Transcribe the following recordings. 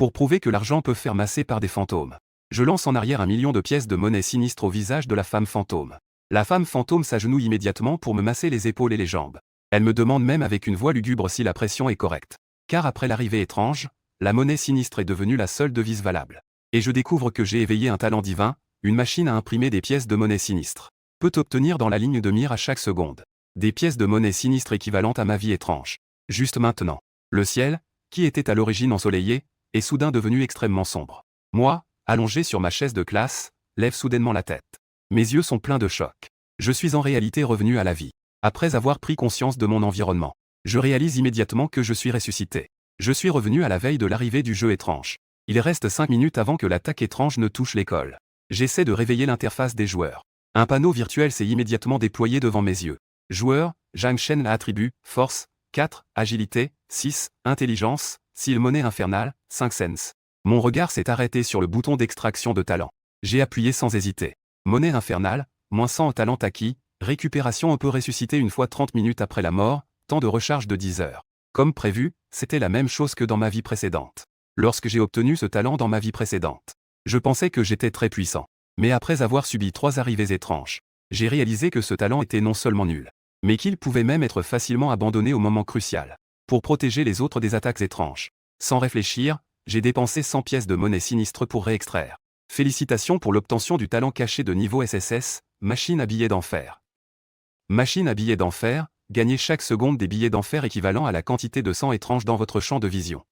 Pour prouver que l'argent peut faire masser par des fantômes. Je lance en arrière 1 million de pièces de monnaie sinistre au visage de la femme fantôme. La femme fantôme s'agenouille immédiatement pour me masser les épaules et les jambes. Elle me demande même avec une voix lugubre si la pression est correcte. Car après l'arrivée étrange, la monnaie sinistre est devenue la seule devise valable. Et je découvre que j'ai éveillé un talent divin, une machine à imprimer des pièces de monnaie sinistre. Peut obtenir dans la ligne de mire à chaque seconde. Des pièces de monnaie sinistre équivalentes à ma vie étrange. Juste maintenant. Le ciel, qui était à l'origine ensoleillé, est soudain devenu extrêmement sombre. Moi, allongé sur ma chaise de classe, lève soudainement la tête. Mes yeux sont pleins de choc. Je suis en réalité revenu à la vie. Après avoir pris conscience de mon environnement, je réalise immédiatement que je suis ressuscité. Je suis revenu à la veille de l'arrivée du jeu étrange. Il reste 5 minutes avant que l'attaque étrange ne touche l'école. J'essaie de réveiller l'interface des joueurs. Un panneau virtuel s'est immédiatement déployé devant mes yeux. Joueur, Zhang Shen attribut, force, 4, agilité, 6, intelligence, 6 monnaie infernale, 5 cents. Mon regard s'est arrêté sur le bouton d'extraction de talent. J'ai appuyé sans hésiter. Monnaie infernale, moins 100 en talent acquis, récupération on peut ressusciter une fois 30 minutes après la mort, temps de recharge de 10 heures. Comme prévu, c'était la même chose que dans ma vie précédente. Lorsque j'ai obtenu ce talent dans ma vie précédente, je pensais que j'étais très puissant. Mais après avoir subi 3 arrivées étranges, j'ai réalisé que ce talent était non seulement nul, mais qu'il pouvait même être facilement abandonné au moment crucial, pour protéger les autres des attaques étranges. Sans réfléchir, j'ai dépensé 100 pièces de monnaie sinistre pour réextraire. Félicitations pour l'obtention du talent caché de niveau SSS, machine à billets d'enfer. Machine à billets d'enfer, gagnez chaque seconde des billets d'enfer équivalent à la quantité de sang étrange dans votre champ de vision.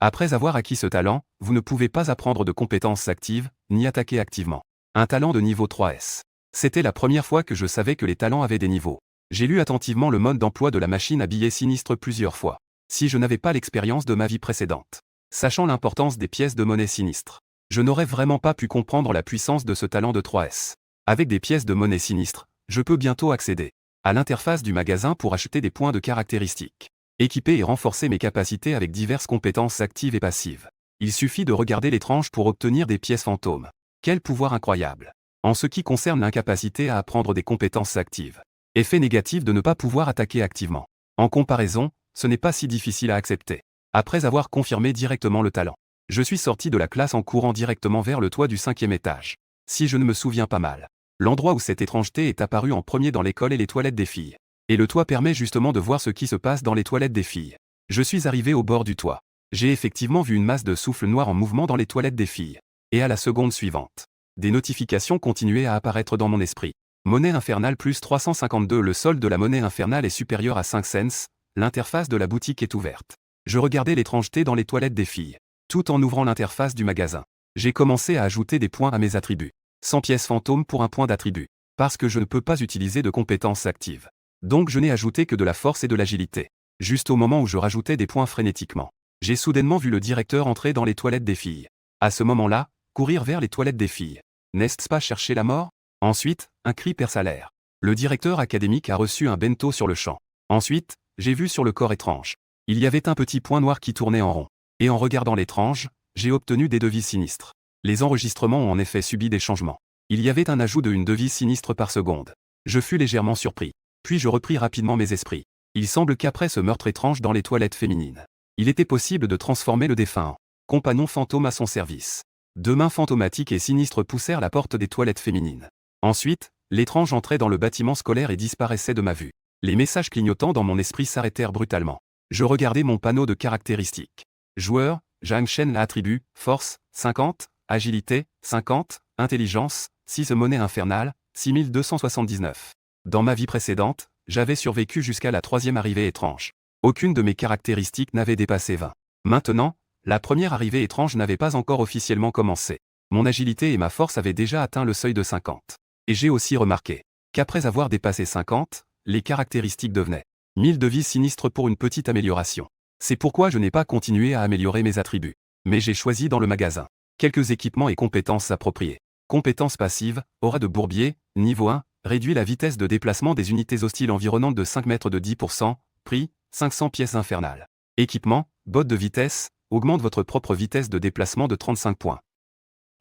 Après avoir acquis ce talent, vous ne pouvez pas apprendre de compétences actives, ni attaquer activement. Un talent de niveau 3S. C'était la première fois que je savais que les talents avaient des niveaux. J'ai lu attentivement le mode d'emploi de la machine à billets sinistre plusieurs fois. Si je n'avais pas l'expérience de ma vie précédente, sachant l'importance des pièces de monnaie sinistre, je n'aurais vraiment pas pu comprendre la puissance de ce talent de 3S. Avec des pièces de monnaie sinistre, je peux bientôt accéder à l'interface du magasin pour acheter des points de caractéristiques. Équiper et renforcer mes capacités avec diverses compétences actives et passives. Il suffit de regarder l'étrange pour obtenir des pièces fantômes. Quel pouvoir incroyable! En ce qui concerne l'incapacité à apprendre des compétences actives. Effet négatif de ne pas pouvoir attaquer activement. En comparaison, ce n'est pas si difficile à accepter. Après avoir confirmé directement le talent, je suis sorti de la classe en courant directement vers le toit du 5e étage. Si je ne me souviens pas mal, l'endroit où cette étrangeté est apparue en premier dans l'école et les toilettes des filles. Et le toit permet justement de voir ce qui se passe dans les toilettes des filles. Je suis arrivé au bord du toit. J'ai effectivement vu une masse de souffle noir en mouvement dans les toilettes des filles. Et à la seconde suivante, des notifications continuaient à apparaître dans mon esprit. Monnaie infernale plus 352. Le solde de la monnaie infernale est supérieur à 5 cents. L'interface de la boutique est ouverte. Je regardais l'étrangeté dans les toilettes des filles. Tout en ouvrant l'interface du magasin. J'ai commencé à ajouter des points à mes attributs. 100 pièces fantômes pour un point d'attribut. Parce que je ne peux pas utiliser de compétences actives. Donc je n'ai ajouté que de la force et de l'agilité. Juste au moment où je rajoutais des points frénétiquement, j'ai soudainement vu le directeur entrer dans les toilettes des filles. À ce moment-là, courir vers les toilettes des filles. N'est-ce pas chercher la mort? Ensuite, un cri perça l'air. Le directeur académique a reçu un bento sur le champ. Ensuite, j'ai vu sur le corps étrange. Il y avait un petit point noir qui tournait en rond. Et en regardant l'étrange, j'ai obtenu des devises sinistres. Les enregistrements ont en effet subi des changements. Il y avait un ajout de une devise sinistre par seconde. Je fus légèrement surpris. Puis je repris rapidement mes esprits. Il semble qu'après ce meurtre étrange dans les toilettes féminines, il était possible de transformer le défunt en compagnon fantôme à son service. 2 mains fantomatiques et sinistres poussèrent la porte des toilettes féminines. Ensuite, l'étrange entrait dans le bâtiment scolaire et disparaissait de ma vue. Les messages clignotants dans mon esprit s'arrêtèrent brutalement. Je regardais mon panneau de caractéristiques. Joueur, Zhang Shen attribut, force, 50, agilité, 50, intelligence, 6 monnaie infernale, 6279. Dans ma vie précédente, j'avais survécu jusqu'à la 3e arrivée étrange. Aucune de mes caractéristiques n'avait dépassé 20. Maintenant, la première arrivée étrange n'avait pas encore officiellement commencé. Mon agilité et ma force avaient déjà atteint le seuil de 50. Et j'ai aussi remarqué qu'après avoir dépassé 50, les caractéristiques devenaient 1000 devises sinistres pour une petite amélioration. C'est pourquoi je n'ai pas continué à améliorer mes attributs. Mais j'ai choisi dans le magasin quelques équipements et compétences appropriées. Compétences passives, aura de bourbier, niveau 1, réduit la vitesse de déplacement des unités hostiles environnantes de 5 mètres de 10%, prix, 500 pièces infernales. Équipement, botte de vitesse, augmente votre propre vitesse de déplacement de 35 points.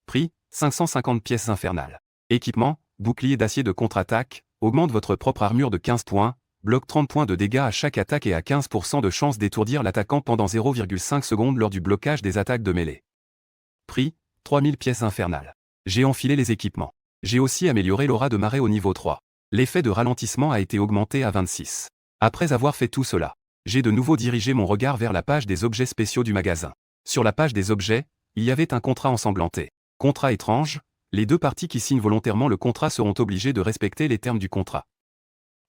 Prix, 550 pièces infernales. Équipement, bouclier d'acier de contre-attaque, augmente votre propre armure de 15 points, bloque 30 points de dégâts à chaque attaque et a 15% de chance d'étourdir l'attaquant pendant 0,5 secondes lors du blocage des attaques de mêlée. Prix, 3000 pièces infernales. J'ai enfilé les équipements. J'ai aussi amélioré l'aura de marée au niveau 3. L'effet de ralentissement a été augmenté à 26. Après avoir fait tout cela, j'ai de nouveau dirigé mon regard vers la page des objets spéciaux du magasin. Sur la page des objets, il y avait un contrat ensanglanté. Contrat étrange, les deux parties qui signent volontairement le contrat seront obligées de respecter les termes du contrat.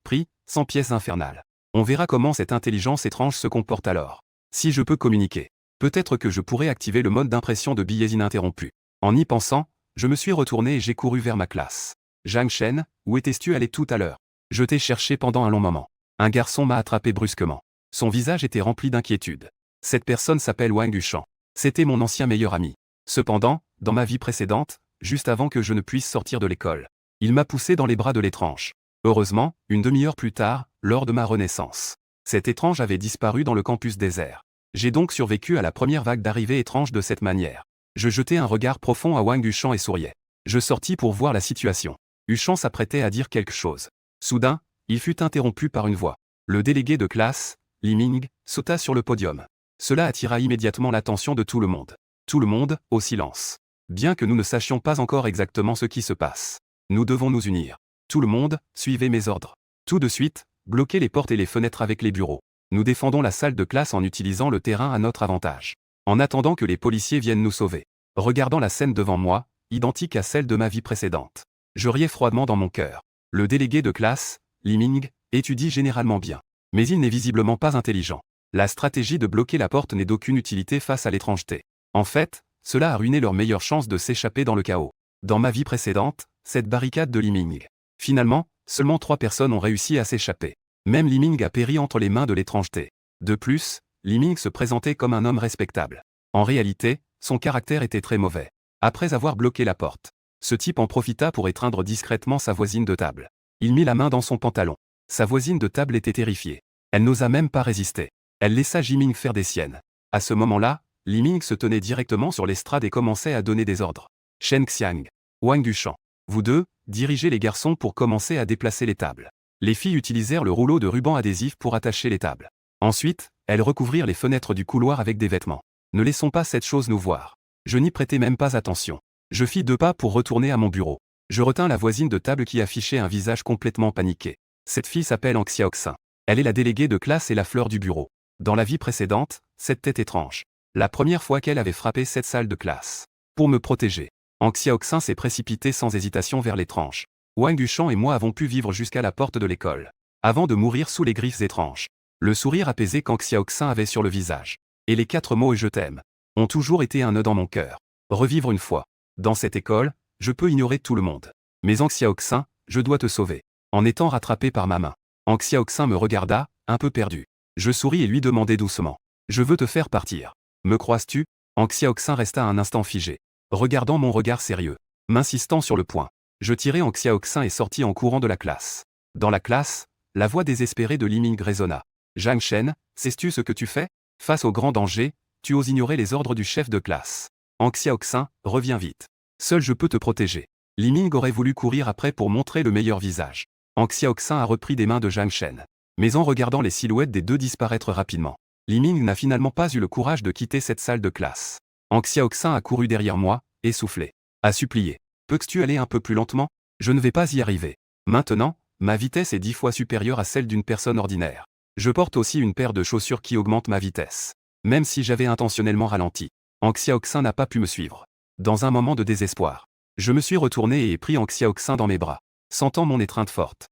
Prix, 100 pièces infernales. On verra comment cette intelligence étrange se comporte alors. Si je peux communiquer, peut-être que je pourrais activer le mode d'impression de billets ininterrompu. En y pensant, je me suis retourné et j'ai couru vers ma classe. Zhang Shen, où étais-tu allé tout à l'heure? Je t'ai cherché pendant un long moment. Un garçon m'a attrapé brusquement. Son visage était rempli d'inquiétude. Cette personne s'appelle Wang Yuxian. C'était mon ancien meilleur ami. Cependant, dans ma vie précédente, juste avant que je ne puisse sortir de l'école, il m'a poussé dans les bras de l'étrange. Heureusement, une demi-heure plus tard, lors de ma renaissance, cet étrange avait disparu dans le campus désert. J'ai donc survécu à la première vague d'arrivée étrange de cette manière. Je jetai un regard profond à Wang Yuxian et souriais. Je sortis pour voir la situation. Yuxian s'apprêtait à dire quelque chose. Soudain, il fut interrompu par une voix. Le délégué de classe, Li Ming, sauta sur le podium. Cela attira immédiatement l'attention de tout le monde. Tout le monde, au silence. Bien que nous ne sachions pas encore exactement ce qui se passe, nous devons nous unir. Tout le monde, suivez mes ordres. Tout de suite, bloquez les portes et les fenêtres avec les bureaux. Nous défendons la salle de classe en utilisant le terrain à notre avantage. En attendant que les policiers viennent nous sauver. Regardant la scène devant moi, identique à celle de ma vie précédente. Je riais froidement dans mon cœur. Le délégué de classe, Li Ming, étudie généralement bien. Mais il n'est visiblement pas intelligent. La stratégie de bloquer la porte n'est d'aucune utilité face à l'étrangeté. En fait, cela a ruiné leur meilleure chance de s'échapper dans le chaos. Dans ma vie précédente, cette barricade de Li Ming. Finalement, seulement 3 personnes ont réussi à s'échapper. Même Li Ming a péri entre les mains de l'étrangeté. De plus, Li Ming se présentait comme un homme respectable. En réalité, son caractère était très mauvais. Après avoir bloqué la porte, ce type en profita pour étreindre discrètement sa voisine de table. Il mit la main dans son pantalon. Sa voisine de table était terrifiée. Elle n'osa même pas résister. Elle laissa Ji Ming faire des siennes. À ce moment-là, Li Ming se tenait directement sur l'estrade et commençait à donner des ordres. Shen Xiang, Wang Yuxian, vous deux, dirigez les garçons pour commencer à déplacer les tables. Les filles utilisèrent le rouleau de ruban adhésif pour attacher les tables. Ensuite, elles recouvrirent les fenêtres du couloir avec des vêtements. Ne laissons pas cette chose nous voir. Je n'y prêtais même pas attention. Je fis 2 pas pour retourner à mon bureau. Je retins la voisine de table qui affichait un visage complètement paniqué. Cette fille s'appelle Ang Xiaoxin. Elle est la déléguée de classe et la fleur du bureau. Dans la vie précédente, cette tête étrange. La première fois qu'elle avait frappé cette salle de classe. Pour me protéger, Ang Xiaoxin s'est précipité sans hésitation vers l'étrange. Wang Yuxian et moi avons pu vivre jusqu'à la porte de l'école. Avant de mourir sous les griffes étranges. Le sourire apaisé qu'Ang Xiaoxin avait sur le visage. Et les 4 mots « je t'aime » ont toujours été un nœud dans mon cœur. Revivre une fois. Dans cette école, je peux ignorer tout le monde. Mais Ang Xiaoxin, je dois te sauver. En étant rattrapé par ma main. Ang Xiaoxin me regarda, un peu perdu. Je souris et lui demandai doucement. Je veux te faire partir. Me croises-tu? Ang Xiaoxin resta un instant figé. Regardant mon regard sérieux. M'insistant sur le point. Je tirai Ang Xiaoxin et sortis en courant de la classe. Dans la classe, la voix désespérée de Li Ming résonna. Zhang Shen, sais-tu ce que tu fais? Face au grand danger, tu oses ignorer les ordres du chef de classe. Ang Xiaoxin, reviens vite. Seul je peux te protéger. Li Ming aurait voulu courir après pour montrer le meilleur visage. Ang Xiaoxin a repris des mains de Zhang Shen. Mais en regardant les silhouettes des deux disparaître rapidement, Li Ming n'a finalement pas eu le courage de quitter cette salle de classe. Ang Xiaoxin a couru derrière moi, essoufflé. A supplié. Peux-tu aller un peu plus lentement? Je ne vais pas y arriver. Maintenant, ma vitesse est 10 fois supérieure à celle d'une personne ordinaire. Je porte aussi une paire de chaussures qui augmente ma vitesse. Même si j'avais intentionnellement ralenti, Ang Xiaoxin n'a pas pu me suivre. Dans un moment de désespoir, je me suis retourné et ai pris Ang Xiaoxin dans mes bras, sentant mon étreinte forte.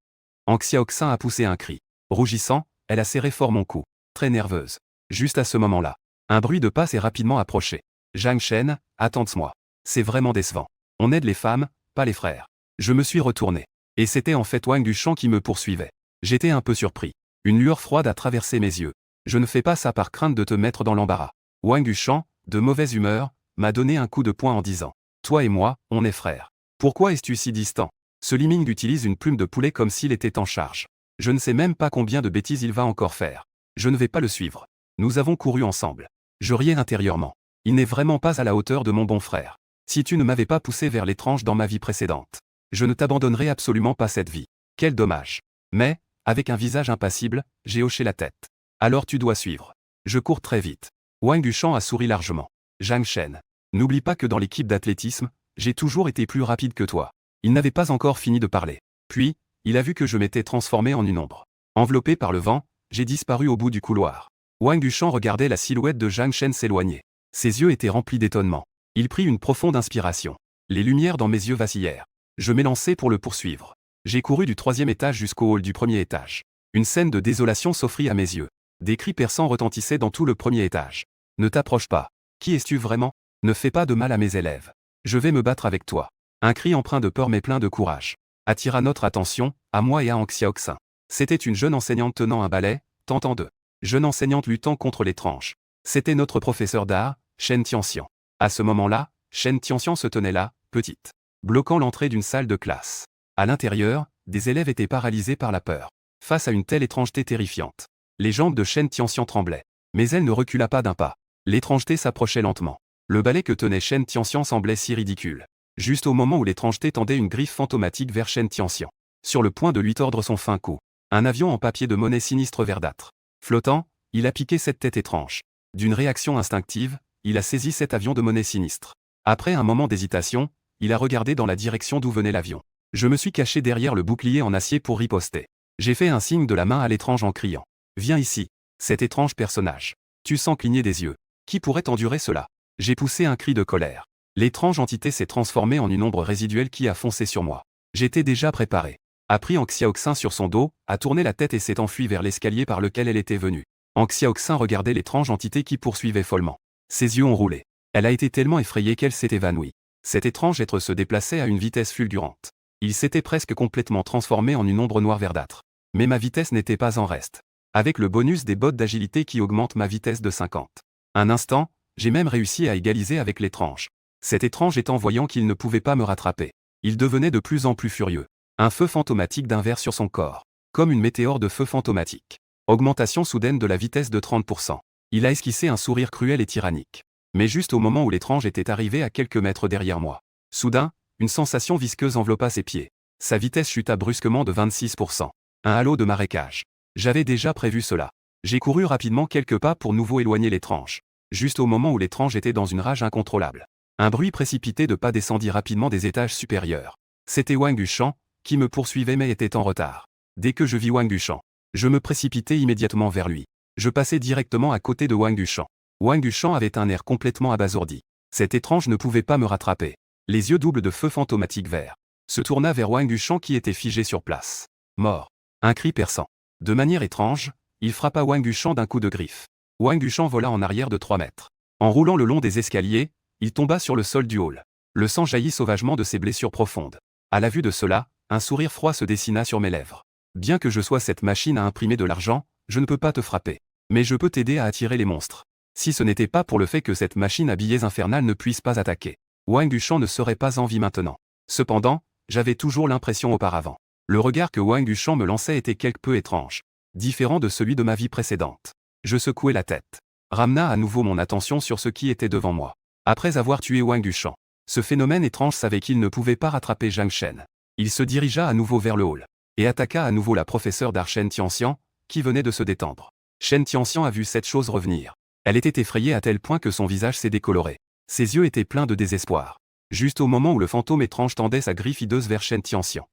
Ang Xiaoxin a poussé un cri. Rougissant, elle a serré fort mon cou, très nerveuse. Juste à ce moment-là, un bruit de pas s'est rapidement approché. Zhang Shen, attends-moi. C'est vraiment décevant. On aide les femmes, pas les frères. Je me suis retourné. Et c'était en fait Wang Yuxian qui me poursuivait. J'étais un peu surpris. Une lueur froide a traversé mes yeux. Je ne fais pas ça par crainte de te mettre dans l'embarras. Wang Yuxian, de mauvaise humeur, m'a donné un coup de poing en disant. Toi et moi, on est frères. Pourquoi es-tu si distant? Ce Li Ming utilise une plume de poulet comme s'il était en charge. Je ne sais même pas combien de bêtises il va encore faire. Je ne vais pas le suivre. Nous avons couru ensemble. Je riais intérieurement. Il n'est vraiment pas à la hauteur de mon bon frère. Si tu ne m'avais pas poussé vers l'étrange dans ma vie précédente, je ne t'abandonnerais absolument pas cette vie. Quel dommage. Mais, Avec un visage impassible, j'ai hoché la tête. Alors tu dois suivre. Je cours très vite. Wang Yushang a souri largement. Zhang Shen. N'oublie pas que dans l'équipe d'athlétisme, j'ai toujours été plus rapide que toi. Il n'avait pas encore fini de parler. Puis, il a vu que je m'étais transformé en une ombre. Enveloppé par le vent, j'ai disparu au bout du couloir. Wang Yushang regardait la silhouette de Zhang Shen s'éloigner. Ses yeux étaient remplis d'étonnement. Il prit une profonde inspiration. Les lumières dans mes yeux vacillèrent. Je m'élançai pour le poursuivre. J'ai couru du 3e étage jusqu'au hall du 1er étage. Une scène de désolation s'offrit à mes yeux. Des cris perçants retentissaient dans tout le 1er étage. Ne t'approche pas. Qui es-tu vraiment? Ne fais pas de mal à mes élèves. Je vais me battre avec toi. Un cri empreint de peur mais plein de courage attira notre attention, à moi et à Hang Xiaoxin. C'était une jeune enseignante tenant un balai, tentant de jeune enseignante luttant contre les tranches. C'était notre professeur d'art, Shen Tianxian. À ce moment-là, Shen Tianxian se tenait là, petite, bloquant l'entrée d'une salle de classe. À l'intérieur, des élèves étaient paralysés par la peur. Face à une telle étrangeté terrifiante, les jambes de Shen Tianxian tremblaient. Mais elle ne recula pas d'un pas. L'étrangeté s'approchait lentement. Le balai que tenait Shen Tianxian semblait si ridicule. Juste au moment où l'étrangeté tendait une griffe fantomatique vers Shen Tianxian. Sur le point de lui tordre son fin cou. Un avion en papier de monnaie sinistre verdâtre. Flottant, il a piqué cette tête étrange. D'une réaction instinctive, il a saisi cet avion de monnaie sinistre. Après un moment d'hésitation, il a regardé dans la direction d'où venait l'avion. Je me suis caché derrière le bouclier en acier pour riposter. J'ai fait un signe de la main à l'étrange en criant. Viens ici, cet étrange personnage. Tu sens cligner des yeux. Qui pourrait endurer cela? J'ai poussé un cri de colère. L'étrange entité s'est transformée en une ombre résiduelle qui a foncé sur moi. J'étais déjà préparé. A pris Hang Xiaoxin sur son dos, a tourné la tête et s'est enfui vers l'escalier par lequel elle était venue. Hang Xiaoxin regardait l'étrange entité qui poursuivait follement. Ses yeux ont roulé. Elle a été tellement effrayée qu'elle s'est évanouie. Cet étrange être se déplaçait à une vitesse fulgurante. Il s'était presque complètement transformé en une ombre noire verdâtre. Mais ma vitesse n'était pas en reste. Avec le bonus des bottes d'agilité qui augmente ma vitesse de 50. Un instant, j'ai même réussi à égaliser avec l'étrange. Cet étrange étant voyant qu'il ne pouvait pas me rattraper. Il devenait de plus en plus furieux. Un feu fantomatique d'inverse sur son corps. Comme une météore de feu fantomatique. Augmentation soudaine de la vitesse de 30%. Il a esquissé un sourire cruel et tyrannique. Mais juste au moment où l'étrange était arrivé à quelques mètres derrière moi. Soudain, une sensation visqueuse enveloppa ses pieds. Sa vitesse chuta brusquement de 26%. Un halo de marécage. J'avais déjà prévu cela. J'ai couru rapidement quelques pas pour nouveau éloigner l'étrange. Juste au moment où l'étrange était dans une rage incontrôlable. Un bruit précipité de pas descendit rapidement des étages supérieurs. C'était Wang Yushang, qui me poursuivait mais était en retard. Dès que je vis Wang Yushang, je me précipitai immédiatement vers lui. Je passai directement à côté de Wang Yushang. Wang Yushang avait un air complètement abasourdi. Cet étrange ne pouvait pas me rattraper. Les yeux doubles de feu fantomatique vert. Se tourna vers Wang Yushang qui était figé sur place. Mort. Un cri perçant. De manière étrange, il frappa Wang Yushang d'un coup de griffe. Wang Yushang vola en arrière de 3 mètres. En roulant le long des escaliers, il tomba sur le sol du hall. Le sang jaillit sauvagement de ses blessures profondes. À la vue de cela, un sourire froid se dessina sur mes lèvres. Bien que je sois cette machine à imprimer de l'argent, je ne peux pas te frapper. Mais je peux t'aider à attirer les monstres. Si ce n'était pas pour le fait que cette machine à billets infernale ne puisse pas attaquer, Wang Yushang ne serait pas en vie maintenant. Cependant, j'avais toujours l'impression auparavant. Le regard que Wang Yushang me lançait était quelque peu étrange. Différent de celui de ma vie précédente. Je secouai la tête. Ramena à nouveau mon attention sur ce qui était devant moi. Après avoir tué Wang Yushang, ce phénomène étrange savait qu'il ne pouvait pas rattraper Zhang Shen. Il se dirigea à nouveau vers le hall. Et attaqua à nouveau la professeure d'art Shen Tianxian, qui venait de se détendre. Shen Tianxian a vu cette chose revenir. Elle était effrayée à tel point que son visage s'est décoloré. Ses yeux étaient pleins de désespoir. Juste au moment où le fantôme étrange tendait sa griffe hideuse vers Shen Tianxian.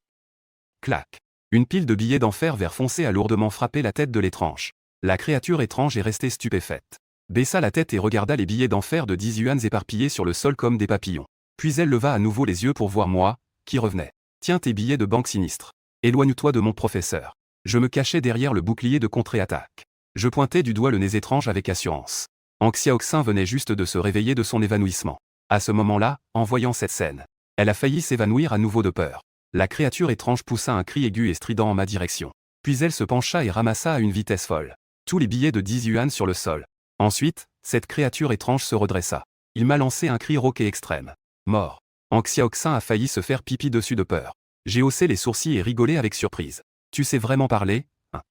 Clac. Une pile de billets d'enfer vert foncé a lourdement frappé la tête de l'étrange. La créature étrange est restée stupéfaite. Baissa la tête et regarda les billets d'enfer de 10 yuans éparpillés sur le sol comme des papillons. Puis elle leva à nouveau les yeux pour voir moi, qui revenais. Tiens tes billets de banque sinistre. Éloigne-toi de mon professeur. Je me cachais derrière le bouclier de contre-attaque. Je pointais du doigt le nez étrange avec assurance. Hang Xiaoxin venait juste de se réveiller de son évanouissement. À ce moment-là, en voyant cette scène, elle a failli s'évanouir à nouveau de peur. La créature étrange poussa un cri aigu et strident en ma direction. Puis elle se pencha et ramassa à une vitesse folle tous les billets de 10 yuans sur le sol. Ensuite, cette créature étrange se redressa. Il m'a lancé un cri rauque et extrême. Mort. Hang Xiaoxin a failli se faire pipi dessus de peur. J'ai haussé les sourcils et rigolé avec surprise. Tu sais vraiment parler, hein?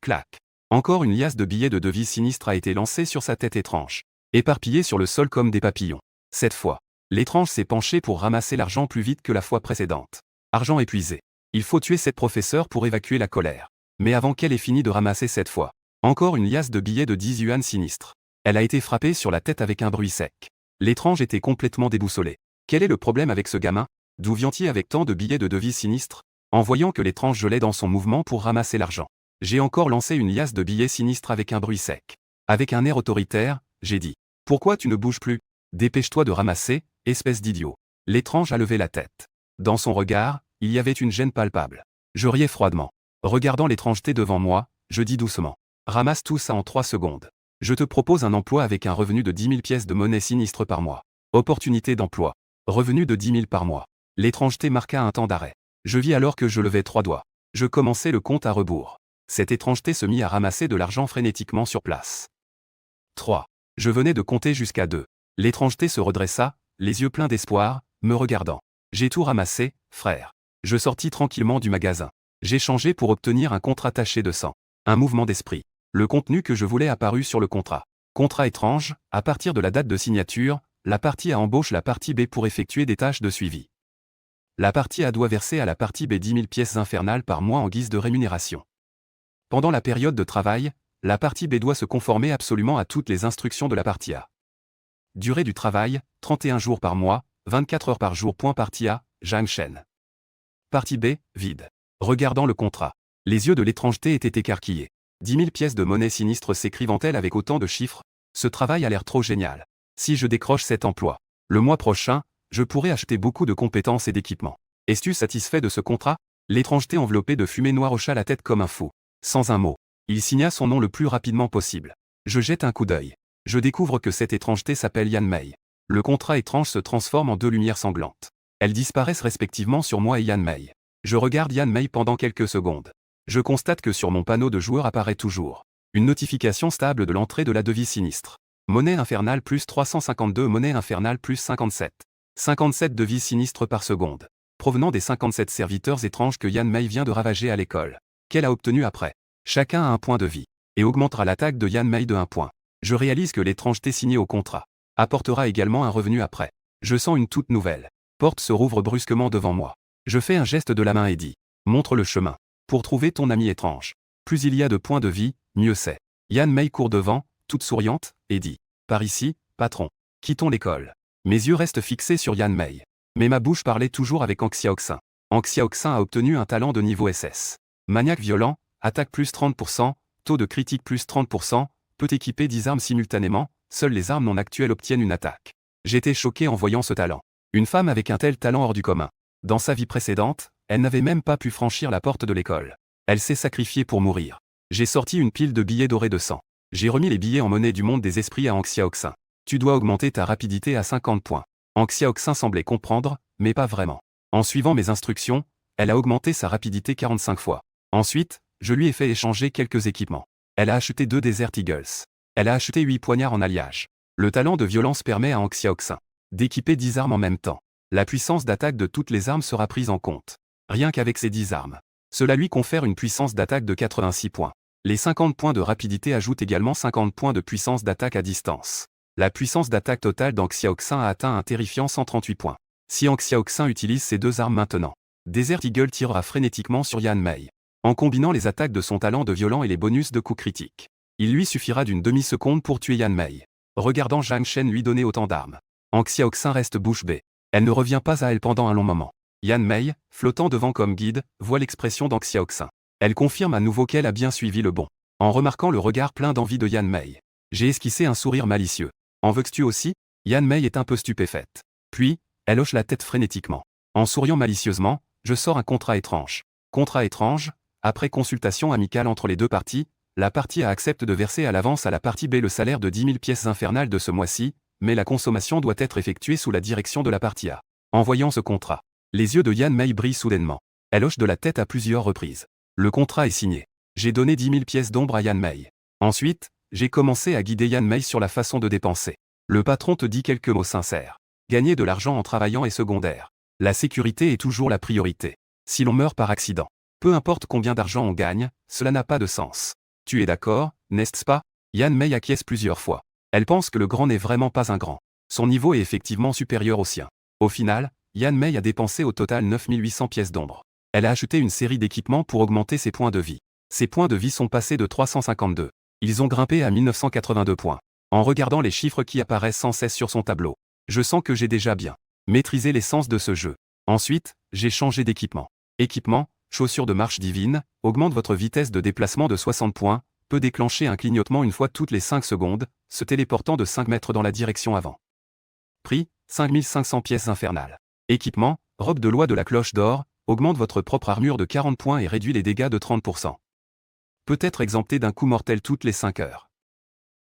Clac. Encore une liasse de billets de devises sinistres a été lancée sur sa tête étrange. Éparpillée sur le sol comme des papillons. Cette fois, l'étrange s'est penché pour ramasser l'argent plus vite que la fois précédente. Argent épuisé. Il faut tuer cette professeure pour évacuer la colère. Mais avant qu'elle ait fini de ramasser cette fois, encore une liasse de billets de 10 yuan sinistres. Elle a été frappée sur la tête avec un bruit sec. L'étrange était complètement déboussolé. Quel est le problème avec ce gamin? D'où vient-il avec tant de billets de devises sinistres? En voyant que l'étrange gelait dans son mouvement pour ramasser l'argent, j'ai encore lancé une liasse de billets sinistres avec un bruit sec. Avec un air autoritaire, j'ai dit: pourquoi tu ne bouges plus? Dépêche-toi de ramasser, espèce d'idiot. L'étrange a levé la tête. Dans son regard, il y avait une gêne palpable. Je riais froidement. Regardant l'étrangeté devant moi, je dis doucement: ramasse tout ça en 3 secondes. Je te propose un emploi avec un revenu de 10 000 pièces de monnaie sinistre par mois. Opportunité d'emploi. Revenu de 10 000 par mois. L'étrangeté marqua un temps d'arrêt. Je vis alors que je levais 3 doigts. Je commençais le compte à rebours. Cette étrangeté se mit à ramasser de l'argent frénétiquement sur place. 3. Je venais de compter jusqu'à 2. L'étrangeté se redressa, les yeux pleins d'espoir, me regardant. J'ai tout ramassé, frère. Je sortis tranquillement du magasin. J'ai changé pour obtenir un contrat taché de sang. Un mouvement d'esprit. Le contenu que je voulais apparut sur le contrat. Contrat étrange, à partir de la date de signature, la partie A embauche la partie B pour effectuer des tâches de suivi. La partie A doit verser à la partie B 10 000 pièces infernales par mois en guise de rémunération. Pendant la période de travail, la partie B doit se conformer absolument à toutes les instructions de la partie A. Durée du travail, 31 jours par mois, 24 heures par jour. Partie A, Zhang Shen. Partie B, vide. Regardant le contrat, les yeux de l'étrangeté étaient écarquillés. 10 000 pièces de monnaie sinistre, s'écrivant-elle avec autant de chiffres. Ce travail a l'air trop génial. Si je décroche cet emploi, le mois prochain, je pourrai acheter beaucoup de compétences et d'équipements. Es-tu satisfait de ce contrat? L'étrangeté enveloppée de fumée noire hocha la tête comme un fou. Sans un mot, il signa son nom le plus rapidement possible. Je jette un coup d'œil. Je découvre que cette étrangeté s'appelle Yan Mei. Le contrat étrange se transforme en 2 lumières sanglantes. Elles disparaissent respectivement sur moi et Yan Mei. Je regarde Yan Mei pendant quelques secondes. Je constate que sur mon panneau de joueur apparaît toujours une notification stable de l'entrée de la devise sinistre. Monnaie infernale plus 352, monnaie infernale plus 57. 57 devises sinistres par seconde. Provenant des 57 serviteurs étranges que Yan Mei vient de ravager à l'école. Qu'elle a obtenu après. Chacun a un point de vie. Et augmentera l'attaque de Yan Mei de 1 point. Je réalise que l'étrangeté signée au contrat apportera également un revenu après. Je sens une toute nouvelle porte se rouvre brusquement devant moi. Je fais un geste de la main et dis: montre le chemin. Pour trouver ton ami étrange. Plus il y a de points de vie, mieux c'est. Yan Mei court devant, toute souriante, et dit: par ici, patron. Quittons l'école. Mes yeux restent fixés sur Yan Mei. Mais ma bouche parlait toujours avec Ang Xiaoxin. Ang Xiaoxin a obtenu un talent de niveau SS. Maniaque violent, attaque plus 30%, taux de critique plus 30%, peut équiper 10 armes simultanément, seules les armes non actuelles obtiennent une attaque. J'étais choqué en voyant ce talent. Une femme avec un tel talent hors du commun. Dans sa vie précédente, elle n'avait même pas pu franchir la porte de l'école. Elle s'est sacrifiée pour mourir. J'ai sorti une pile de billets dorés de sang. J'ai remis les billets en monnaie du monde des esprits à Ang Xiaoxin. Tu dois augmenter ta rapidité à 50 points. Ang Xiaoxin semblait comprendre, mais pas vraiment. En suivant mes instructions, elle a augmenté sa rapidité 45 fois. Ensuite, je lui ai fait échanger quelques équipements. Elle a acheté 2 Desert Eagles. Elle a acheté 8 poignards en alliage. Le talent de violence permet à Ang Xiaoxin d'équiper 10 armes en même temps. La puissance d'attaque de toutes les armes sera prise en compte. Rien qu'avec ces 10 armes. Cela lui confère une puissance d'attaque de 86 points. Les 50 points de rapidité ajoutent également 50 points de puissance d'attaque à distance. La puissance d'attaque totale d'Ang Xiaoxin a atteint un terrifiant 138 points. Si Ang Xiaoxin utilise ces 2 armes maintenant, Desert Eagle tirera frénétiquement sur Yan Mei. En combinant les attaques de son talent de violent et les bonus de coups critiques, il lui suffira d'une demi-seconde pour tuer Yan Mei. Regardant Zhang Shen lui donner autant d'armes, Ang Xiaoxin reste bouche bée. Elle ne revient pas à elle pendant un long moment. Yan Mei, flottant devant comme guide, voit l'expression d'Ang Xiaoxin. Elle confirme à nouveau qu'elle a bien suivi le bon. En remarquant le regard plein d'envie de Yan Mei, j'ai esquissé un sourire malicieux. En veux-tu aussi? Yan Mei est un peu stupéfaite. Puis, elle hoche la tête frénétiquement. En souriant malicieusement, je sors un contrat étrange. Contrat étrange, après consultation amicale entre les deux parties, la partie A accepte de verser à l'avance à la partie B le salaire de 10 000 pièces infernales de ce mois-ci, mais la consommation doit être effectuée sous la direction de la partie A. En voyant ce contrat, les yeux de Yan Mei brillent soudainement. Elle hoche de la tête à plusieurs reprises. Le contrat est signé. J'ai donné 10 000 pièces d'ombre à Yan Mei. Ensuite, j'ai commencé à guider Yan Mei sur la façon de dépenser. Le patron te dit quelques mots sincères. Gagner de l'argent en travaillant est secondaire. La sécurité est toujours la priorité. Si l'on meurt par accident, peu importe combien d'argent on gagne, cela n'a pas de sens. Tu es d'accord, n'est-ce pas? Yan Mei acquiesce plusieurs fois. Elle pense que le grand n'est vraiment pas un grand. Son niveau est effectivement supérieur au sien. Au final, Yan Mei a dépensé au total 9 800 pièces d'ombre. Elle a acheté une série d'équipements pour augmenter ses points de vie. Ses points de vie sont passés de 352. Ils ont grimpé à 1982 points. En regardant les chiffres qui apparaissent sans cesse sur son tableau, je sens que j'ai déjà bien maîtrisé l'essence de ce jeu. Ensuite, j'ai changé d'équipement. Équipement, chaussures de marche divine, augmente votre vitesse de déplacement de 60 points, peut déclencher un clignotement une fois toutes les 5 secondes, se téléportant de 5 mètres dans la direction avant. Prix, 5500 pièces infernales. Équipement, robe de loi de la cloche d'or, augmente votre propre armure de 40 points et réduit les dégâts de 30%. Peut être exempté d'un coup mortel toutes les 5 heures.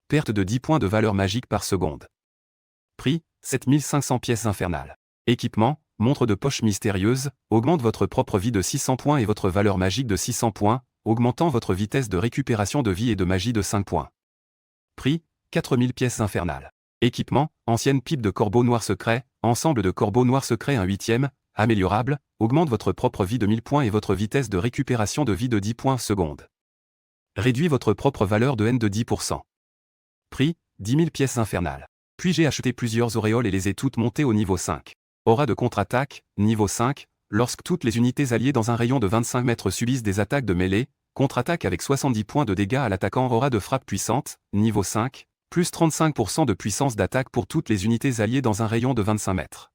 Perte de 10 points de valeur magique par seconde. Prix, 7500 pièces infernales. Équipement, montre de poche mystérieuse, augmente votre propre vie de 600 points et votre valeur magique de 600 points, augmentant votre vitesse de récupération de vie et de magie de 5 points. Prix, 4000 pièces infernales. Équipement, ancienne pipe de corbeau noir secret, ensemble de corbeau noir secret 1/8, améliorable, augmente votre propre vie de 1000 points et votre vitesse de récupération de vie de 10 points seconde. Réduit votre propre valeur de N de 10%. Prix, 10 000 pièces infernales. Puis j'ai acheté plusieurs auréoles et les ai toutes montées au niveau 5. Aura de contre-attaque, niveau 5, lorsque toutes les unités alliées dans un rayon de 25 mètres subissent des attaques de mêlée, contre-attaque avec 70 points de dégâts à l'attaquant. Aura de frappe puissante, niveau 5, plus 35% de puissance d'attaque pour toutes les unités alliées dans un rayon de 25 mètres.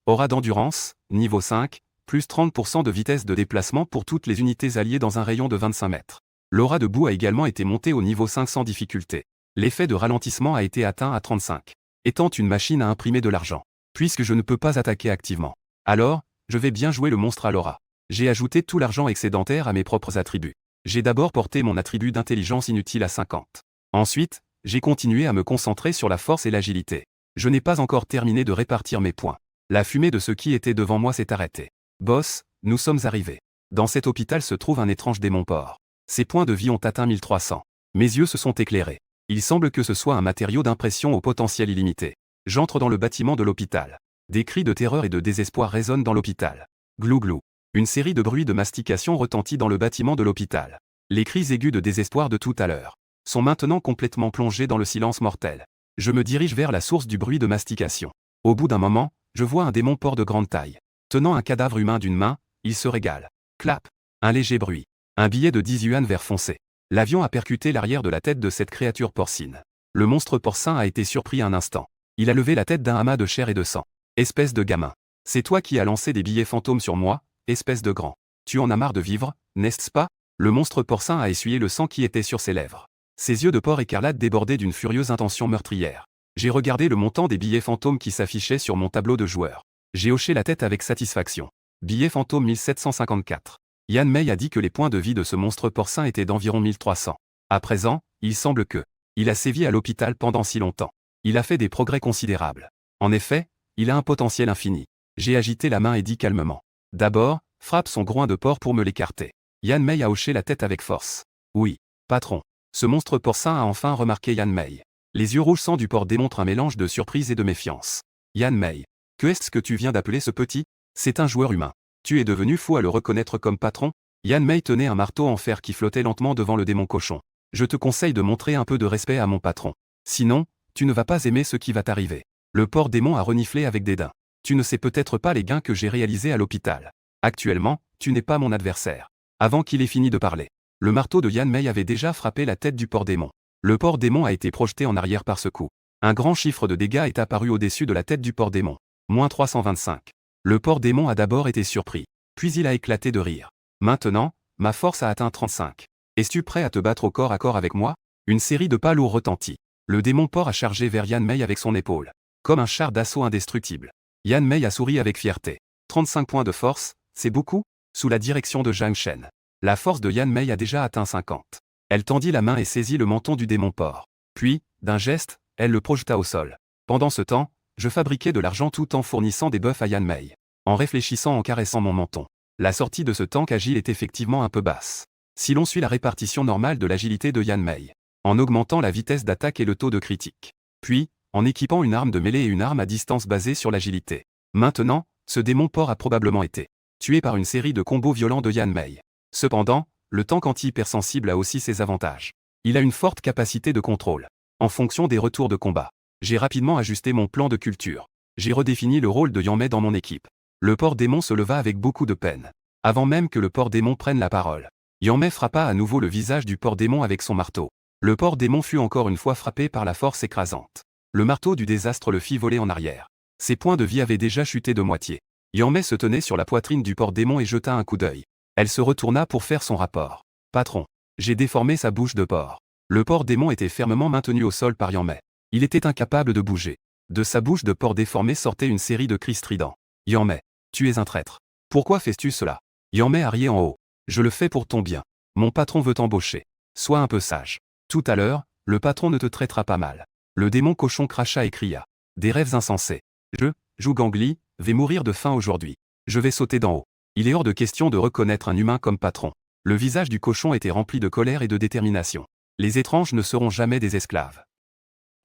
Aura d'endurance, niveau 5, plus 30% de vitesse de déplacement pour toutes les unités alliées dans un rayon de 25 mètres. L'aura de boue a également été montée au niveau 5 sans difficulté. L'effet de ralentissement a été atteint à 35. Étant une machine à imprimer de l'argent. Puisque je ne peux pas attaquer activement. Alors, je vais bien jouer le monstre à l'aura. J'ai ajouté tout l'argent excédentaire à mes propres attributs. J'ai d'abord porté mon attribut d'intelligence inutile à 50. Ensuite, j'ai continué à me concentrer sur la force et l'agilité. Je n'ai pas encore terminé de répartir mes points. La fumée de ce qui était devant moi s'est arrêtée. Boss, nous sommes arrivés. Dans cet hôpital se trouve un étrange démon porc. Ses points de vie ont atteint 1300. Mes yeux se sont éclairés. Il semble que ce soit un matériau d'impression au potentiel illimité. J'entre dans le bâtiment de l'hôpital. Des cris de terreur et de désespoir résonnent dans l'hôpital. Glou glou. Une série de bruits de mastication retentit dans le bâtiment de l'hôpital. Les cris aigus de désespoir de tout à l'heure sont maintenant complètement plongés dans le silence mortel. Je me dirige vers la source du bruit de mastication. Au bout d'un moment, je vois un démon porc de grande taille. Tenant un cadavre humain d'une main, il se régale. Clap. Un léger bruit. Un billet de 10 yuan vert foncé. L'avion a percuté l'arrière de la tête de cette créature porcine. Le monstre porcin a été surpris un instant. Il a levé la tête d'un amas de chair et de sang. Espèce de gamin. C'est toi qui as lancé des billets fantômes sur moi, espèce de grand. Tu en as marre de vivre, n'est-ce pas? Le monstre porcin a essuyé le sang qui était sur ses lèvres. Ses yeux de porc écarlate débordaient d'une furieuse intention meurtrière. J'ai regardé le montant des billets fantômes qui s'affichaient sur mon tableau de joueur. J'ai hoché la tête avec satisfaction. Billet fantôme 1754. Yan Mei a dit que les points de vie de ce monstre porcin étaient d'environ 1300. À présent, il semble que il a sévi à l'hôpital pendant si longtemps. Il a fait des progrès considérables. En effet, il a un potentiel infini. J'ai agité la main et dit calmement. D'abord, frappe son groin de porc pour me l'écarter. Yan Mei a hoché la tête avec force. Oui, patron. Ce monstre porcin a enfin remarqué Yan Mei. Les yeux rouges sang du porc démontrent un mélange de surprise et de méfiance. Yan Mei. Que est-ce que tu viens d'appeler ce petit? C'est un joueur humain. Tu es devenu fou à le reconnaître comme patron? Yan Mei tenait un marteau en fer qui flottait lentement devant le démon cochon. Je te conseille de montrer un peu de respect à mon patron. Sinon, tu ne vas pas aimer ce qui va t'arriver. Le porc démon a reniflé avec dédain. Tu ne sais peut-être pas les gains que j'ai réalisés à l'hôpital. Actuellement, tu n'es pas mon adversaire. Avant qu'il ait fini de parler, le marteau de Yan Mei avait déjà frappé la tête du porc démon. Le porc démon a été projeté en arrière par ce coup. Un grand chiffre de dégâts est apparu au-dessus de la tête du porc démon. Moins 325. Le porc démon a d'abord été surpris. Puis il a éclaté de rire. Maintenant, ma force a atteint 35. Es-tu prêt à te battre au corps à corps avec moi? Une série de pas lourds retentit. Le démon porc a chargé vers Yan Mei avec son épaule. Comme un char d'assaut indestructible. Yan Mei a souri avec fierté. 35 points de force, c'est beaucoup? Sous la direction de Zhang Shen. La force de Yan Mei a déjà atteint 50. Elle tendit la main et saisit le menton du démon porc. Puis, d'un geste, elle le projeta au sol. Pendant ce temps, je fabriquais de l'argent tout en fournissant des bœufs à Yan Mei. En réfléchissant en caressant mon menton. La sortie de ce tank agile est effectivement un peu basse. Si l'on suit la répartition normale de l'agilité de Yan Mei. En augmentant la vitesse d'attaque et le taux de critique. Puis, en équipant une arme de mêlée et une arme à distance basée sur l'agilité. Maintenant, ce démon porc a probablement été tué par une série de combos violents de Yan Mei. Cependant, le tank anti-hypersensible a aussi ses avantages. Il a une forte capacité de contrôle. En fonction des retours de combat. J'ai rapidement ajusté mon plan de culture. J'ai redéfini le rôle de Yan Mei dans mon équipe. Le porc démon se leva avec beaucoup de peine. Avant même que le porc démon prenne la parole. Yan Mei frappa à nouveau le visage du porc démon avec son marteau. Le porc démon fut encore une fois frappé par la force écrasante. Le marteau du désastre le fit voler en arrière. Ses points de vie avaient déjà chuté de moitié. Yan Mei se tenait sur la poitrine du porc démon et jeta un coup d'œil. Elle se retourna pour faire son rapport. « Patron, j'ai déformé sa bouche de porc. » Le porc démon était fermement maintenu au sol par Yan Mei. Il était incapable de bouger. De sa bouche de porc déformée sortait une série de cris stridents. « Yan Mei, tu es un traître. Pourquoi fais-tu cela ?» Yan Mei a rié en haut. « Je le fais pour ton bien. Mon patron veut t'embaucher. Sois un peu sage. Tout à l'heure, le patron ne te traitera pas mal. » Le démon cochon cracha et cria. « Des rêves insensés. Zhu Gangli, vais mourir de faim aujourd'hui. Je vais sauter d'en haut. Il est hors de question de reconnaître un humain comme patron. » Le visage du cochon était rempli de colère et de détermination. Les étranges ne seront jamais des esclaves.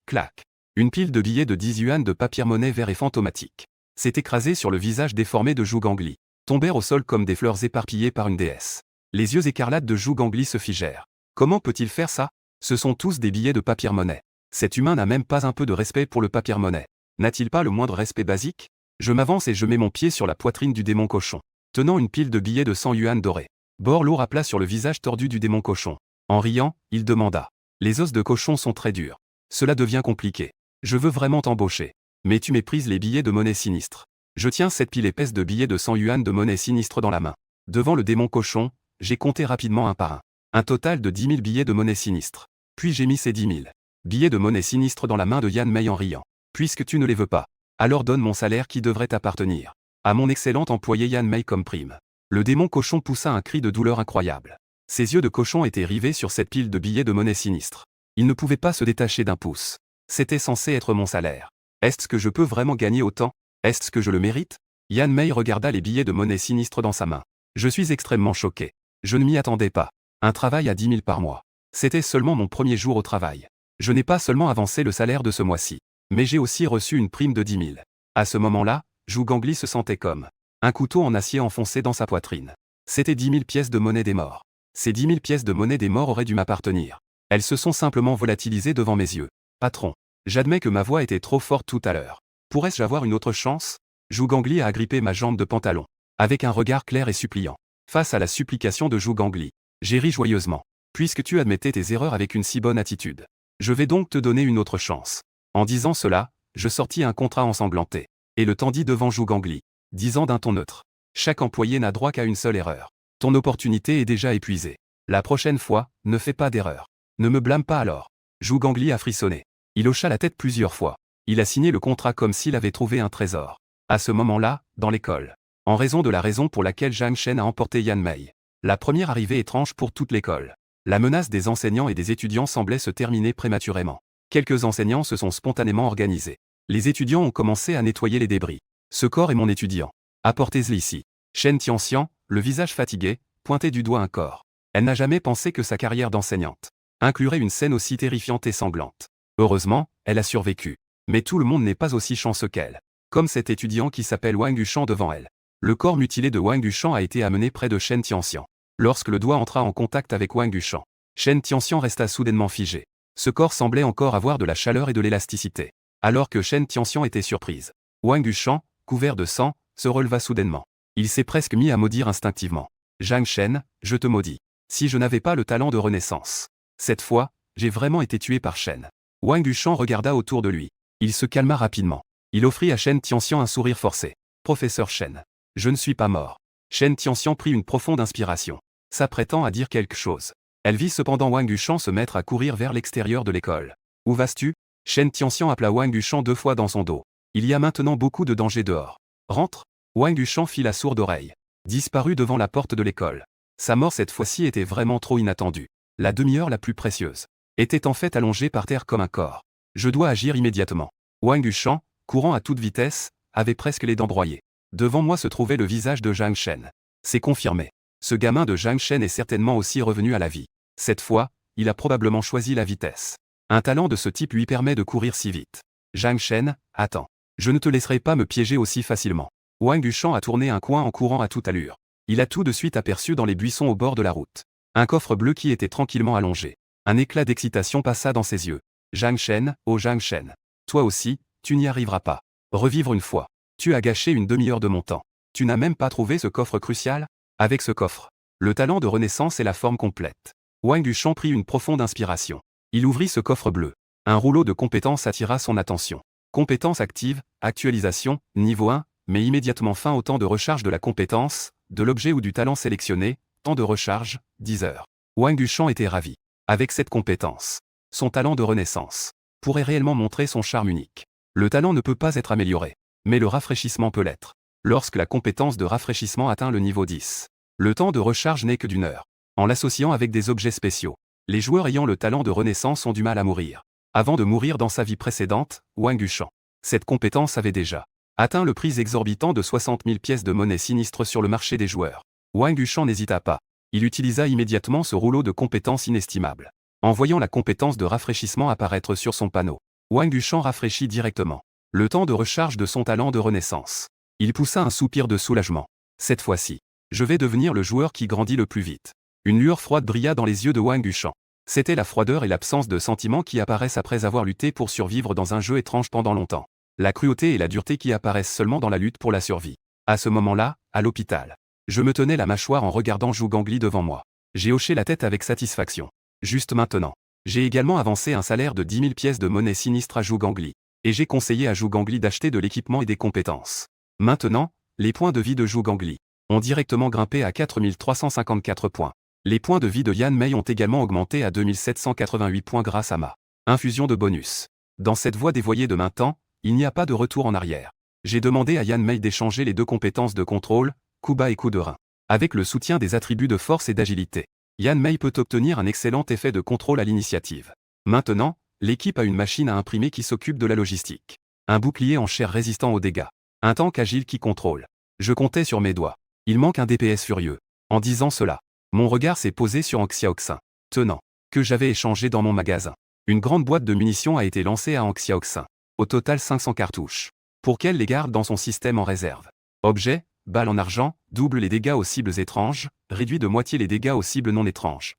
Clac. Une pile de billets de 10 yuan de papier-monnaie vert et fantomatique s'est écrasée sur le visage déformé de Zhu Gangli, tombèrent au sol comme des fleurs éparpillées par une déesse. Les yeux écarlates de Zhu Gangli se figèrent. Comment peut-il faire ça? Ce sont tous des billets de papier-monnaie. Cet humain n'a même pas un peu de respect pour le papier-monnaie. N'a-t-il pas le moindre respect basique? Je m'avance et je mets mon pied sur la poitrine du démon cochon, tenant une pile de billets de 100 yuan dorés. Borlo rappela sur le visage tordu du démon cochon. En riant, il demanda. Les os de cochon sont très durs. Cela devient compliqué. Je veux vraiment t'embaucher. Mais tu méprises les billets de monnaie sinistre. Je tiens cette pile épaisse de billets de 100 yuan de monnaie sinistre dans la main. Devant le démon cochon, j'ai compté rapidement un par un. Un total de 10 000 billets de monnaie sinistre. Puis j'ai mis ces 10 000 billets de monnaie sinistre dans la main de Yan Mei en riant. Puisque tu ne les veux pas, alors donne mon salaire qui devrait t'appartenir à mon excellent employé Yan Mei comme prime. Le démon cochon poussa un cri de douleur incroyable. Ses yeux de cochon étaient rivés sur cette pile de billets de monnaie sinistre. Il ne pouvait pas se détacher d'un pouce. C'était censé être mon salaire. Est-ce que je peux vraiment gagner autant? Est-ce que je le mérite? Yan Mei regarda les billets de monnaie sinistre dans sa main. Je suis extrêmement choqué. Je ne m'y attendais pas. Un travail à 10 000 par mois. C'était seulement mon premier jour au travail. Je n'ai pas seulement avancé le salaire de ce mois-ci, mais j'ai aussi reçu une prime de 10 000. À ce moment-là, Zhu Gangli se sentait comme un couteau en acier enfoncé dans sa poitrine. C'était 10 000 pièces de monnaie des morts. Ces 10 000 pièces de monnaie des morts auraient dû m'appartenir. Elles se sont simplement volatilisées devant mes yeux. Patron, j'admets que ma voix était trop forte tout à l'heure. Pourrais-je avoir une autre chance? Zhu Gangli a agrippé ma jambe de pantalon, avec un regard clair et suppliant. Face à la supplication de Zhu Gangli, j'ai ri joyeusement. Puisque tu admettais tes erreurs avec une si bonne attitude, je vais donc te donner une autre chance. En disant cela, je sortis un contrat ensanglanté, et le tendis devant Zhu Gangli, disant d'un ton neutre. Chaque employé n'a droit qu'à une seule erreur. Ton opportunité est déjà épuisée. La prochaine fois, ne fais pas d'erreur. Ne me blâme pas alors. Zhu Gangli a frissonné. Il hocha la tête plusieurs fois. Il a signé le contrat comme s'il avait trouvé un trésor. À ce moment-là, dans l'école, en raison de la raison pour laquelle Zhang Shen a emporté Yan Mei, la première arrivée étrange pour toute l'école. La menace des enseignants et des étudiants semblait se terminer prématurément. Quelques enseignants se sont spontanément organisés. Les étudiants ont commencé à nettoyer les débris. Ce corps est mon étudiant. Apportez-le ici. Shen Tianxian, le visage fatigué, pointait du doigt un corps. Elle n'a jamais pensé que sa carrière d'enseignante inclurait une scène aussi terrifiante et sanglante. Heureusement, elle a survécu. Mais tout le monde n'est pas aussi chanceux qu'elle. Comme cet étudiant qui s'appelle Wang Yushan devant elle. Le corps mutilé de Wang Yushan a été amené près de Shen Tianxian. Lorsque le doigt entra en contact avec Wang Yushan, Shen Tianxian resta soudainement figé. Ce corps semblait encore avoir de la chaleur et de l'élasticité. Alors que Shen Tianxian était surprise, Wang Yushan, couvert de sang, se releva soudainement. Il s'est presque mis à maudire instinctivement. Zhang Shen, je te maudis. Si je n'avais pas le talent de renaissance. Cette fois, j'ai vraiment été tué par Shen. Wang Yushan regarda autour de lui. Il se calma rapidement. Il offrit à Shen Tianxian un sourire forcé. Professeur Shen. Je ne suis pas mort. Shen Tianxian prit une profonde inspiration, s'apprêtant à dire quelque chose. Elle vit cependant Wang Yushan se mettre à courir vers l'extérieur de l'école. Où vas-tu? Shen Tianxian appela Wang Yushan 2 fois dans son dos. Il y a maintenant beaucoup de danger dehors. Rentre. Wang Yushan fit la sourde oreille. Disparut devant la porte de l'école. Sa mort cette fois-ci était vraiment trop inattendue. La demi-heure la plus précieuse était en fait allongée par terre comme un corps. Je dois agir immédiatement. Wang Yushan, courant à toute vitesse, avait presque les dents broyées. Devant moi se trouvait le visage de Zhang Shen. C'est confirmé. Ce gamin de Zhang Shen est certainement aussi revenu à la vie. Cette fois, il a probablement choisi la vitesse. Un talent de ce type lui permet de courir si vite. Zhang Shen, attends. Je ne te laisserai pas me piéger aussi facilement. Wang Yushan a tourné un coin en courant à toute allure. Il a tout de suite aperçu dans les buissons au bord de la route un coffre bleu qui était tranquillement allongé. Un éclat d'excitation passa dans ses yeux. Zhang Shen, oh Zhang Shen. Toi aussi, tu n'y arriveras pas. Revivre une fois. Tu as gâché une demi-heure de mon temps. Tu n'as même pas trouvé ce coffre crucial? Avec ce coffre, Le talent de renaissance et la forme complète. Wang Yuxiang prit une profonde inspiration. Il ouvrit ce coffre bleu. Un rouleau de compétences attira son attention. Compétences actives, actualisation, niveau 1, mais immédiatement fin au temps de recharge de la compétence, de l'objet ou du talent sélectionné, temps de recharge, 10 heures. Wang Yuxiang était ravi. Avec cette compétence, son talent de renaissance pourrait réellement montrer son charme unique. Le talent ne peut pas être amélioré, mais le rafraîchissement peut l'être. Lorsque la compétence de rafraîchissement atteint le niveau 10, le temps de recharge n'est que d'1 heure. En l'associant avec des objets spéciaux, les joueurs ayant le talent de renaissance ont du mal à mourir. Avant de mourir dans sa vie précédente, Wang Yuxiang, cette compétence avait déjà atteint le prix exorbitant de 60 000 pièces de monnaie sinistre sur le marché des joueurs. Wang Yuxiang n'hésita pas. Il utilisa immédiatement ce rouleau de compétences inestimable. En voyant la compétence de rafraîchissement apparaître sur son panneau, Wang Yuxiang rafraîchit directement le temps de recharge de son talent de renaissance. Il poussa un soupir de soulagement. Cette fois-ci, je vais devenir le joueur qui grandit le plus vite. Une lueur froide brilla dans les yeux de Wang Yuxiang. C'était la froideur et l'absence de sentiments qui apparaissent après avoir lutté pour survivre dans un jeu étrange pendant longtemps. La cruauté et la dureté qui apparaissent seulement dans la lutte pour la survie. À ce moment-là, à l'hôpital, je me tenais la mâchoire en regardant Zhu Gangli devant moi. J'ai hoché la tête avec satisfaction. Juste maintenant, j'ai également avancé un salaire de 10 000 pièces de monnaie sinistre à Zhu Gangli, et j'ai conseillé à Zhu Gangli d'acheter de l'équipement et des compétences. Maintenant, les points de vie de Zhu Gangli ont directement grimpé à 4 354 points. Les points de vie de Yan Mei ont également augmenté à 2 788 points grâce à ma infusion de bonus. Dans cette voie dévoyée de maintenant, il n'y a pas de retour en arrière. J'ai demandé à Yan Mei d'échanger les deux compétences de contrôle, coup bas et coup de rein. Avec le soutien des attributs de force et d'agilité, Yan Mei peut obtenir un excellent effet de contrôle à l'initiative. Maintenant, l'équipe a une machine à imprimer qui s'occupe de la logistique. Un bouclier en chair résistant aux dégâts. Un tank agile qui contrôle. Je comptais sur mes doigts. Il manque un DPS furieux. En disant cela, mon regard s'est posé sur Anxiaoxin, tenant, que j'avais échangé dans mon magasin. Une grande boîte de munitions a été lancée à Anxiaoxin. Au total 500 cartouches. Pour qu'elle les garde dans son système en réserve. Objet, balle en argent, double les dégâts aux cibles étranges, réduit de moitié les dégâts aux cibles non étranges.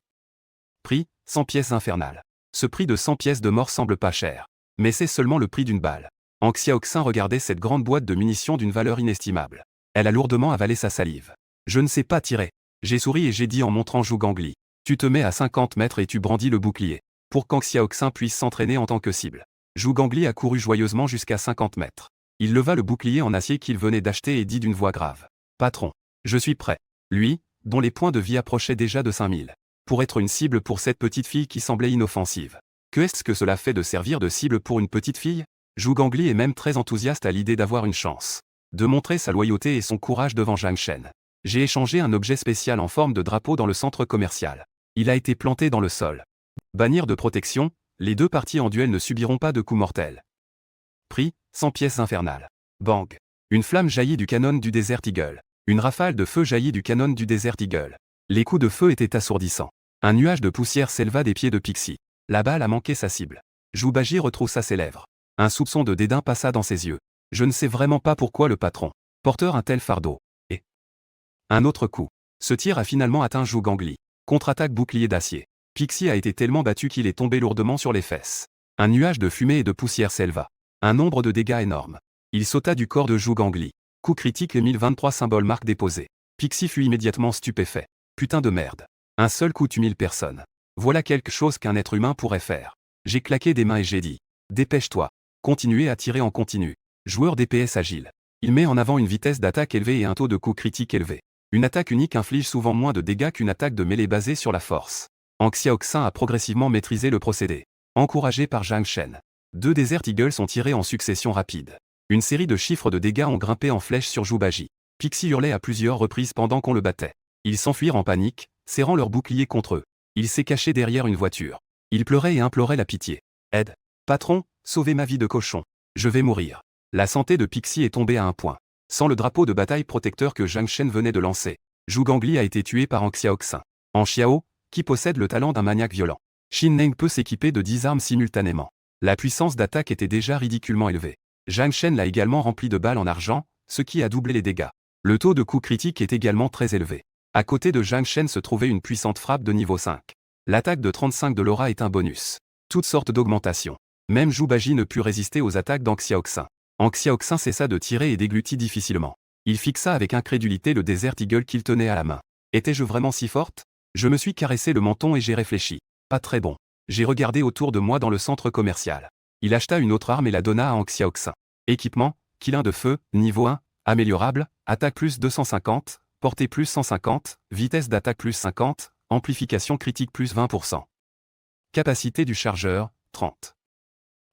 Prix, 100 pièces infernales. Ce prix de 100 pièces de mort semble pas cher. Mais c'est seulement le prix d'une balle. Anxiaoxin regardait cette grande boîte de munitions d'une valeur inestimable. Elle a lourdement avalé sa salive. Je ne sais pas tirer. J'ai souri et j'ai dit en montrant Zhu Gangli. Tu te mets à 50 mètres et tu brandis le bouclier. Pour qu'Anxiaoxin puisse s'entraîner en tant que cible. Zhu Gangli a couru joyeusement jusqu'à 50 mètres. Il leva le bouclier en acier qu'il venait d'acheter et dit d'une voix grave. Patron, je suis prêt. Lui, dont les points de vie approchaient déjà de 5000. Pour être une cible pour cette petite fille qui semblait inoffensive. Que est-ce que cela fait de servir de cible pour une petite fille? Zhu Gangli est même très enthousiaste à l'idée d'avoir une chance. De montrer sa loyauté et son courage devant Zhang Shen. J'ai échangé un objet spécial en forme de drapeau dans le centre commercial. Il a été planté dans le sol. Bannière de protection, les deux parties en duel ne subiront pas de coups mortels. Prix, 100 pièces infernales. Bang. Une flamme jaillit du canon du Desert Eagle. Une rafale de feu jaillit du canon du Desert Eagle. Les coups de feu étaient assourdissants. Un nuage de poussière s'éleva des pieds de Pixie. La balle a manqué sa cible. Joubaji retroussa ses lèvres. Un soupçon de dédain passa dans ses yeux. Je ne sais vraiment pas pourquoi le patron, porteur un tel fardeau. Et un autre coup. Ce tir a finalement atteint Zhu Gangli. Contre-attaque bouclier d'acier. Pixie a été tellement battu qu'il est tombé lourdement sur les fesses. Un nuage de fumée et de poussière s'éleva. Un nombre de dégâts énorme. Il sauta du corps de Zhu Gangli. Coup critique et 1023 symboles marque déposés. Pixie fut immédiatement stupéfait. Putain de merde. Un seul coup tue 1000 personnes. Voilà quelque chose qu'un être humain pourrait faire. J'ai claqué des mains et j'ai dit. Dépêche-toi. Continuez à tirer en continu. Joueur DPS agile. Il met en avant une vitesse d'attaque élevée et un taux de coup critique élevé. Une attaque unique inflige souvent moins de dégâts qu'une attaque de mêlée basée sur la force. Anxiaoxin a progressivement maîtrisé le procédé. Encouragé par Zhang Shen. 2 Desert Eagles sont tirés en succession rapide. Une série de chiffres de dégâts ont grimpé en flèche sur Joubaji. Pixie hurlait à plusieurs reprises pendant qu'on le battait. Ils s'enfuirent en panique, serrant leurs boucliers contre eux. Il s'est caché derrière une voiture. Il pleurait et implorait la pitié. Aide. Patron, sauvez ma vie de cochon. Je vais mourir. La santé de Pixie est tombée à un point. Sans le drapeau de bataille protecteur que Zhang Shen venait de lancer, Zhu Gangli a été tué par Anxiaoxin. En Xiao, qui possède le talent d'un maniaque violent. Xin Neng peut s'équiper de 10 armes simultanément. La puissance d'attaque était déjà ridiculement élevée. Zhang Shen l'a également rempli de balles en argent, ce qui a doublé les dégâts. Le taux de coup critique est également très élevé. À côté de Zhang Shen se trouvait une puissante frappe de niveau 5. L'attaque de 35 de Laura est un bonus. Toutes sortes d'augmentations. Même Joubaji ne put résister aux attaques d'Anxiaoxin. Anxiaoxin cessa de tirer et déglutit difficilement. Il fixa avec incrédulité le Desert Eagle qu'il tenait à la main. Étais-je vraiment si forte? Je me suis caressé le menton et j'ai réfléchi. Pas très bon. J'ai regardé autour de moi dans le centre commercial. Il acheta une autre arme et la donna à Ang Xiaoxin. Équipement, Qilin de feu, niveau 1, améliorable, attaque plus 250, portée plus 150, vitesse d'attaque plus 50, amplification critique plus 20%. Capacité du chargeur, 30.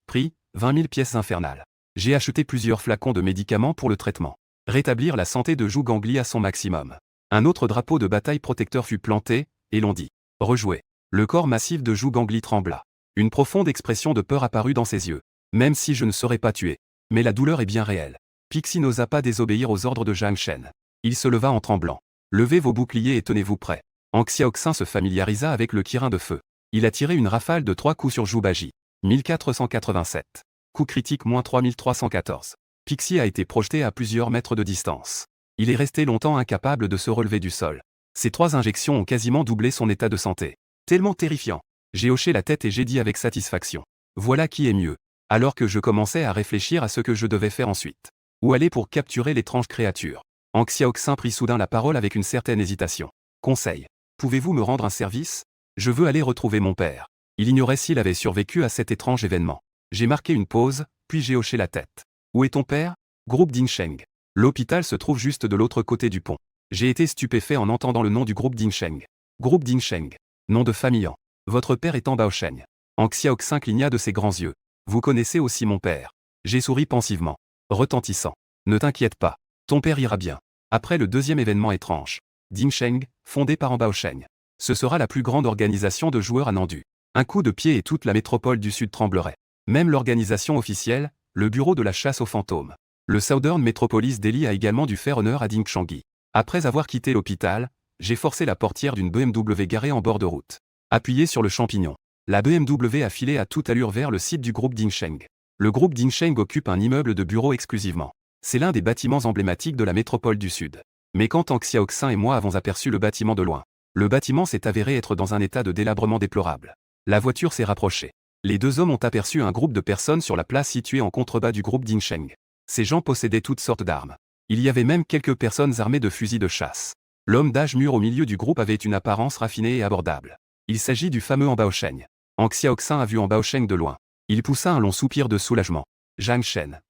Prix, 20 000 pièces infernales. J'ai acheté plusieurs flacons de médicaments pour le traitement. Rétablir la santé de Zhu Gangli à son maximum. Un autre drapeau de bataille protecteur fut planté, et l'on dit « Rejouer ». Le corps massif de Zhu Gangli trembla. Une profonde expression de peur apparut dans ses yeux. Même si je ne serais pas tué. Mais la douleur est bien réelle. Pixie n'osa pas désobéir aux ordres de Zhang Shen. Il se leva en tremblant. Levez vos boucliers et tenez-vous prêts. Ang Xiaoxin se familiarisa avec le kirin de feu. Il a tiré une rafale de 3 coups sur Zhu Baji. 1487. Coup critique moins 3314. Pixie a été projeté à plusieurs mètres de distance. Il est resté longtemps incapable de se relever du sol. Ces 3 injections ont quasiment doublé son état de santé. Tellement terrifiant. J'ai hoché la tête et j'ai dit avec satisfaction. Voilà qui est mieux. Alors que je commençais à réfléchir à ce que je devais faire ensuite. Où aller pour capturer l'étrange créature? Ang Xiaoxin prit soudain la parole avec une certaine hésitation. Conseil. Pouvez-vous me rendre un service? Je veux aller retrouver mon père. Il ignorait s'il avait survécu à cet étrange événement. J'ai marqué une pause, puis j'ai hoché la tête. Où est ton père? Groupe Dingsheng. L'hôpital se trouve juste de l'autre côté du pont. J'ai été stupéfait en entendant le nom du groupe Dingsheng. Groupe Dingsheng. Nom de famille en. Votre père est en Baosheng. Ang Xiaoxin cligna de ses grands yeux. Vous connaissez aussi mon père. J'ai souri pensivement. Retentissant. Ne t'inquiète pas. Ton père ira bien. Après le deuxième événement étrange. Dingsheng, fondé par Baosheng. Ce sera la plus grande organisation de joueurs à Nandu. Un coup de pied et toute la métropole du Sud tremblerait. Même l'organisation officielle, le bureau de la chasse aux fantômes. Le Southern Metropolis Delhi a également dû faire honneur à Ding Shangyi. Après avoir quitté l'hôpital, j'ai forcé la portière d'une BMW garée en bord de route. Appuyé sur le champignon. La BMW a filé à toute allure vers le site du groupe Dingsheng. Le groupe Dingsheng occupe un immeuble de bureaux exclusivement. C'est l'un des bâtiments emblématiques de la métropole du Sud. Mais quand Ang Xiaoxin et moi avons aperçu le bâtiment de loin, le bâtiment s'est avéré être dans un état de délabrement déplorable. La voiture s'est rapprochée. Les 2 hommes ont aperçu un groupe de personnes sur la place située en contrebas du groupe Dingsheng. Ces gens possédaient toutes sortes d'armes. Il y avait même quelques personnes armées de fusils de chasse. L'homme d'âge mûr au milieu du groupe avait une apparence raffinée et abordable. Il s'agit du fameux En Baosheng. Ang Xiaoxin a vu En Baosheng de loin. Il poussa un long soupir de soulagement. Zhang Shen.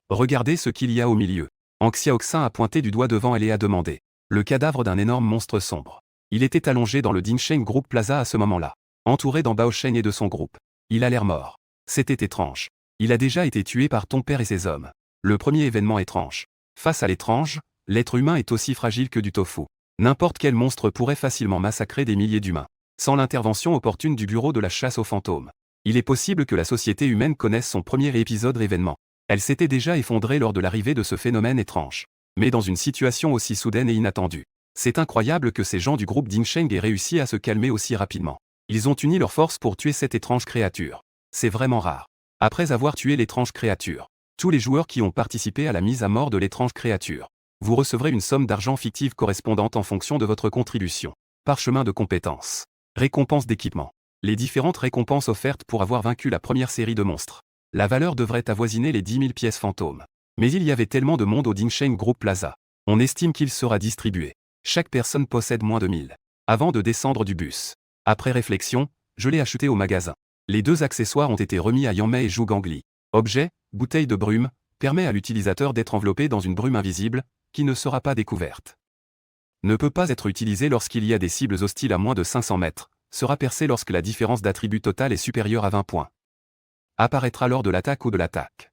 Regardez ce qu'il y a au milieu. Ang Xiaoxin a pointé du doigt devant elle et a demandé. Le cadavre d'un énorme monstre sombre. Il était allongé dans le Dingsheng Group Plaza à ce moment-là. Entouré d'En Baosheng et de son groupe. Il a l'air mort. C'était étrange. Il a déjà été tué par ton père et ses hommes. Le premier événement étrange. Face à l'étrange, l'être humain est aussi fragile que du tofu. N'importe quel monstre pourrait facilement massacrer des milliers d'humains. Sans l'intervention opportune du bureau de la chasse aux fantômes. Il est possible que la société humaine connaisse son premier épisode événement. Elle s'était déjà effondrée lors de l'arrivée de ce phénomène étrange. Mais dans une situation aussi soudaine et inattendue. C'est incroyable que ces gens du groupe Dingsheng aient réussi à se calmer aussi rapidement. Ils ont uni leurs forces pour tuer cette étrange créature. C'est vraiment rare. Après avoir tué l'étrange créature, tous les joueurs qui ont participé à la mise à mort de l'étrange créature, vous recevrez une somme d'argent fictive correspondante en fonction de votre contribution. Parchemin de compétences. Récompense d'équipement. Les différentes récompenses offertes pour avoir vaincu la première série de monstres. La valeur devrait avoisiner les 10 000 pièces fantômes. Mais il y avait tellement de monde au Dingsheng Group Plaza. On estime qu'il sera distribué. Chaque personne possède moins de 1000. Avant de descendre du bus. Après réflexion, je l'ai acheté au magasin. Les 2 accessoires ont été remis à Yanmei et Zhu Gangli. Objet, bouteille de brume, permet à l'utilisateur d'être enveloppé dans une brume invisible, qui ne sera pas découverte. Ne peut pas être utilisé lorsqu'il y a des cibles hostiles à moins de 500 mètres, sera percé lorsque la différence d'attribut total est supérieure à 20 points. Apparaîtra lors de l'attaque ou de l'attaque.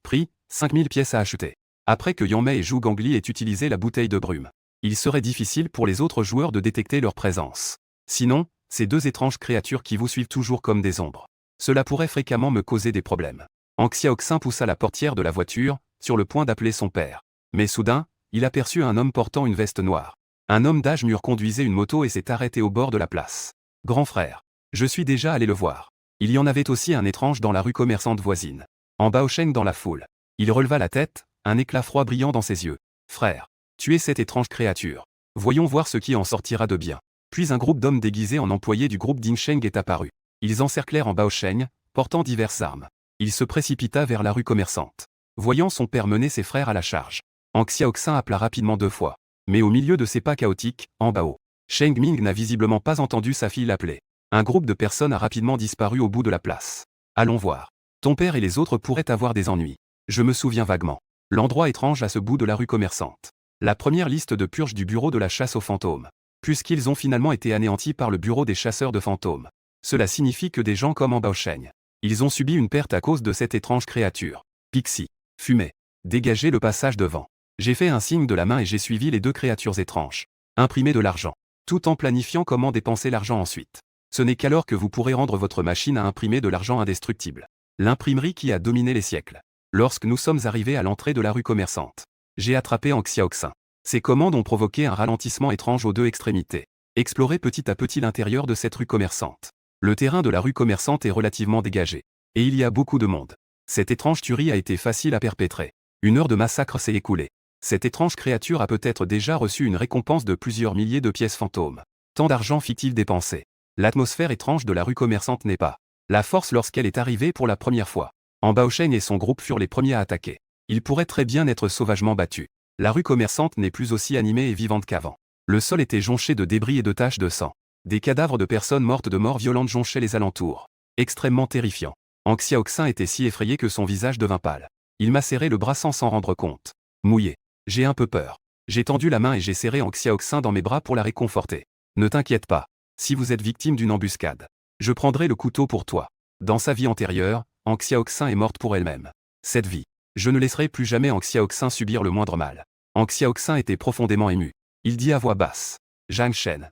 Prix, 5000 pièces à acheter. Après que Yanmei et Zhu Gangli aient utilisé la bouteille de brume, il serait difficile pour les autres joueurs de détecter leur présence. Sinon, ces 2 étranges créatures qui vous suivent toujours comme des ombres. Cela pourrait fréquemment me causer des problèmes. Ang Xiaoxin poussa la portière de la voiture, sur le point d'appeler son père. Mais soudain, il aperçut un homme portant une veste noire. Un homme d'âge mûr conduisait une moto et s'est arrêté au bord de la place. Grand frère. Je suis déjà allé le voir. Il y en avait aussi un étrange dans la rue commerçante voisine. En Baosheng dans la foule. Il releva la tête, un éclat froid brillant dans ses yeux. Frère. Tuez cette étrange créature. Voyons voir ce qui en sortira de bien. Puis un groupe d'hommes déguisés en employés du groupe Dingsheng est apparu. Ils encerclèrent En Baosheng, portant diverses armes. Il se précipita vers la rue commerçante. Voyant son père mener ses frères à la charge. Ang Xiaoxin appela rapidement 2 fois. Mais au milieu de ces pas chaotiques, en Bao Sheng Ming n'a visiblement pas entendu sa fille l'appeler. Un groupe de personnes a rapidement disparu au bout de la place. Allons voir. Ton père et les autres pourraient avoir des ennuis. Je me souviens vaguement. L'endroit étrange à ce bout de la rue commerçante. La première liste de purge du bureau de la chasse aux fantômes. Puisqu'ils ont finalement été anéantis par le bureau des chasseurs de fantômes. Cela signifie que des gens comme en Baosheng. Ils ont subi une perte à cause de cette étrange créature. Pixie. Fumée. Dégagez le passage devant. J'ai fait un signe de la main et j'ai suivi les deux créatures étranges. Imprimer de l'argent. Tout en planifiant comment dépenser l'argent ensuite. Ce n'est qu'alors que vous pourrez rendre votre machine à imprimer de l'argent indestructible. L'imprimerie qui a dominé les siècles. Lorsque nous sommes arrivés à l'entrée de la rue commerçante, j'ai attrapé Ang Xiaoxin. Ces commandes ont provoqué un ralentissement étrange aux deux extrémités. Explorez petit à petit l'intérieur de cette rue commerçante. Le terrain de la rue commerçante est relativement dégagé. Et il y a beaucoup de monde. Cette étrange tuerie a été facile à perpétrer. Une heure de massacre s'est écoulée. Cette étrange créature a peut-être déjà reçu une récompense de plusieurs milliers de pièces fantômes. Tant d'argent fictif dépensé. L'atmosphère étrange de la rue commerçante n'est pas la force lorsqu'elle est arrivée pour la première fois. En Baosheng et son groupe furent les premiers à attaquer. Ils pourraient très bien être sauvagement battus. La rue commerçante n'est plus aussi animée et vivante qu'avant. Le sol était jonché de débris et de taches de sang. Des cadavres de personnes mortes de mort violente jonchaient les alentours. Extrêmement terrifiant. Ang Xiaoxin était si effrayé que son visage devint pâle. Il m'a serré le bras sans s'en rendre compte. Mouillé. J'ai un peu peur. J'ai tendu la main et j'ai serré Ang Xiaoxin dans mes bras pour la réconforter. Ne t'inquiète pas. Si vous êtes victime d'une embuscade, je prendrai le couteau pour toi. Dans sa vie antérieure, Ang Xiaoxin est morte pour elle-même. Cette vie, je ne laisserai plus jamais Ang Xiaoxin subir le moindre mal. Ang Xiaoxin était profondément ému. Il dit à voix basse. Zhang Shen.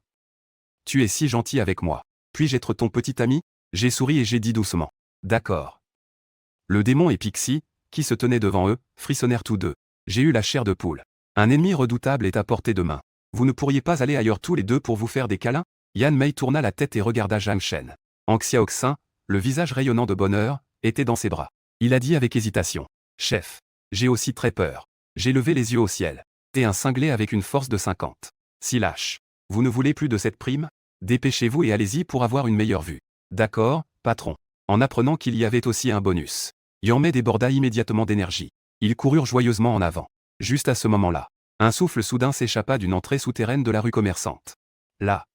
Tu es si gentil avec moi. Puis-je être ton petit ami? J'ai souri et j'ai dit doucement. D'accord. Le démon et Pixie, qui se tenaient devant eux, frissonnèrent tous deux. J'ai eu la chair de poule. Un ennemi redoutable est à portée de main. Vous ne pourriez pas aller ailleurs tous les deux pour vous faire des câlins? Yan Mei tourna la tête et regarda Zhang Shen. Ang Xiaoxin, le visage rayonnant de bonheur, était dans ses bras. Il a dit avec hésitation. Chef. J'ai aussi très peur. J'ai levé les yeux au ciel. T'es un cinglé avec une force de 50. Si lâche. Vous ne voulez plus de cette prime? Dépêchez-vous et allez-y pour avoir une meilleure vue. D'accord, patron. En apprenant qu'il y avait aussi un bonus. Yan Mei déborda immédiatement d'énergie. Ils coururent joyeusement en avant. Juste à ce moment-là, un souffle soudain s'échappa d'une entrée souterraine de la rue commerçante. Là.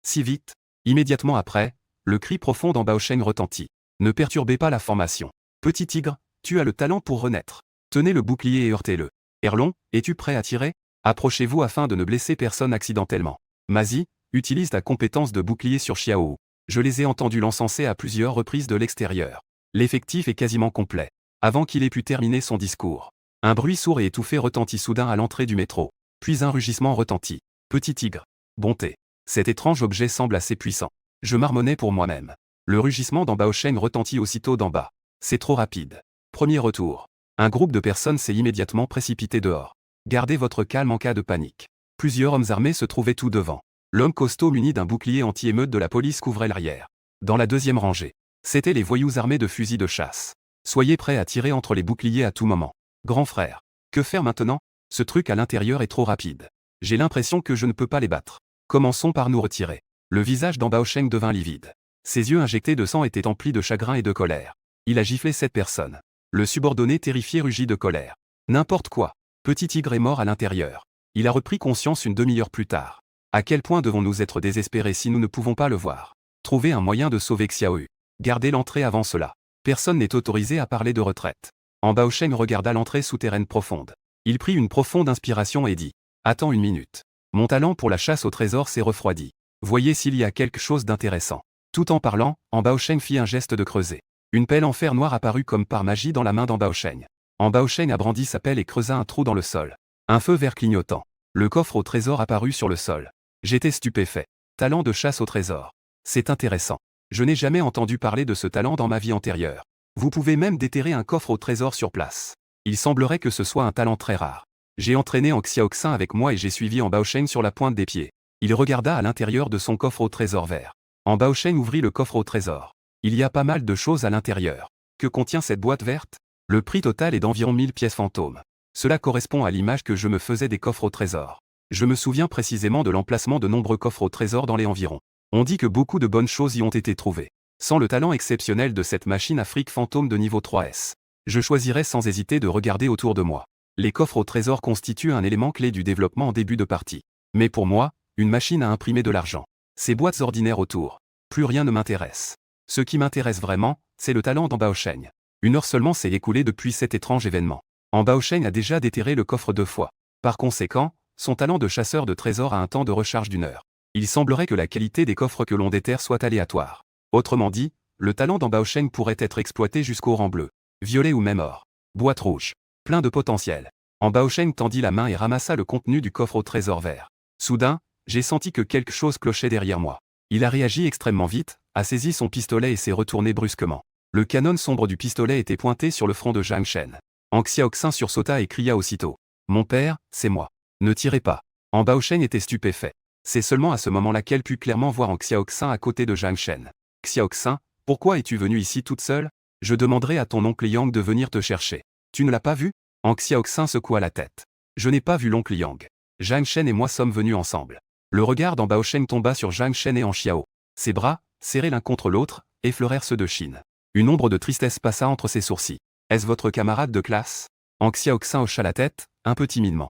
Si vite. Immédiatement après, le cri profond d'en Baosheng retentit. Ne perturbez pas la formation. Petit tigre, tu as le talent pour renaître. Tenez le bouclier et heurtez-le. Erlon, es-tu prêt à tirer? Approchez-vous afin de ne blesser personne accidentellement. Mazi, utilise ta compétence de bouclier sur Xiao. Je les ai entendus l'encenser à plusieurs reprises de l'extérieur. L'effectif est quasiment complet. Avant qu'il ait pu terminer son discours, un bruit sourd et étouffé retentit soudain à l'entrée du métro. Puis un rugissement retentit. Petit tigre. Bonté. Cet étrange objet semble assez puissant. Je marmonnais pour moi-même. Le rugissement d'en Baosheng retentit aussitôt d'en bas. C'est trop rapide. Premier retour. Un groupe de personnes s'est immédiatement précipité dehors. Gardez votre calme en cas de panique. Plusieurs hommes armés se trouvaient tout devant. L'homme costaud muni d'un bouclier anti-émeute de la police couvrait l'arrière. Dans la deuxième rangée, c'étaient les voyous armés de fusils de chasse. Soyez prêts à tirer entre les boucliers à tout moment. Grand frère. Que faire maintenant? Ce truc à l'intérieur est trop rapide. J'ai l'impression que je ne peux pas les battre. Commençons par nous retirer. Le visage d'en Baosheng devint livide. Ses yeux injectés de sang étaient emplis de chagrin et de colère. Il a giflé cette personne. Le subordonné terrifié rugit de colère. N'importe quoi. Petit tigre est mort à l'intérieur. Il a repris conscience une demi-heure plus tard. À quel point devons-nous être désespérés si nous ne pouvons pas le voir? Trouvez un moyen de sauver Xiao. Gardez l'entrée avant cela. Personne n'est autorisé à parler de retraite. En Baosheng regarda l'entrée souterraine profonde. Il prit une profonde inspiration et dit. Attends une minute. Mon talent pour la chasse au trésor s'est refroidi. Voyez s'il y a quelque chose d'intéressant. Tout en parlant, en Baosheng fit un geste de creuser. Une pelle en fer noir apparut comme par magie dans la main d'en Baosheng. En Baosheng brandit sa pelle et creusa un trou dans le sol. Un feu vert clignotant. Le coffre au trésor apparut sur le sol. J'étais stupéfait. Talent de chasse au trésor. C'est intéressant. Je n'ai jamais entendu parler de ce talent dans ma vie antérieure. Vous pouvez même déterrer un coffre au trésor sur place. Il semblerait que ce soit un talent très rare. J'ai entraîné Ang Xiaoxin avec moi et j'ai suivi en Baosheng sur la pointe des pieds. Il regarda à l'intérieur de son coffre au trésor vert. En Baosheng ouvrit le coffre au trésor. Il y a pas mal de choses à l'intérieur. Que contient cette boîte verte? Le prix total est d'environ 1000 pièces fantômes. Cela correspond à l'image que je me faisais des coffres au trésor. Je me souviens précisément de l'emplacement de nombreux coffres au trésor dans les environs. On dit que beaucoup de bonnes choses y ont été trouvées. Sans le talent exceptionnel de cette machine à fric fantôme de niveau 3S, je choisirais sans hésiter de regarder autour de moi. Les coffres au trésor constituent un élément clé du développement en début de partie. Mais pour moi, une machine à imprimer de l'argent. Ces boîtes ordinaires autour. Plus rien ne m'intéresse. Ce qui m'intéresse vraiment, c'est le talent d'Ambaosheng. Une heure seulement s'est écoulée depuis cet étrange événement. Ambaosheng a déjà déterré le coffre 2 fois. Par conséquent, son talent de chasseur de trésors a un temps de recharge d'1 heure. Il semblerait que la qualité des coffres que l'on déterre soit aléatoire. Autrement dit, le talent d'Ambaosheng pourrait être exploité jusqu'au rang bleu, violet ou même or. Boîte rouge. Plein de potentiel. Ambaosheng tendit la main et ramassa le contenu du coffre au trésor vert. Soudain, j'ai senti que quelque chose clochait derrière moi. Il a réagi extrêmement vite, a saisi son pistolet et s'est retourné brusquement. Le canon sombre du pistolet était pointé sur le front de Zhang Shen. Ang Xiaoxin sursauta et cria aussitôt. « Mon père, c'est moi. Ne tirez pas. » Ambaosheng était stupéfait. C'est seulement à ce moment-là qu'elle put clairement voir Ang Xiaoxin à côté de Zhang Shen. « Xiaoxin, pourquoi es-tu venu ici toute seule? Je demanderai à ton oncle Yang de venir te chercher. Tu ne l'as pas vu ?» Ang Xiaoxin secoua la tête. « Je n'ai pas vu l'oncle Yang. Zhang Shen et moi sommes venus ensemble. » Le regard d'Ambaosheng tomba sur Zhang Shen et An Xiao. Ses bras, serrés l'un contre l'autre, effleurèrent ceux de Chine. Une ombre de tristesse passa entre ses sourcils. « Est-ce votre camarade de classe ?» Ang Xiaoxin hocha la tête, un peu timidement.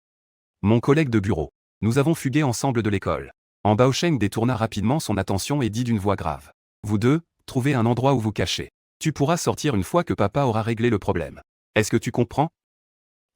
« Mon collègue de bureau. Nous avons fugué ensemble de l'école. » Ambaosheng détourna rapidement son attention et dit d'une voix grave. « Vous deux, trouvez un endroit où vous cacher. Tu pourras sortir une fois que papa aura réglé le problème. Est-ce que tu comprends?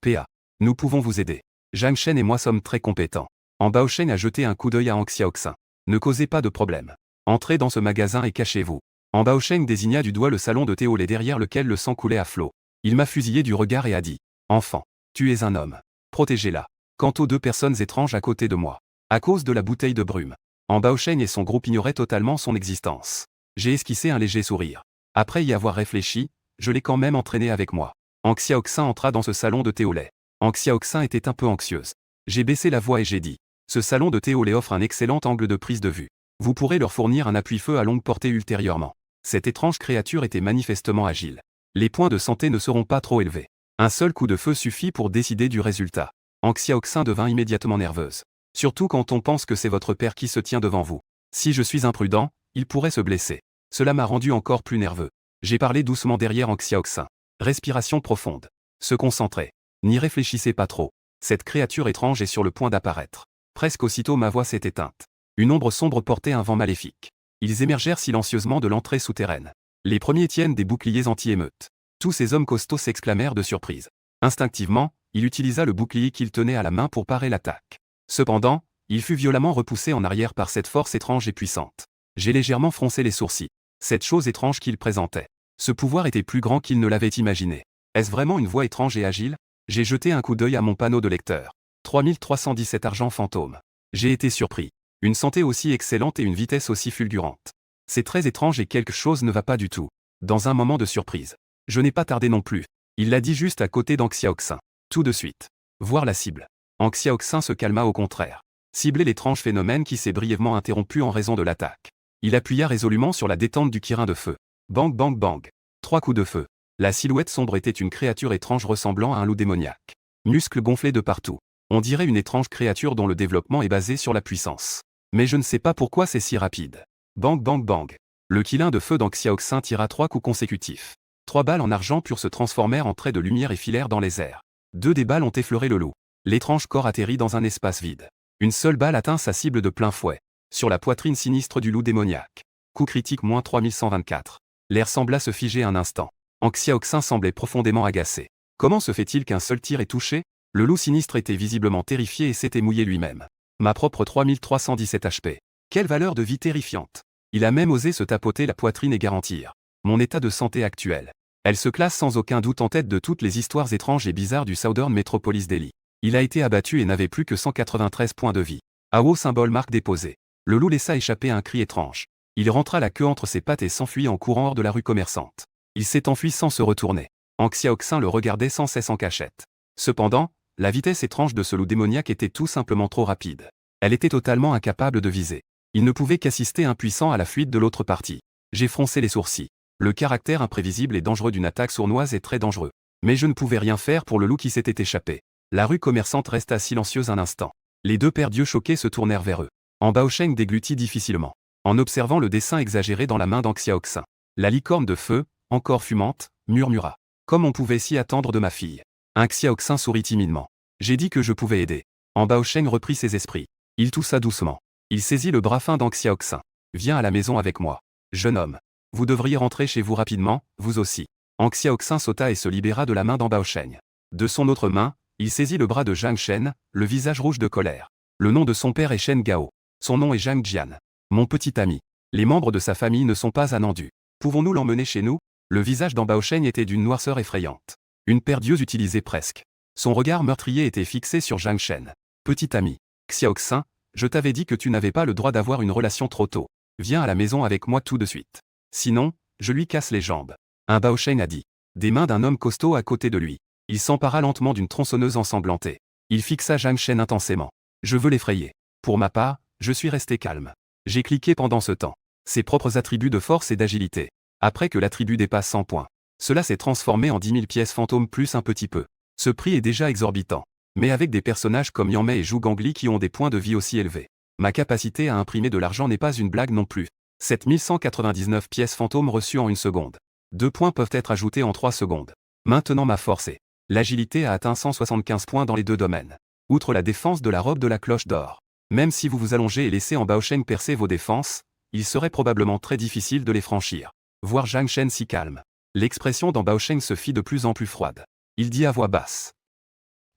PA. Nous pouvons vous aider. Zhang Shen et moi sommes très compétents. » Ambaosheng a jeté un coup d'œil à Ang Xiaoxin. « Ne causez pas de problème. Entrez dans ce magasin et cachez-vous. » Ambaosheng désigna du doigt le salon de thé au lait derrière lequel le sang coulait à flot. Il m'a fusillé du regard et a dit. « Enfant, tu es un homme. Protégez-la. » Quant aux 2 personnes étranges à côté de moi. À cause de la bouteille de brume. Ambaosheng et son groupe ignoraient totalement son existence. J'ai esquissé un léger sourire. Après y avoir réfléchi, je l'ai quand même entraîné avec moi. Ang Xiaoxin entra dans ce salon de thé au lait. Ang Xiaoxin était un peu anxieuse. J'ai baissé la voix et j'ai dit. Ce salon de thé au lait offre un excellent angle de prise de vue. Vous pourrez leur fournir un appui-feu à longue portée ultérieurement. Cette étrange créature était manifestement agile. Les points de santé ne seront pas trop élevés. Un seul coup de feu suffit pour décider du résultat. Ang Xiaoxin devint immédiatement nerveuse. Surtout quand on pense que c'est votre père qui se tient devant vous. Si je suis imprudent, il pourrait se blesser. Cela m'a rendu encore plus nerveux. J'ai parlé doucement derrière Ang Xiaoxin. Respiration profonde. Se concentrer. N'y réfléchissez pas trop. Cette créature étrange est sur le point d'apparaître. Presque aussitôt ma voix s'est éteinte. Une ombre sombre portait un vent maléfique. Ils émergèrent silencieusement de l'entrée souterraine. Les premiers tiennent des boucliers anti-émeute. Tous ces hommes costauds s'exclamèrent de surprise. Instinctivement, il utilisa le bouclier qu'il tenait à la main pour parer l'attaque. Cependant, il fut violemment repoussé en arrière par cette force étrange et puissante. J'ai légèrement froncé les sourcils. Cette chose étrange qu'il présentait. Ce pouvoir était plus grand qu'il ne l'avait imaginé. Est-ce vraiment une voix étrange et agile? J'ai jeté un coup d'œil à mon panneau de lecteur. 3317 argent fantôme. J'ai été surpris. Une santé aussi excellente et une vitesse aussi fulgurante. C'est très étrange et quelque chose ne va pas du tout. Dans un moment de surprise. Je n'ai pas tardé non plus. Il l'a dit juste à côté d'Ang Xiaoxin. Tout de suite. Voir la cible. Ang Xiaoxin se calma au contraire. Cibler l'étrange phénomène qui s'est brièvement interrompu en raison de l'attaque. Il appuya résolument sur la détente du kirin de feu. Bang bang bang. 3 coups de feu. La silhouette sombre était une créature étrange ressemblant à un loup démoniaque. Muscles gonflés de partout. On dirait une étrange créature dont le développement est basé sur la puissance. Mais je ne sais pas pourquoi c'est si rapide. Bang bang bang. Le kirin de feu d'Ang Xiaoxin tira 3 coups consécutifs. 3 balles en argent pur se transformèrent en traits de lumière et filèrent dans les airs. 2 des balles ont effleuré le loup. L'étrange corps atterrit dans un espace vide. Une seule balle atteint sa cible de plein fouet. Sur la poitrine sinistre du loup démoniaque. Coup critique -3124. L'air sembla se figer un instant. Ang Xiaoxin semblait profondément agacé. Comment se fait-il qu'un seul tir ait touché? Le loup sinistre était visiblement terrifié et s'était mouillé lui-même. Ma propre 3317 HP. Quelle valeur de vie terrifiante. Il a même osé se tapoter la poitrine et garantir mon état de santé actuel. Elle se classe sans aucun doute en tête de toutes les histoires étranges et bizarres du Southern Metropolis Delhi. Il a été abattu et n'avait plus que 193 points de vie. AO symbole marque déposée. Le loup laissa échapper un cri étrange. Il rentra la queue entre ses pattes et s'enfuit en courant hors de la rue commerçante. Il s'est enfui sans se retourner. Ang Xiaoxin le regardait sans cesse en cachette. Cependant, la vitesse étrange de ce loup démoniaque était tout simplement trop rapide. Elle était totalement incapable de viser. Il ne pouvait qu'assister impuissant à la fuite de l'autre partie. J'ai froncé les sourcils. Le caractère imprévisible et dangereux d'une attaque sournoise est très dangereux. Mais je ne pouvais rien faire pour le loup qui s'était échappé. La rue commerçante resta silencieuse un instant. Les 2 pères d'yeux choqués se tournèrent vers eux. Ambaosheng déglutit difficilement, en observant le dessin exagéré dans la main d'Ang Xiaoxin. La licorne de feu, encore fumante, murmura. Comme on pouvait s'y attendre de ma fille. Un Xiaoxin sourit timidement. J'ai dit que je pouvais aider. En Baosheng reprit ses esprits. Il toussa doucement. Il saisit le bras fin d'Ang Xiaoxin. Viens à la maison avec moi. Jeune homme. Vous devriez rentrer chez vous rapidement, vous aussi. Ang Xiaoxin sauta et se libéra de la main d'Ang Baosheng. De son autre main, il saisit le bras de Zhang Shen, le visage rouge de colère. Le nom de son père est Shen Gao. Son nom est Zhang Jian. Mon petit ami. Les membres de sa famille ne sont pas à Nandu. Pouvons-nous l'emmener chez nous? Le visage d'Ang Baosheng était d'une noirceur effrayante. Une paire d'yeux utilisés presque. Son regard meurtrier était fixé sur Zhang Shen. Petit ami. Xiaoxin, je t'avais dit que tu n'avais pas le droit d'avoir une relation trop tôt. Viens à la maison avec moi tout de suite. Sinon, je lui casse les jambes. Un Baosheng a dit. Des mains d'un homme costaud à côté de lui. Il s'empara lentement d'une tronçonneuse ensanglantée. Il fixa Zhang Shen intensément. Je veux l'effrayer. Pour ma part, je suis resté calme. J'ai cliqué pendant ce temps. Ses propres attributs de force et d'agilité. Après que l'attribut dépasse 100 points. Cela s'est transformé en 10 000 pièces fantômes plus un petit peu. Ce prix est déjà exorbitant. Mais avec des personnages comme Yang Mei et Zhu Gangli qui ont des points de vie aussi élevés. Ma capacité à imprimer de l'argent n'est pas une blague non plus. 7199 pièces fantômes reçues en une seconde. 2 points peuvent être ajoutés en 3 secondes. Maintenant ma force est. L'agilité a atteint 175 points dans les deux domaines. Outre la défense de la robe de la cloche d'or. Même si vous vous allongez et laissez en Baosheng percer vos défenses, il serait probablement très difficile de les franchir. Voir Zhang Shen si calme. L'expression d'Ang Baosheng se fit de plus en plus froide. Il dit à voix basse.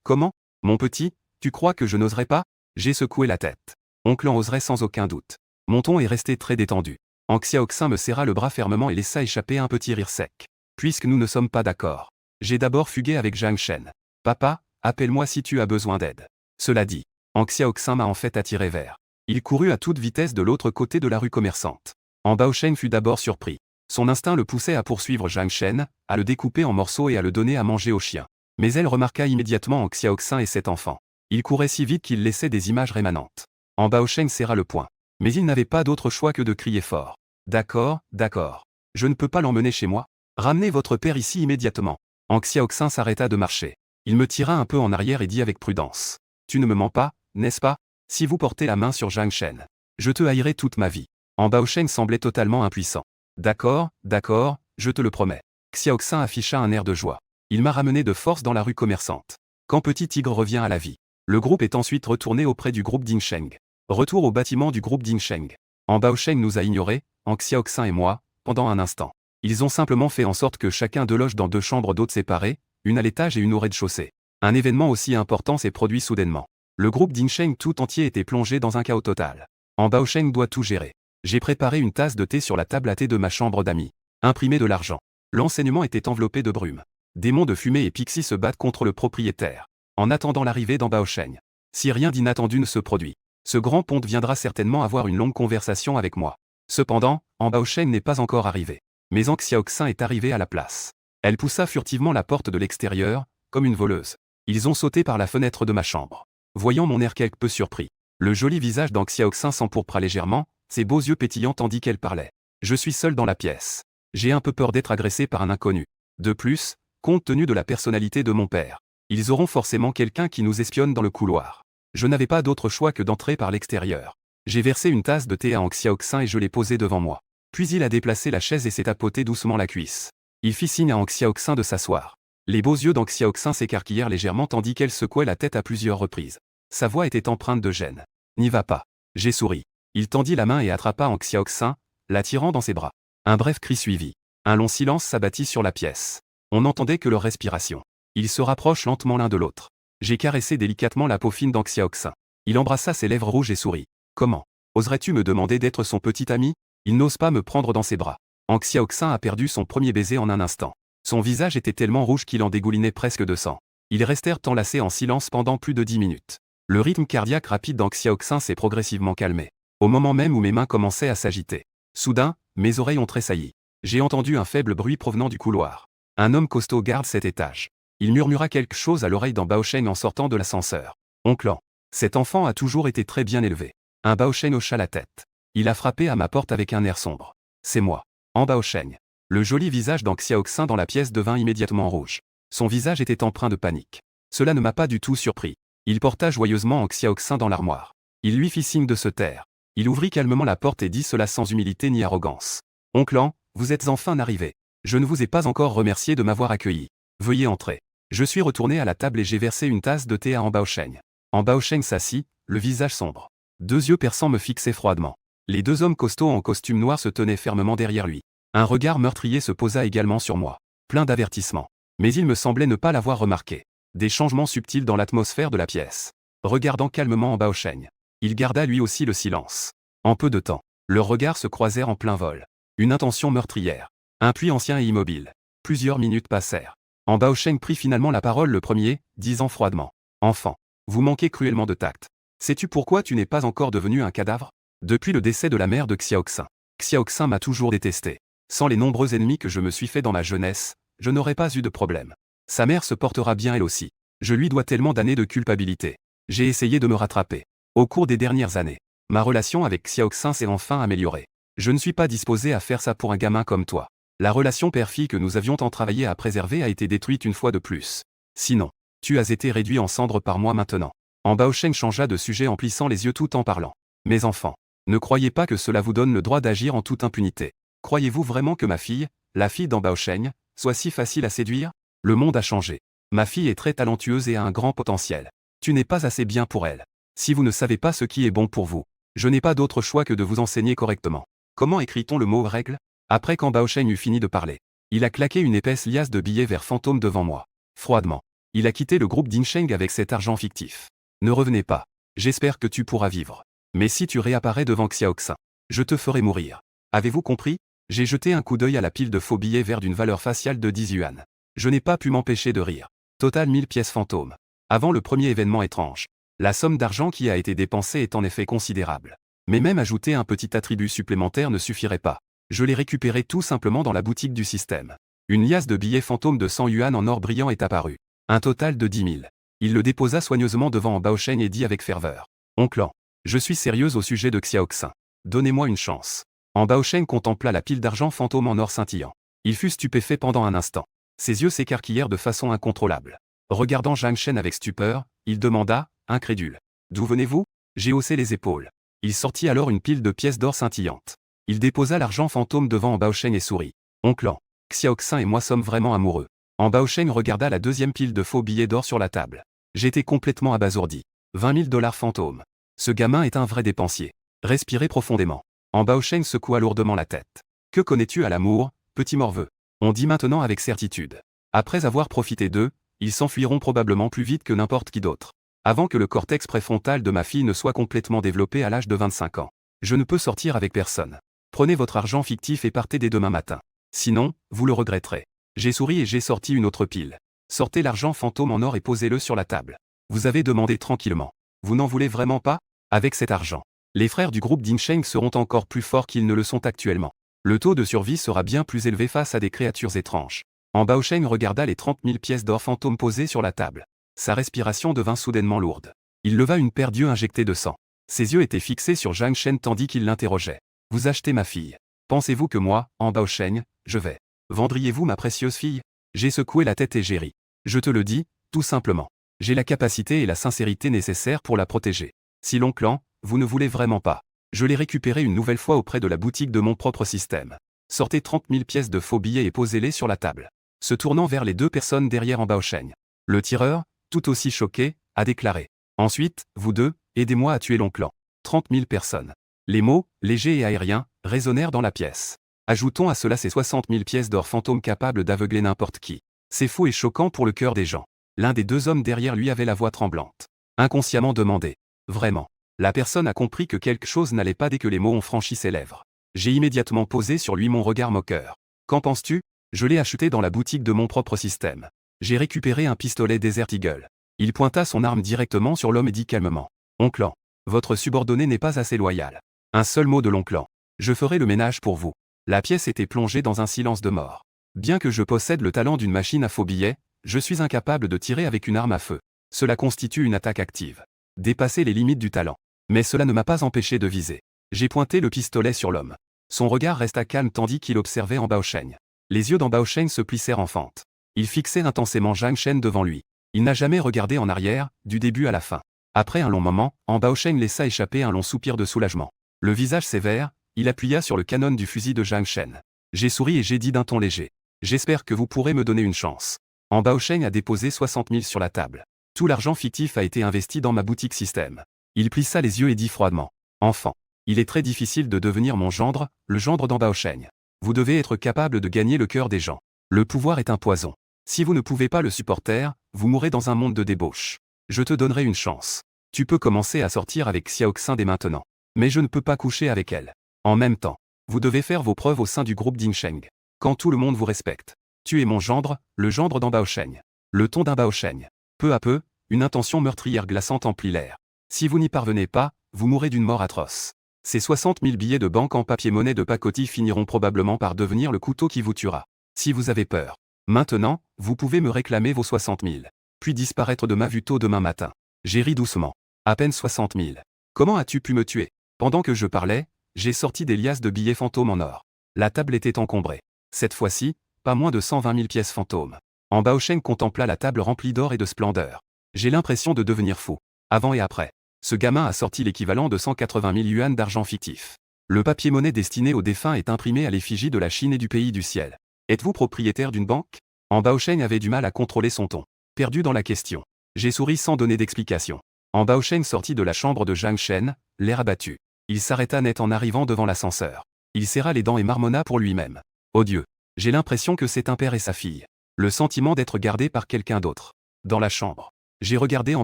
Comment, mon petit, tu crois que je n'oserais pas? J'ai secoué la tête. Oncle en oserait sans aucun doute. Mon ton est resté très détendu. Ang Xiaoxin me serra le bras fermement et laissa échapper un petit rire sec. Puisque nous ne sommes pas d'accord. J'ai d'abord fugué avec Zhang Shen. Papa, appelle-moi si tu as besoin d'aide. Cela dit, Ang Xiaoxin m'a en fait attiré vers. Il courut à toute vitesse de l'autre côté de la rue commerçante. Ang Baosheng fut d'abord surpris. Son instinct le poussait à poursuivre Zhang Shen, à le découper en morceaux et à le donner à manger aux chiens. Mais elle remarqua immédiatement Ang Xiaoxin et cet enfant. Il courait si vite qu'il laissait des images rémanentes. Ang Baosheng serra le poing. Mais il n'avait pas d'autre choix que de crier fort. D'accord, d'accord. Je ne peux pas l'emmener chez moi. Ramenez votre père ici immédiatement. Ang Xiaoxin s'arrêta de marcher. Il me tira un peu en arrière et dit avec prudence. Tu ne me mens pas, n'est-ce pas? Si vous portez la main sur Zhang Shen, je te haïrai toute ma vie. Ang Baosheng semblait totalement impuissant. D'accord, d'accord, je te le promets. Xiaoxin afficha un air de joie. Il m'a ramené de force dans la rue commerçante. Quand Petit Tigre revient à la vie. Le groupe est ensuite retourné auprès du groupe Dingsheng. Retour au bâtiment du groupe Dingsheng. Ang Baosheng nous a ignorés, Ang Xiaoxin et moi, pendant un instant. Ils ont simplement fait en sorte que chacun de loge dans 2 chambres d'hôtes séparées, une à l'étage et une au rez-de-chaussée. Un événement aussi important s'est produit soudainement. Le groupe Dingsheng tout entier était plongé dans un chaos total. Ang Baosheng doit tout gérer. J'ai préparé une tasse de thé sur la table à thé de ma chambre d'amis. Imprimé de l'argent. L'enseignement était enveloppé de brume. Démons de fumée et Pixie se battent contre le propriétaire. En attendant l'arrivée d'Ang Baosheng. Si rien d'inattendu ne se produit. Ce grand ponte viendra certainement avoir une longue conversation avec moi. Cependant, Ang Baosheng n'est pas encore arrivé. Mais Ang Xiaoxin est arrivé à la place. Elle poussa furtivement la porte de l'extérieur, comme une voleuse. Ils ont sauté par la fenêtre de ma chambre. Voyant mon air quelque peu surpris. Le joli visage d'Ang Xiaoxin s'empourpra légèrement, ses beaux yeux pétillants tandis qu'elle parlait. Je suis seul dans la pièce. J'ai un peu peur d'être agressé par un inconnu. De plus, compte tenu de la personnalité de mon père, ils auront forcément quelqu'un qui nous espionne dans le couloir. Je n'avais pas d'autre choix que d'entrer par l'extérieur. J'ai versé une tasse de thé à Ang Xiaoxin et je l'ai posée devant moi. Puis il a déplacé la chaise et s'est tapoté doucement la cuisse. Il fit signe à Ang Xiaoxin de s'asseoir. Les beaux yeux d'Ang Xiaoxin s'écarquillèrent légèrement tandis qu'elle secouait la tête à plusieurs reprises. Sa voix était empreinte de gêne. N'y va pas. J'ai souri. Il tendit la main et attrapa Ang Xiaoxin, l'attirant dans ses bras. Un bref cri suivit. Un long silence s'abattit sur la pièce. On n'entendait que leur respiration. Ils se rapprochent lentement l'un de l'autre. J'ai caressé délicatement la peau fine d'Ang Xiaoxin. Il embrassa ses lèvres rouges et sourit. Comment? Oserais-tu me demander d'être son petit ami? Il n'ose pas me prendre dans ses bras. Ang Xiaoxin a perdu son premier baiser en un instant. Son visage était tellement rouge qu'il en dégoulinait presque de sang. Ils restèrent enlacés en silence pendant plus de 10 minutes. Le rythme cardiaque rapide d'Ang Xiaoxin s'est progressivement calmé. Au moment même où mes mains commençaient à s'agiter. Soudain, mes oreilles ont tressailli. J'ai entendu un faible bruit provenant du couloir. Un homme costaud garde cet étage. Il murmura quelque chose à l'oreille d'Ang Baosheng en sortant de l'ascenseur. Oncle An. Cet enfant a toujours été très bien élevé. Ang Baosheng hocha la tête. Il a frappé à ma porte avec un air sombre. C'est moi. Ang Baosheng. Le joli visage d'Ang Xiaoxin dans la pièce devint immédiatement rouge. Son visage était empreint de panique. Cela ne m'a pas du tout surpris. Il porta joyeusement Ang Xiaoxin dans l'armoire. Il lui fit signe de se taire. Il ouvrit calmement la porte et dit cela sans humilité ni arrogance. Oncle An, vous êtes enfin arrivé. Je ne vous ai pas encore remercié de m'avoir accueilli. Veuillez entrer. Je suis retourné à la table et j'ai versé une tasse de thé à Baosheng. Baosheng s'assit, le visage sombre. Deux yeux perçants me fixaient froidement. Les deux hommes costauds en costume noir se tenaient fermement derrière lui. Un regard meurtrier se posa également sur moi, plein d'avertissement. Mais il me semblait ne pas l'avoir remarqué. Des changements subtils dans l'atmosphère de la pièce. Regardant calmement Baosheng, il garda lui aussi le silence. En peu de temps, leurs regards se croisèrent en plein vol. Une intention meurtrière. Un puits ancien et immobile. Plusieurs minutes passèrent. Baosheng prit finalement la parole le premier, disant froidement. « Enfant, vous manquez cruellement de tact. Sais-tu pourquoi tu n'es pas encore devenu un cadavre? Depuis le décès de la mère de Xiaoxin. Xiaoxin m'a toujours détesté. Sans les nombreux ennemis que je me suis fait dans ma jeunesse, je n'aurais pas eu de problème. Sa mère se portera bien elle aussi. Je lui dois tellement d'années de culpabilité. J'ai essayé de me rattraper. Au cours des dernières années, ma relation avec Xiaoxin s'est enfin améliorée. Je ne suis pas disposé à faire ça pour un gamin comme toi. La relation père-fille que nous avions tant travaillé à préserver a été détruite une fois de plus. Sinon, tu as été réduit en cendres par moi maintenant. » Baosheng changea de sujet en plissant les yeux tout en parlant. « Mes enfants, ne croyez pas que cela vous donne le droit d'agir en toute impunité. Croyez-vous vraiment que ma fille, la fille Baosheng, soit si facile à séduire? Le monde a changé. Ma fille est très talentueuse et a un grand potentiel. Tu n'es pas assez bien pour elle. Si vous ne savez pas ce qui est bon pour vous, je n'ai pas d'autre choix que de vous enseigner correctement. Comment écrit-on le mot règle? » Après Baosheng eut fini de parler, il a claqué une épaisse liasse de billets vers fantôme devant moi. Froidement, il a quitté le groupe d'Incheng avec cet argent fictif. Ne revenez pas. J'espère que tu pourras vivre. Mais si tu réapparais devant Xiaoxin, je te ferai mourir. Avez-vous compris? J'ai jeté un coup d'œil à la pile de faux billets verts d'une valeur faciale de 10 yuan. Je n'ai pas pu m'empêcher de rire. Total 1000 pièces fantômes. Avant le premier événement étrange, la somme d'argent qui a été dépensée est en effet considérable. Mais même ajouter un petit attribut supplémentaire ne suffirait pas. Je l'ai récupéré tout simplement dans la boutique du système. Une liasse de billets fantômes de 100 yuan en or brillant est apparue. Un total de 10 000. Il le déposa soigneusement devant Baosheng et dit avec ferveur. « Oncle, je suis sérieuse au sujet de Xiaoxin. Donnez-moi une chance. » Baosheng contempla la pile d'argent fantôme en or scintillant. Il fut stupéfait pendant un instant. Ses yeux s'écarquillèrent de façon incontrôlable. Regardant Zhang Shen avec stupeur, il demanda, incrédule. « D'où venez-vous » J'ai haussé les épaules. Il sortit alors une pile de pièces d'or scintillantes. Il déposa l'argent fantôme devant Baosheng et sourit. « Oncle, Xiaoxin et moi sommes vraiment amoureux. » Baosheng regarda la deuxième pile de faux billets d'or sur la table. J'étais complètement abasourdi. 20 000 $ fantômes. Ce gamin est un vrai dépensier. Respirez profondément. Baosheng secoua lourdement la tête. Que connais-tu à l'amour, petit morveux? On dit maintenant avec certitude. Après avoir profité d'eux, ils s'enfuiront probablement plus vite que n'importe qui d'autre. Avant que le cortex préfrontal de ma fille ne soit complètement développé à l'âge de 25 ans. Je ne peux sortir avec personne. Prenez votre argent fictif et partez dès demain matin. Sinon, vous le regretterez. J'ai souri et j'ai sorti une autre pile. Sortez l'argent fantôme en or et posez-le sur la table. Vous avez demandé tranquillement. Vous n'en voulez vraiment pas? Avec cet argent, les frères du groupe d'Incheng seront encore plus forts qu'ils ne le sont actuellement. Le taux de survie sera bien plus élevé face à des créatures étranges. Baosheng regarda les 30 000 pièces d'or fantôme posées sur la table. Sa respiration devint soudainement lourde. Il leva une paire d'yeux injectés de sang. Ses yeux étaient fixés sur Zhang Shen tandis qu'il l'interrogeait. « Vous achetez ma fille. Pensez-vous que moi, Baosheng, je vais? Vendriez-vous ma précieuse fille ?» J'ai secoué la tête et j'ai ri. Je te le dis, tout simplement. J'ai la capacité et la sincérité nécessaires pour la protéger. Si l'oncle, vous ne voulez vraiment pas. Je l'ai récupéré une nouvelle fois auprès de la boutique de mon propre système. Sortez 30 000 pièces de faux billets et posez-les sur la table. Se tournant vers les deux personnes derrière Baosheng. Le tireur, tout aussi choqué, a déclaré. Ensuite, vous deux, aidez-moi à tuer l'oncle. 30 000 personnes. Les mots, légers et aériens, résonnèrent dans la pièce. Ajoutons à cela ces 60 000 pièces d'or fantômes capables d'aveugler n'importe qui. C'est fou et choquant pour le cœur des gens. L'un des deux hommes derrière lui avait la voix tremblante. Inconsciemment demandé. Vraiment. La personne a compris que quelque chose n'allait pas dès que les mots ont franchi ses lèvres. J'ai immédiatement posé sur lui mon regard moqueur. Qu'en penses-tu? Je l'ai acheté dans la boutique de mon propre système. J'ai récupéré un pistolet Desert Eagle. Il pointa son arme directement sur l'homme et dit calmement. Oncle, votre subordonné n'est pas assez loyal. Un seul mot de l'oncle. Je ferai le ménage pour vous. La pièce était plongée dans un silence de mort. Bien que je possède le talent d'une machine à faux billets, je suis incapable de tirer avec une arme à feu. Cela constitue une attaque active. Dépasser les limites du talent. Mais cela ne m'a pas empêché de viser. J'ai pointé le pistolet sur l'homme. Son regard resta calme tandis qu'il observait Baosheng. Les yeux Baosheng se plissèrent en fente. Il fixait intensément Zhang Shen devant lui. Il n'a jamais regardé en arrière, du début à la fin. Après un long moment, Baosheng laissa échapper un long soupir de soulagement. Le visage sévère, il appuya sur le canon du fusil de Zhang Shen. J'ai souri et j'ai dit d'un ton léger. J'espère que vous pourrez me donner une chance. En Baosheng a déposé 60 000 sur la table. Tout l'argent fictif a été investi dans ma boutique système. Il plissa les yeux et dit froidement. Enfant. Il est très difficile de devenir mon gendre, le gendre d'en Baosheng. Vous devez être capable de gagner le cœur des gens. Le pouvoir est un poison. Si vous ne pouvez pas le supporter, vous mourrez dans un monde de débauche. Je te donnerai une chance. Tu peux commencer à sortir avec Xiaoxin dès maintenant. Mais je ne peux pas coucher avec elle. En même temps, vous devez faire vos preuves au sein du groupe Dingsheng. Quand tout le monde vous respecte. Tu es mon gendre, le gendre d'en Baosheng. Le ton d'un Baosheng. Peu à peu, une intention meurtrière glaçante emplit l'air. Si vous n'y parvenez pas, vous mourrez d'une mort atroce. Ces 60 000 billets de banque en papier-monnaie de pacotille finiront probablement par devenir le couteau qui vous tuera. Si vous avez peur. Maintenant, vous pouvez me réclamer vos 60 000. Puis disparaître de ma vue tôt demain matin. J'ai ri doucement. À peine 60 000. Comment as-tu pu me tuer? Pendant que je parlais, j'ai sorti des liasses de billets fantômes en or. La table était encombrée. Cette fois-ci, pas moins de 120 000 pièces fantômes. En Baosheng contempla la table remplie d'or et de splendeur. J'ai l'impression de devenir fou. Avant et après. Ce gamin a sorti l'équivalent de 180 000 yuan d'argent fictif. Le papier-monnaie destiné aux défunts est imprimé à l'effigie de la Chine et du pays du ciel. Êtes-vous propriétaire d'une banque? En Baosheng avait du mal à contrôler son ton. Perdu dans la question. J'ai souri sans donner d'explication. En Baosheng sortit de la chambre de Zhang Shen, l'air abattu. Il s'arrêta net en arrivant devant l'ascenseur. Il serra les dents et marmonna pour lui-même. Oh Dieu! J'ai l'impression que c'est un père et sa fille. Le sentiment d'être gardé par quelqu'un d'autre. Dans la chambre. J'ai regardé en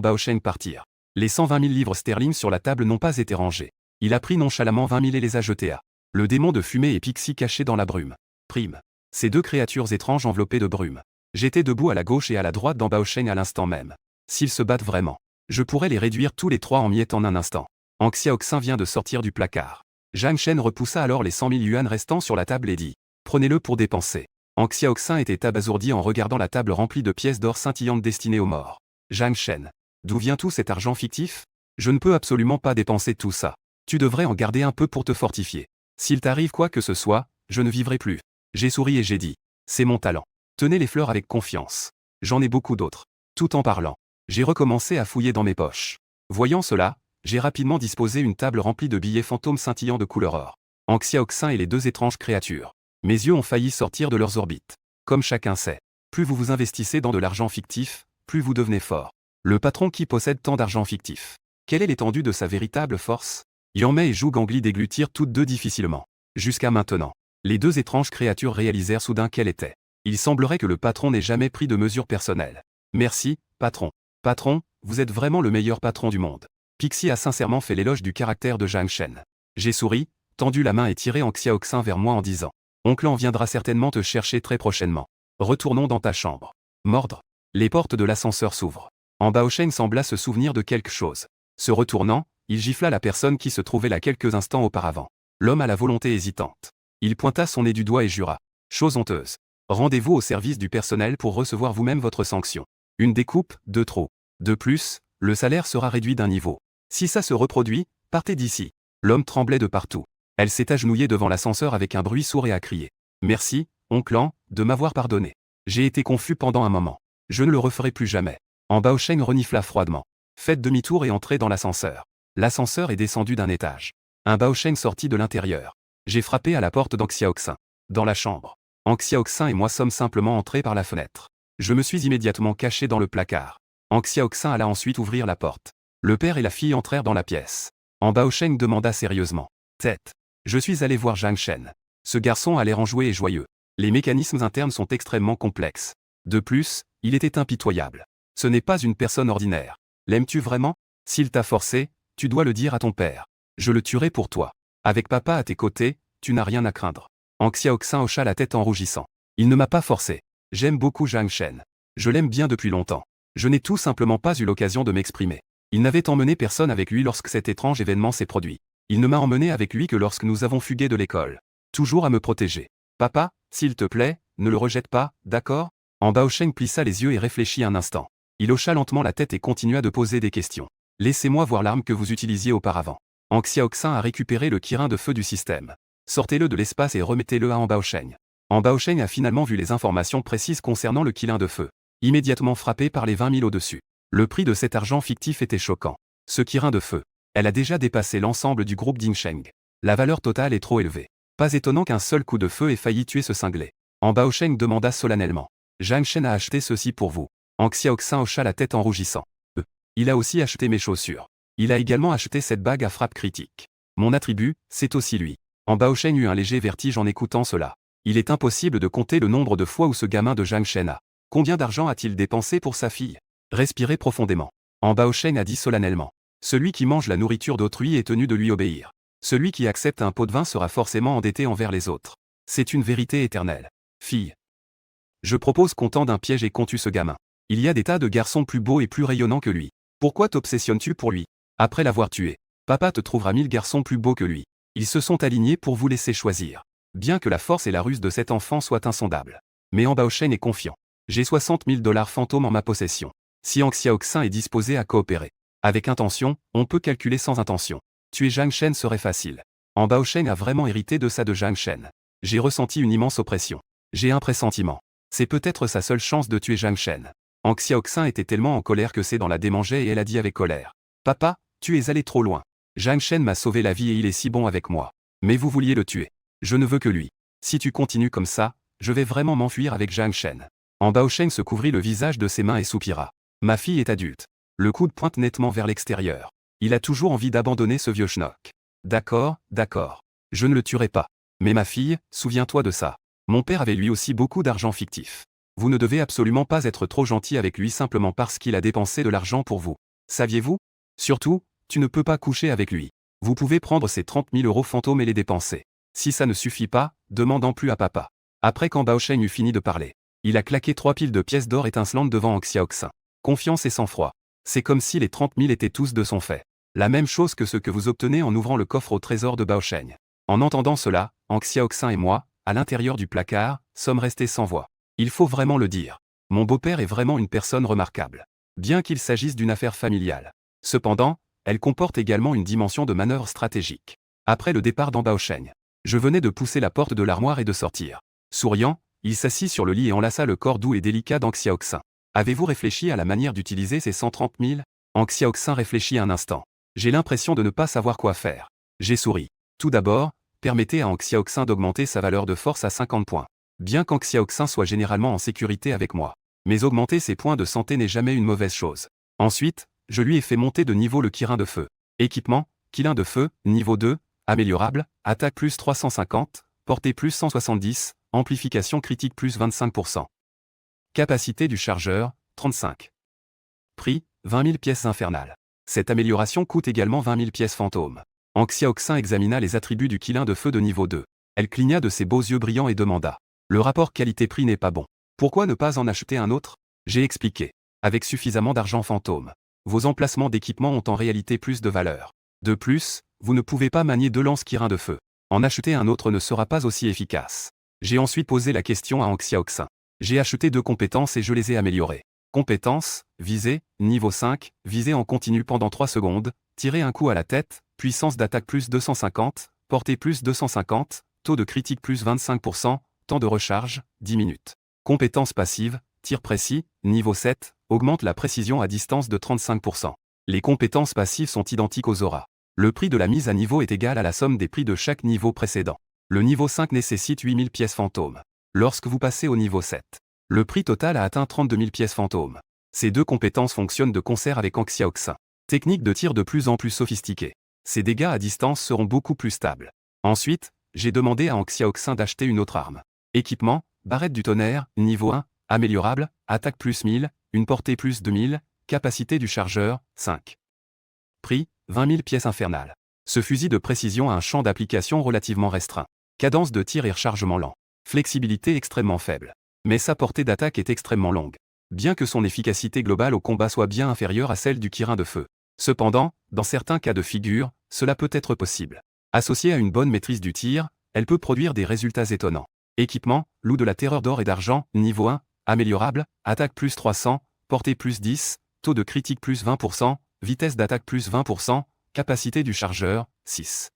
Baosheng partir. Les 120 000 livres sterling sur la table n'ont pas été rangés. Il a pris nonchalamment 20 000 et les a jetés à le démon de fumée et Pixie caché dans la brume. Prime. Ces deux créatures étranges enveloppées de brume. J'étais debout à la gauche et à la droite dans Baosheng à l'instant même. S'ils se battent vraiment, je pourrais les réduire tous les trois en miettes en un instant. Ang Xiaoxin vient de sortir du placard. Zhang Shen repoussa alors les 100 000 yuan restants sur la table et dit. Prenez-le pour dépenser. Ang Xiaoxin était abasourdi en regardant la table remplie de pièces d'or scintillantes destinées aux morts. Zhang Shen. D'où vient tout cet argent fictif? Je ne peux absolument pas dépenser tout ça. Tu devrais en garder un peu pour te fortifier. S'il t'arrive quoi que ce soit, je ne vivrai plus. J'ai souri et j'ai dit. C'est mon talent. Tenez les fleurs avec confiance. J'en ai beaucoup d'autres. Tout en parlant, j'ai recommencé à fouiller dans mes poches. Voyant cela, j'ai rapidement disposé une table remplie de billets fantômes scintillants de couleur or. Ang Xiaoxin et les deux étranges créatures. Mes yeux ont failli sortir de leurs orbites. Comme chacun sait, plus vous vous investissez dans de l'argent fictif, plus vous devenez fort. Le patron qui possède tant d'argent fictif. Quelle est l'étendue de sa véritable force? Yang Mei et Zhu Gangli déglutirent toutes deux difficilement. Jusqu'à maintenant, les deux étranges créatures réalisèrent soudain qu'elle était. Il semblerait que le patron n'ait jamais pris de mesures personnelles. Merci, patron. Patron, vous êtes vraiment le meilleur patron du monde. Pixie a sincèrement fait l'éloge du caractère de Zhang Shen. J'ai souri, tendu la main et tiré Ang Xiaoxin vers moi en disant. Oncle An viendra certainement te chercher très prochainement. Retournons dans ta chambre. Mordre. Les portes de l'ascenseur s'ouvrent. En Baosheng sembla se souvenir de quelque chose. Se retournant, il gifla la personne qui se trouvait là quelques instants auparavant. L'homme à la volonté hésitante. Il pointa son nez du doigt et jura. Chose honteuse. Rendez-vous au service du personnel pour recevoir vous-même votre sanction. Une découpe, deux trop. De plus, le salaire sera réduit d'un niveau. Si ça se reproduit, partez d'ici. L'homme tremblait de partout. Elle s'est agenouillée devant l'ascenseur avec un bruit sourd et a crié. Merci, oncle An, de m'avoir pardonné. J'ai été confus pendant un moment. Je ne le referai plus jamais. En Baosheng renifla froidement. Faites demi-tour et entrez dans l'ascenseur. L'ascenseur est descendu d'un étage. Un Baosheng sortit de l'intérieur. J'ai frappé à la porte d'Ang Xiaoxin. Dans la chambre. Ang Xiaoxin et moi sommes simplement entrés par la fenêtre. Je me suis immédiatement caché dans le placard. Ang Xiaoxin alla ensuite ouvrir la porte. Le père et la fille entrèrent dans la pièce. En Baosheng demanda sérieusement. Tête. Je suis allé voir Zhang Shen. Ce garçon a l'air enjoué et joyeux. Les mécanismes internes sont extrêmement complexes. De plus, il était impitoyable. Ce n'est pas une personne ordinaire. L'aimes-tu vraiment? S'il t'a forcé, tu dois le dire à ton père. Je le tuerai pour toi. Avec papa à tes côtés, tu n'as rien à craindre. Ang Xiaoxin hocha la tête en rougissant. Il ne m'a pas forcé. J'aime beaucoup Zhang Shen. Je l'aime bien depuis longtemps. Je n'ai tout simplement pas eu l'occasion de m'exprimer. Il n'avait emmené personne avec lui lorsque cet étrange événement s'est produit. Il ne m'a emmené avec lui que lorsque nous avons fugué de l'école. Toujours à me protéger. Papa, s'il te plaît, ne le rejette pas, d'accord? En Baosheng plissa les yeux et réfléchit un instant. Il hocha lentement la tête et continua de poser des questions. Laissez-moi voir l'arme que vous utilisiez auparavant. Ang Xiaoxin a récupéré le kirin de feu du système. Sortez-le de l'espace et remettez-le à En Baosheng. En Baosheng a finalement vu les informations précises concernant le kirin de feu. Immédiatement frappé par les 20 000 au-dessus. Le prix de cet argent fictif était choquant. Ce kirin de feu. Elle a déjà dépassé l'ensemble du groupe Dingsheng. La valeur totale est trop élevée. Pas étonnant qu'un seul coup de feu ait failli tuer ce cinglé. En Baosheng demanda solennellement. Zhang Shen a acheté ceci pour vous. Ang Xiaoxin hocha la tête en rougissant. Il a aussi acheté mes chaussures. Il a également acheté cette bague à frappe critique. Mon attribut, c'est aussi lui. En Baosheng eut un léger vertige en écoutant cela. Il est impossible de compter le nombre de fois où ce gamin de Zhang Shen a. Combien d'argent a-t-il dépensé pour sa fille? Respirez profondément. En Baosheng a dit solennellement. Celui qui mange la nourriture d'autrui est tenu de lui obéir. Celui qui accepte un pot de vin sera forcément endetté envers les autres. C'est une vérité éternelle. Fille. Je propose qu'on tende un piège et qu'on tue ce gamin. Il y a des tas de garçons plus beaux et plus rayonnants que lui. Pourquoi t'obsessionnes-tu pour lui? Après l'avoir tué, papa te trouvera 1000 garçons plus beaux que lui. Ils se sont alignés pour vous laisser choisir. Bien que la force et la ruse de cet enfant soient insondables. Mais en Baosheng est confiant. J'ai 60 000 $ fantômes en ma possession. Si Ang Xiaoxin est disposé à coopérer. Avec intention, on peut calculer sans intention. Tuer Zhang Shen serait facile. En Baosheng a vraiment hérité de ça de Zhang Shen. J'ai ressenti une immense oppression. J'ai un pressentiment. C'est peut-être sa seule chance de tuer Zhang Shen. Ang Xiaoxin était tellement en colère que ses dents la démangeaient et elle a dit avec colère. Papa, tu es allé trop loin. Zhang Shen m'a sauvé la vie et il est si bon avec moi. Mais vous vouliez le tuer. Je ne veux que lui. Si tu continues comme ça, je vais vraiment m'enfuir avec Zhang Shen. En Baosheng se couvrit le visage de ses mains et soupira. Ma fille est adulte. Le coude pointe nettement vers l'extérieur. Il a toujours envie d'abandonner ce vieux schnock. D'accord, d'accord. Je ne le tuerai pas. Mais ma fille, souviens-toi de ça. Mon père avait lui aussi beaucoup d'argent fictif. Vous ne devez absolument pas être trop gentil avec lui simplement parce qu'il a dépensé de l'argent pour vous. Saviez-vous? Surtout, tu ne peux pas coucher avec lui. Vous pouvez prendre ces 30 000 € fantômes et les dépenser. Si ça ne suffit pas, demandant plus à papa. Après quand Baosheng eut fini de parler, il a claqué 3 piles de pièces d'or étincelantes devant Ang Xiaoxin. Confiance et sang-froid. C'est comme si les 30 000 étaient tous de son fait. La même chose que ce que vous obtenez en ouvrant le coffre au trésor de Baosheng. En entendant cela, Ang Xiaoxin et moi, à l'intérieur du placard, sommes restés sans voix. Il faut vraiment le dire. Mon beau-père est vraiment une personne remarquable. Bien qu'il s'agisse d'une affaire familiale. Cependant, elle comporte également une dimension de manœuvre stratégique. Après le départ d'An Baosheng, je venais de pousser la porte de l'armoire et de sortir. Souriant, il s'assit sur le lit et enlaça le corps doux et délicat d'Ang Xiaoxin. Avez-vous réfléchi à la manière d'utiliser ces 130 000? Ang Xiaoxin réfléchit un instant. J'ai l'impression de ne pas savoir quoi faire. J'ai souri. Tout d'abord, permettez à Ang Xiaoxin d'augmenter sa valeur de force à 50 points. Bien qu'Ang Xiaoxin soit généralement en sécurité avec moi. Mais augmenter ses points de santé n'est jamais une mauvaise chose. Ensuite, je lui ai fait monter de niveau le kirin de feu. Équipement, kirin de feu, niveau 2, améliorable, attaque plus 350, portée plus 170, amplification critique plus 25%. Capacité du chargeur, 35. Prix, 20 000 pièces infernales. Cette amélioration coûte également 20 000 pièces fantômes. Ang Xiaoxin examina les attributs du kirin de feu de niveau 2. Elle cligna de ses beaux yeux brillants et demanda. Le rapport qualité-prix n'est pas bon. Pourquoi ne pas en acheter un autre? J'ai expliqué. Avec suffisamment d'argent fantôme. Vos emplacements d'équipement ont en réalité plus de valeur. De plus, vous ne pouvez pas manier 2 lances kirin de feu. En acheter un autre ne sera pas aussi efficace. J'ai ensuite posé la question à Ang Xiaoxin. J'ai acheté 2 compétences et je les ai améliorées. Compétences, visée, niveau 5, visée en continu pendant 3 secondes, tirer un coup à la tête, puissance d'attaque plus 250, portée plus 250, taux de critique plus 25%, temps de recharge, 10 minutes. Compétence passive, tir précis, niveau 7, augmente la précision à distance de 35%. Les compétences passives sont identiques aux auras. Le prix de la mise à niveau est égal à la somme des prix de chaque niveau précédent. Le niveau 5 nécessite 8000 pièces fantômes. Lorsque vous passez au niveau 7, le prix total a atteint 32 000 pièces fantômes. Ces 2 compétences fonctionnent de concert avec Ang Xiaoxin. Technique de tir de plus en plus sophistiquée. Ces dégâts à distance seront beaucoup plus stables. Ensuite, j'ai demandé à Ang Xiaoxin d'acheter une autre arme. Équipement, barrette du tonnerre, niveau 1, améliorable, attaque plus 1000, une portée plus 2000, capacité du chargeur, 5. Prix, 20 000 pièces infernales. Ce fusil de précision a un champ d'application relativement restreint. Cadence de tir et rechargement lent. Flexibilité extrêmement faible. Mais sa portée d'attaque est extrêmement longue. Bien que son efficacité globale au combat soit bien inférieure à celle du kirin de feu. Cependant, dans certains cas de figure, cela peut être possible. Associée à une bonne maîtrise du tir, elle peut produire des résultats étonnants. Équipement, loup de la terreur d'or et d'argent, niveau 1, améliorable, attaque plus 300, portée plus 10, taux de critique plus 20%, vitesse d'attaque plus 20%, capacité du chargeur, 6.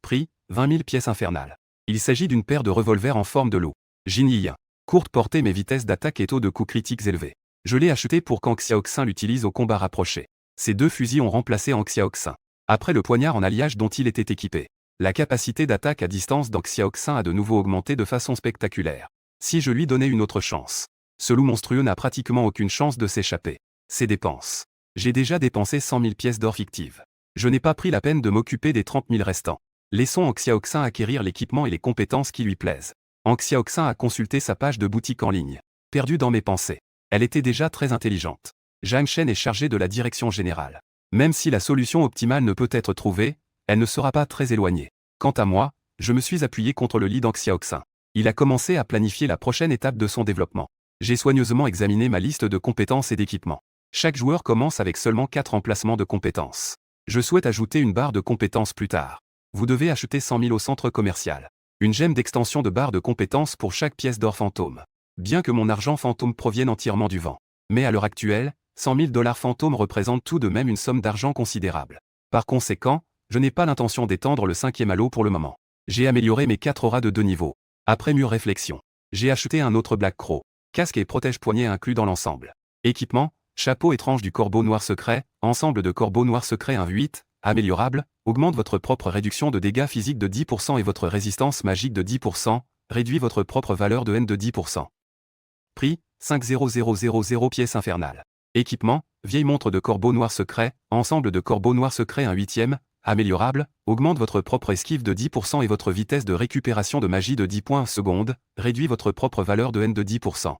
Prix, 20 000 pièces infernales. Il s'agit d'une paire de revolvers en forme de loup. Jinyi 1. Courte portée mais vitesse d'attaque et taux de coups critiques élevés. Je l'ai acheté pour qu'Ang Xiaoxin l'utilise au combat rapproché. Ces 2 fusils ont remplacé Ang Xiaoxin. Après le poignard en alliage dont il était équipé. La capacité d'attaque à distance d'Ang Xiaoxin a de nouveau augmenté de façon spectaculaire. Si je lui donnais une autre chance. Ce loup monstrueux n'a pratiquement aucune chance de s'échapper. Ses dépenses. J'ai déjà dépensé 100 000 pièces d'or fictives. Je n'ai pas pris la peine de m'occuper des 30 000 restants. Laissons Ang Xiaoxin acquérir l'équipement et les compétences qui lui plaisent. Ang Xiaoxin a consulté sa page de boutique en ligne. Perdu dans mes pensées. Elle était déjà très intelligente. Zhang Shen est chargé de la direction générale. Même si la solution optimale ne peut être trouvée, elle ne sera pas très éloignée. Quant à moi, je me suis appuyé contre le lit d'Ang Xiaoxin. Il a commencé à planifier la prochaine étape de son développement. J'ai soigneusement examiné ma liste de compétences et d'équipements. Chaque joueur commence avec seulement 4 emplacements de compétences. Je souhaite ajouter une barre de compétences plus tard. Vous devez acheter 100 000 au centre commercial. Une gemme d'extension de barre de compétences pour chaque pièce d'or fantôme. Bien que mon argent fantôme provienne entièrement du vent. Mais à l'heure actuelle, 100 000 dollars fantômes représentent tout de même une somme d'argent considérable. Par conséquent, je n'ai pas l'intention d'étendre le 5e halo pour le moment. J'ai amélioré mes 4 auras de 2 niveaux. Après mûre réflexion, j'ai acheté un autre Black Crow. Casque et protège-poignet inclus dans l'ensemble. Équipement, chapeau étrange du corbeau noir secret, ensemble de corbeau noir secret 1-8, améliorable, augmente votre propre réduction de dégâts physiques de 10% et votre résistance magique de 10%, réduit votre propre valeur de N de 10%. Prix, 50000 pièces infernales. Équipement, vieille montre de corbeau noir secret, ensemble de corbeau noir secret 1/8, améliorable, augmente votre propre esquive de 10% et votre vitesse de récupération de magie de 10 points seconde, réduit votre propre valeur de N de 10%.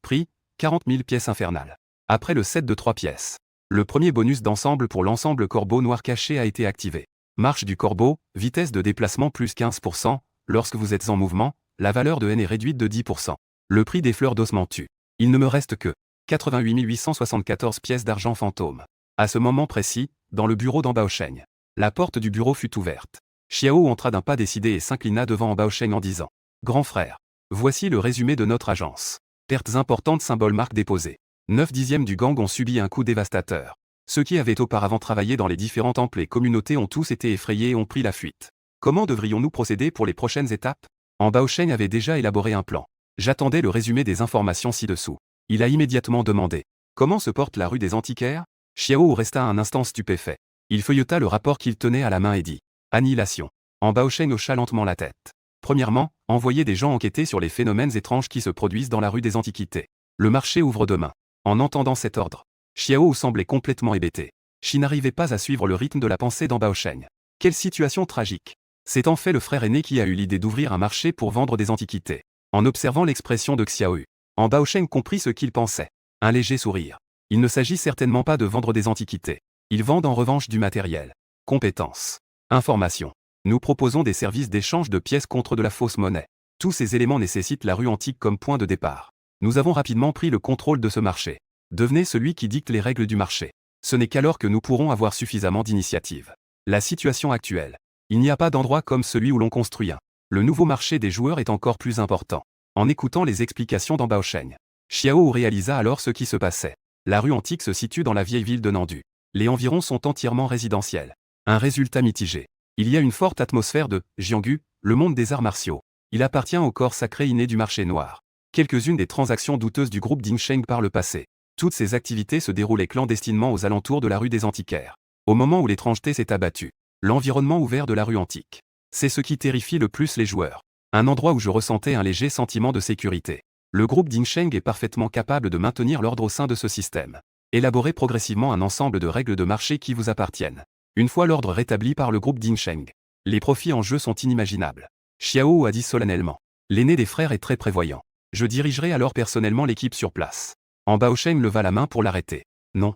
Prix, 40 000 pièces infernales. Après le set de 3 pièces. Le premier bonus d'ensemble pour l'ensemble corbeau noir caché a été activé. Marche du corbeau, vitesse de déplacement plus 15%, lorsque vous êtes en mouvement, la valeur de N est réduite de 10%. Le prix des fleurs d'ossements tue. Il ne me reste que 88 874 pièces d'argent fantôme. À ce moment précis, dans le bureau d'en Baosheng. La porte du bureau fut ouverte. Xiao entra d'un pas décidé et s'inclina devant en Baosheng en disant « Grand frère, voici le résumé de notre agence. Pertes importantes symbole marque déposée. 9/10 du gang ont subi un coup dévastateur. Ceux qui avaient auparavant travaillé dans les différents temples et communautés ont tous été effrayés et ont pris la fuite. Comment devrions-nous procéder pour les prochaines étapes ?» En Baosheng avait déjà élaboré un plan. J'attendais le résumé des informations ci-dessous. Il a immédiatement demandé « Comment se porte la rue des Antiquaires ?» Xiao resta un instant stupéfait. Il feuilleta le rapport qu'il tenait à la main et dit « Annihilation ». En Baosheng hocha lentement la tête. Premièrement, envoyer des gens enquêter sur les phénomènes étranges qui se produisent dans la rue des Antiquités. Le marché ouvre demain. En entendant cet ordre, Xiao semblait complètement hébété. Shi n'arrivait pas à suivre le rythme de la pensée d'en Baosheng. Quelle situation tragique. C'est en fait le frère aîné qui a eu l'idée d'ouvrir un marché pour vendre des antiquités. En observant l'expression de Xiao, en Baosheng comprit ce qu'il pensait. Un léger sourire. Il ne s'agit certainement pas de vendre des antiquités. Ils vendent en revanche du matériel. Compétences. Information. Nous proposons des services d'échange de pièces contre de la fausse monnaie. Tous ces éléments nécessitent la rue antique comme point de départ. Nous avons rapidement pris le contrôle de ce marché. Devenez celui qui dicte les règles du marché. Ce n'est qu'alors que nous pourrons avoir suffisamment d'initiative. La situation actuelle. Il n'y a pas d'endroit comme celui où l'on construit un. Le nouveau marché des joueurs est encore plus important. En écoutant les explications d'en Baosheng, Xiao réalisa alors ce qui se passait. La rue antique se situe dans la vieille ville de Nandu. Les environs sont entièrement résidentiels. Un résultat mitigé. Il y a une forte atmosphère de Jianggu, le monde des arts martiaux. Il appartient au corps sacré inné du marché noir. Quelques-unes des transactions douteuses du groupe Dingsheng par le passé. Toutes ces activités se déroulaient clandestinement aux alentours de la rue des Antiquaires. Au moment où l'étrangeté s'est abattue, l'environnement ouvert de la rue antique. C'est ce qui terrifie le plus les joueurs. Un endroit où je ressentais un léger sentiment de sécurité. Le groupe Dingsheng est parfaitement capable de maintenir l'ordre au sein de ce système. Élaborez progressivement un ensemble de règles de marché qui vous appartiennent. Une fois l'ordre rétabli par le groupe Dingsheng, les profits en jeu sont inimaginables. Xiao a dit solennellement. L'aîné des frères est très prévoyant. Je dirigerai alors personnellement l'équipe sur place. En Baosheng leva la main pour l'arrêter. Non.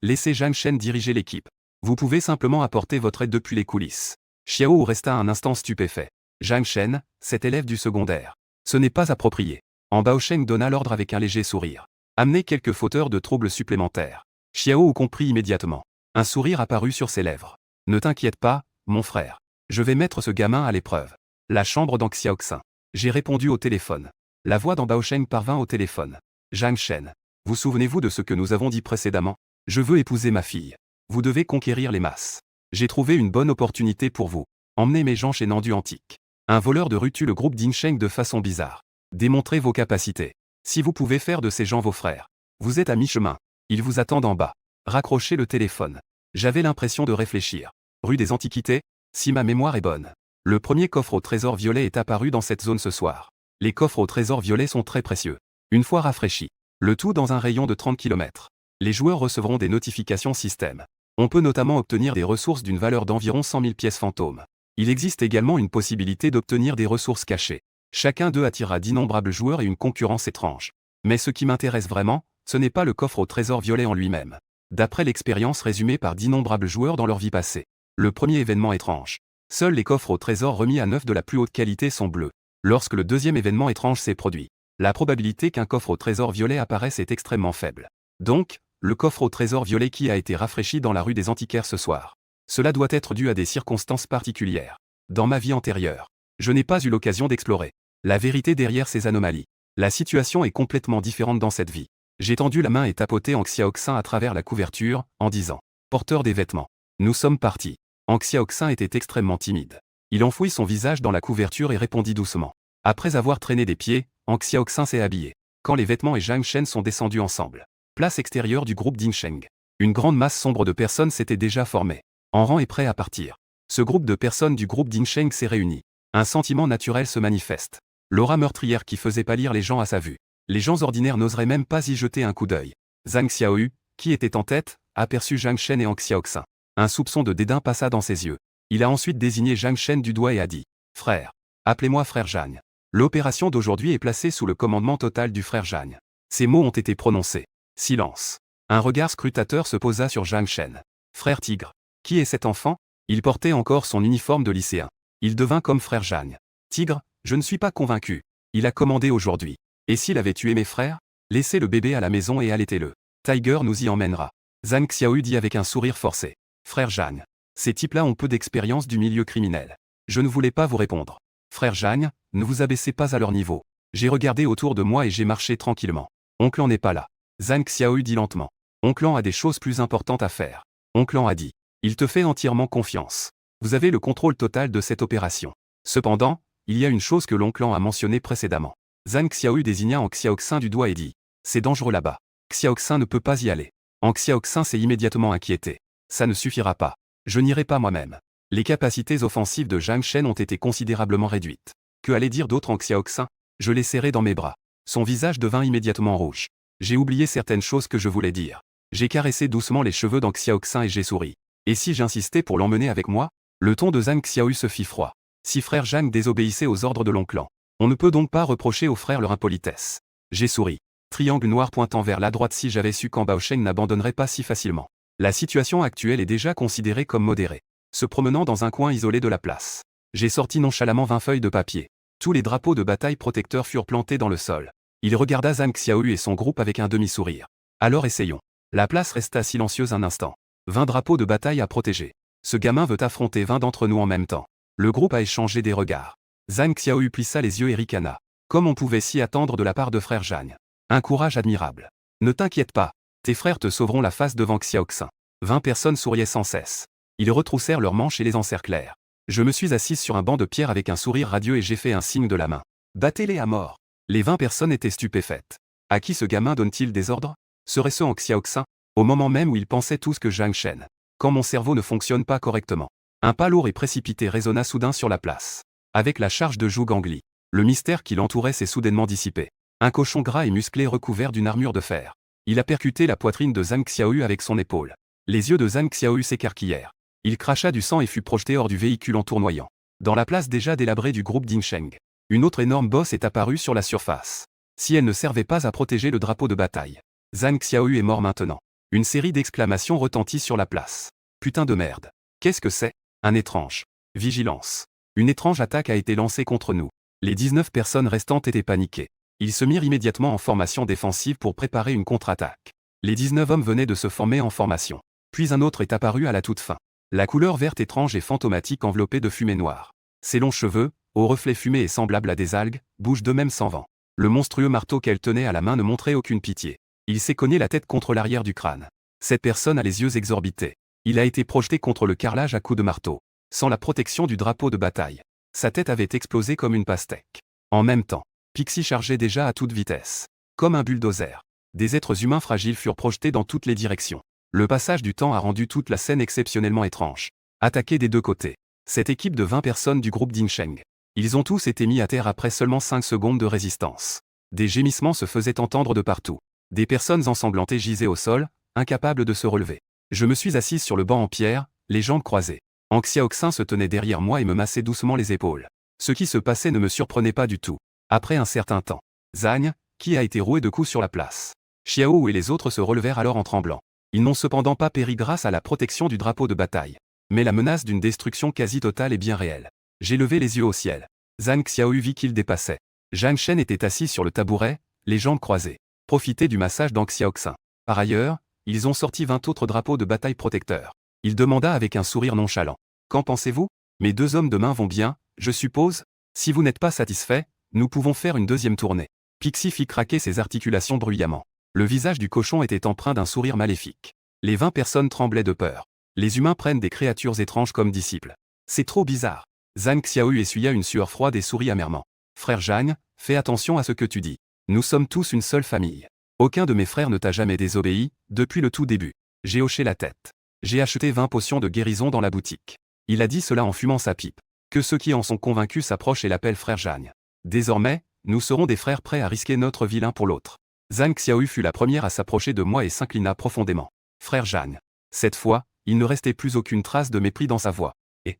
Laissez Zhang Shen diriger l'équipe. Vous pouvez simplement apporter votre aide depuis les coulisses. Xiao resta un instant stupéfait. Zhang Shen, cet élève du secondaire. Ce n'est pas approprié. En Baosheng donna l'ordre avec un léger sourire. Amenez quelques fauteurs de troubles supplémentaires. Xiao comprit immédiatement. Un sourire apparut sur ses lèvres. Ne t'inquiète pas, mon frère. Je vais mettre ce gamin à l'épreuve. La chambre d'Ang Xiaoxin. J'ai répondu au téléphone. La voix d'en Baosheng parvint au téléphone. Zhang Shen. Vous souvenez-vous de ce que nous avons dit précédemment? Je veux épouser ma fille. Vous devez conquérir les masses. J'ai trouvé une bonne opportunité pour vous. Emmenez mes gens chez Nandu Antique. Un voleur de rue tue le groupe Dingsheng de façon bizarre. Démontrez vos capacités. Si vous pouvez faire de ces gens vos frères. Vous êtes à mi-chemin. Ils vous attendent en bas. Raccrochez le téléphone. J'avais l'impression de réfléchir. Rue des Antiquités? Si ma mémoire est bonne. Le premier coffre au trésor violet est apparu dans cette zone ce soir. Les coffres au trésor violet sont très précieux. une fois rafraîchis. Le tout dans un rayon de 30 km. Les joueurs recevront des notifications système. On peut notamment obtenir des ressources d'une valeur d'environ 100 000 pièces fantômes. Il existe également une possibilité d'obtenir des ressources cachées. Chacun d'eux attirera d'innombrables joueurs et une concurrence étrange. Mais ce qui m'intéresse vraiment, ce n'est pas le coffre au trésor violet en lui-même. D'après l'expérience résumée par d'innombrables joueurs dans leur vie passée. Le premier événement étrange. Seuls les coffres au trésor remis à neuf de la plus haute qualité sont bleus. Lorsque le deuxième événement étrange s'est produit, la probabilité qu'un coffre au trésor violet apparaisse est extrêmement faible. Donc, le coffre au trésor violet qui a été rafraîchi dans la rue des Antiquaires ce soir. Cela doit être dû à des circonstances particulières. Dans ma vie antérieure, je n'ai pas eu l'occasion d'explorer la vérité derrière ces anomalies. La situation est complètement différente dans cette vie. J'ai tendu la main et tapoté Anxiaoxin à travers la couverture, en disant « Porteur des vêtements. Nous sommes partis ». Anxiaoxin était extrêmement timide. Il enfouit son visage dans la couverture et répondit doucement. Après avoir traîné des pieds, Anxiaoxin s'est habillé. Quand les vêtements et Zhang Shen sont descendus ensemble. Place extérieure du groupe Dingsheng. Une grande masse sombre de personnes s'était déjà formée. En rang et prêt à partir. Ce groupe de personnes du groupe Dingsheng s'est réuni. Un sentiment naturel se manifeste. L'aura meurtrière qui faisait pâlir les gens à sa vue. Les gens ordinaires n'oseraient même pas y jeter un coup d'œil. Zhang Xiaoyu, qui était en tête, aperçut Zhang Shen et Anxiaoxin. Un soupçon de dédain passa dans ses yeux. Il a ensuite désigné Zhang Shen du doigt et a dit « Frère. Appelez-moi frère Zhang. L'opération d'aujourd'hui est placée sous le commandement total du frère Zhang. » Ces mots ont été prononcés. Silence. Un regard scrutateur se posa sur Zhang Shen. Frère Tigre. Qui est cet enfant? Il portait encore son uniforme de lycéen. Il devint comme frère Zhang. Tigre, je ne suis pas convaincu. Il a commandé aujourd'hui. Et s'il avait tué mes frères? Laissez le bébé à la maison et allaitez-le. Tiger nous y emmènera. Zhang Xiaoyu dit avec un sourire forcé. Frère Zhang. Ces types-là ont peu d'expérience du milieu criminel. Je ne voulais pas vous répondre. Frère Zhang, ne vous abaissez pas à leur niveau. J'ai regardé autour de moi et j'ai marché tranquillement. Oncle An n'est pas là. Zhang Xiaoyu dit lentement. Oncle An a des choses plus importantes à faire. Oncle An a dit. Il te fait entièrement confiance. Vous avez le contrôle total de cette opération. Cependant, il y a une chose que l'oncle An a mentionnée précédemment. Zhang Xiaoyu désigna Anxiaoxin du doigt et dit. C'est dangereux là-bas. Xiaoxin ne peut pas y aller. Anxiaoxin s'est immédiatement inquiété. Ça ne suffira pas. Je n'irai pas moi-même. Les capacités offensives de Zhang Shen ont été considérablement réduites. Que allait dire d'autre Anxiaoxin? Je l'ai serré dans mes bras. Son visage devint immédiatement rouge. J'ai oublié certaines choses que je voulais dire. J'ai caressé doucement les cheveux d'Anxiaoxin et j'ai souri. Et si j'insistais pour l'emmener avec moi? Le ton de Zhang Xiaoyu se fit froid. Si frère Zhang désobéissait aux ordres de l'oncle An, on ne peut donc pas reprocher aux frères leur impolitesse. J'ai souri. Triangle noir pointant vers la droite. Si j'avais su qu'en Baosheng n'abandonnerait pas si facilement. La situation actuelle est déjà considérée comme modérée. Se promenant dans un coin isolé de la place. J'ai sorti nonchalamment 20 feuilles de papier. Tous les drapeaux de bataille protecteurs furent plantés dans le sol. Il regarda Zhang Xiaoyu et son groupe avec un demi-sourire. Alors essayons. La place resta silencieuse un instant. 20 drapeaux de bataille à protéger. Ce gamin veut affronter 20 d'entre nous en même temps. Le groupe a échangé des regards. Zhang Xiaoyu plissa les yeux et ricana. Comme on pouvait s'y attendre de la part de frère Zhang. Un courage admirable. Ne t'inquiète pas. Tes frères te sauveront la face devant Xiaoxin. 20 personnes souriaient sans cesse. Ils retroussèrent leurs manches et les encerclèrent. Je me suis assise sur un banc de pierre avec un sourire radieux et j'ai fait un signe de la main. Battez-les à mort. Les 20 personnes étaient stupéfaites. À qui ce gamin donne-t-il des ordres? Serait-ce en Xiaoxin? Au moment même où ils pensaient tous que Zhang Shen. Quand mon cerveau ne fonctionne pas correctement. Un pas lourd et précipité résonna soudain sur la place. Avec la charge de Zhu Gangli. Le mystère qui l'entourait s'est soudainement dissipé. Un cochon gras et musclé recouvert d'une armure de fer. Il a percuté la poitrine de Zhang Xiaoyu avec son épaule. Les yeux de Zhang Xiaoyu s'écarquillèrent. Il cracha du sang et fut projeté hors du véhicule en tournoyant. Dans la place déjà délabrée du groupe Dingsheng. Une autre énorme bosse est apparue sur la surface. Si elle ne servait pas à protéger le drapeau de bataille. Zhang Xiaoyu est mort maintenant. Une série d'exclamations retentit sur la place. Putain de merde. Qu'est-ce que c'est? Un étrange. Vigilance. Une étrange attaque a été lancée contre nous. Les 19 personnes restantes étaient paniquées. Ils se mirent immédiatement en formation défensive pour préparer une contre-attaque. Les 19 hommes venaient de se former en formation. Puis un autre est apparu à la toute fin. La couleur verte étrange et fantomatique enveloppée de fumée noire. Ses longs cheveux, aux reflets fumés et semblables à des algues, bougent d'eux-mêmes sans vent. Le monstrueux marteau qu'elle tenait à la main ne montrait aucune pitié. Il s'est cogné la tête contre l'arrière du crâne. Cette personne a les yeux exorbités. Il a été projeté contre le carrelage à coups de marteau. Sans la protection du drapeau de bataille. Sa tête avait explosé comme une pastèque. En même temps, Pixie chargeait déjà à toute vitesse. Comme un bulldozer. Des êtres humains fragiles furent projetés dans toutes les directions. Le passage du temps a rendu toute la scène exceptionnellement étrange. Attaqués des deux côtés. Cette équipe de 20 personnes du groupe Dingsheng. Ils ont tous été mis à terre après seulement 5 secondes de résistance. Des gémissements se faisaient entendre de partout. Des personnes ensanglantées gisaient au sol, incapables de se relever. Je me suis assise sur le banc en pierre, les jambes croisées. Aang Xiaoxin se tenait derrière moi et me massait doucement les épaules. Ce qui se passait ne me surprenait pas du tout. Après un certain temps, Zhang, qui a été roué de coups sur la place. Xiao et les autres se relevèrent alors en tremblant. Ils n'ont cependant pas péri grâce à la protection du drapeau de bataille. Mais la menace d'une destruction quasi totale est bien réelle. J'ai levé les yeux au ciel. Zhang Xiaoyu vit qu'il dépassait. Zhang Shen était assis sur le tabouret, les jambes croisées. Profiter du massage d'Aang Xiaoxin. Par ailleurs, ils ont sorti 20 autres drapeaux de bataille protecteurs. Il demanda avec un sourire nonchalant. Qu'en pensez-vous? Mes 2 hommes de main vont bien, je suppose? Si vous n'êtes pas satisfait, nous pouvons faire une deuxième tournée. Pixie fit craquer ses articulations bruyamment. Le visage du cochon était empreint d'un sourire maléfique. Les 20 personnes tremblaient de peur. Les humains prennent des créatures étranges comme disciples. C'est trop bizarre. Zhang Xiaoyu essuya une sueur froide et sourit amèrement. Frère Zhang, fais attention à ce que tu dis. Nous sommes tous une seule famille. Aucun de mes frères ne t'a jamais désobéi, depuis le tout début. J'ai hoché la tête. J'ai acheté 20 potions de guérison dans la boutique. Il a dit cela en fumant sa pipe. Que ceux qui en sont convaincus s'approchent et l'appellent frère Zhang. Désormais, nous serons des frères prêts à risquer notre vie l'un pour l'autre. Zhang Xiaoyu fut la première à s'approcher de moi et s'inclina profondément. Frère Zhang. Cette fois, il ne restait plus aucune trace de mépris dans sa voix. Et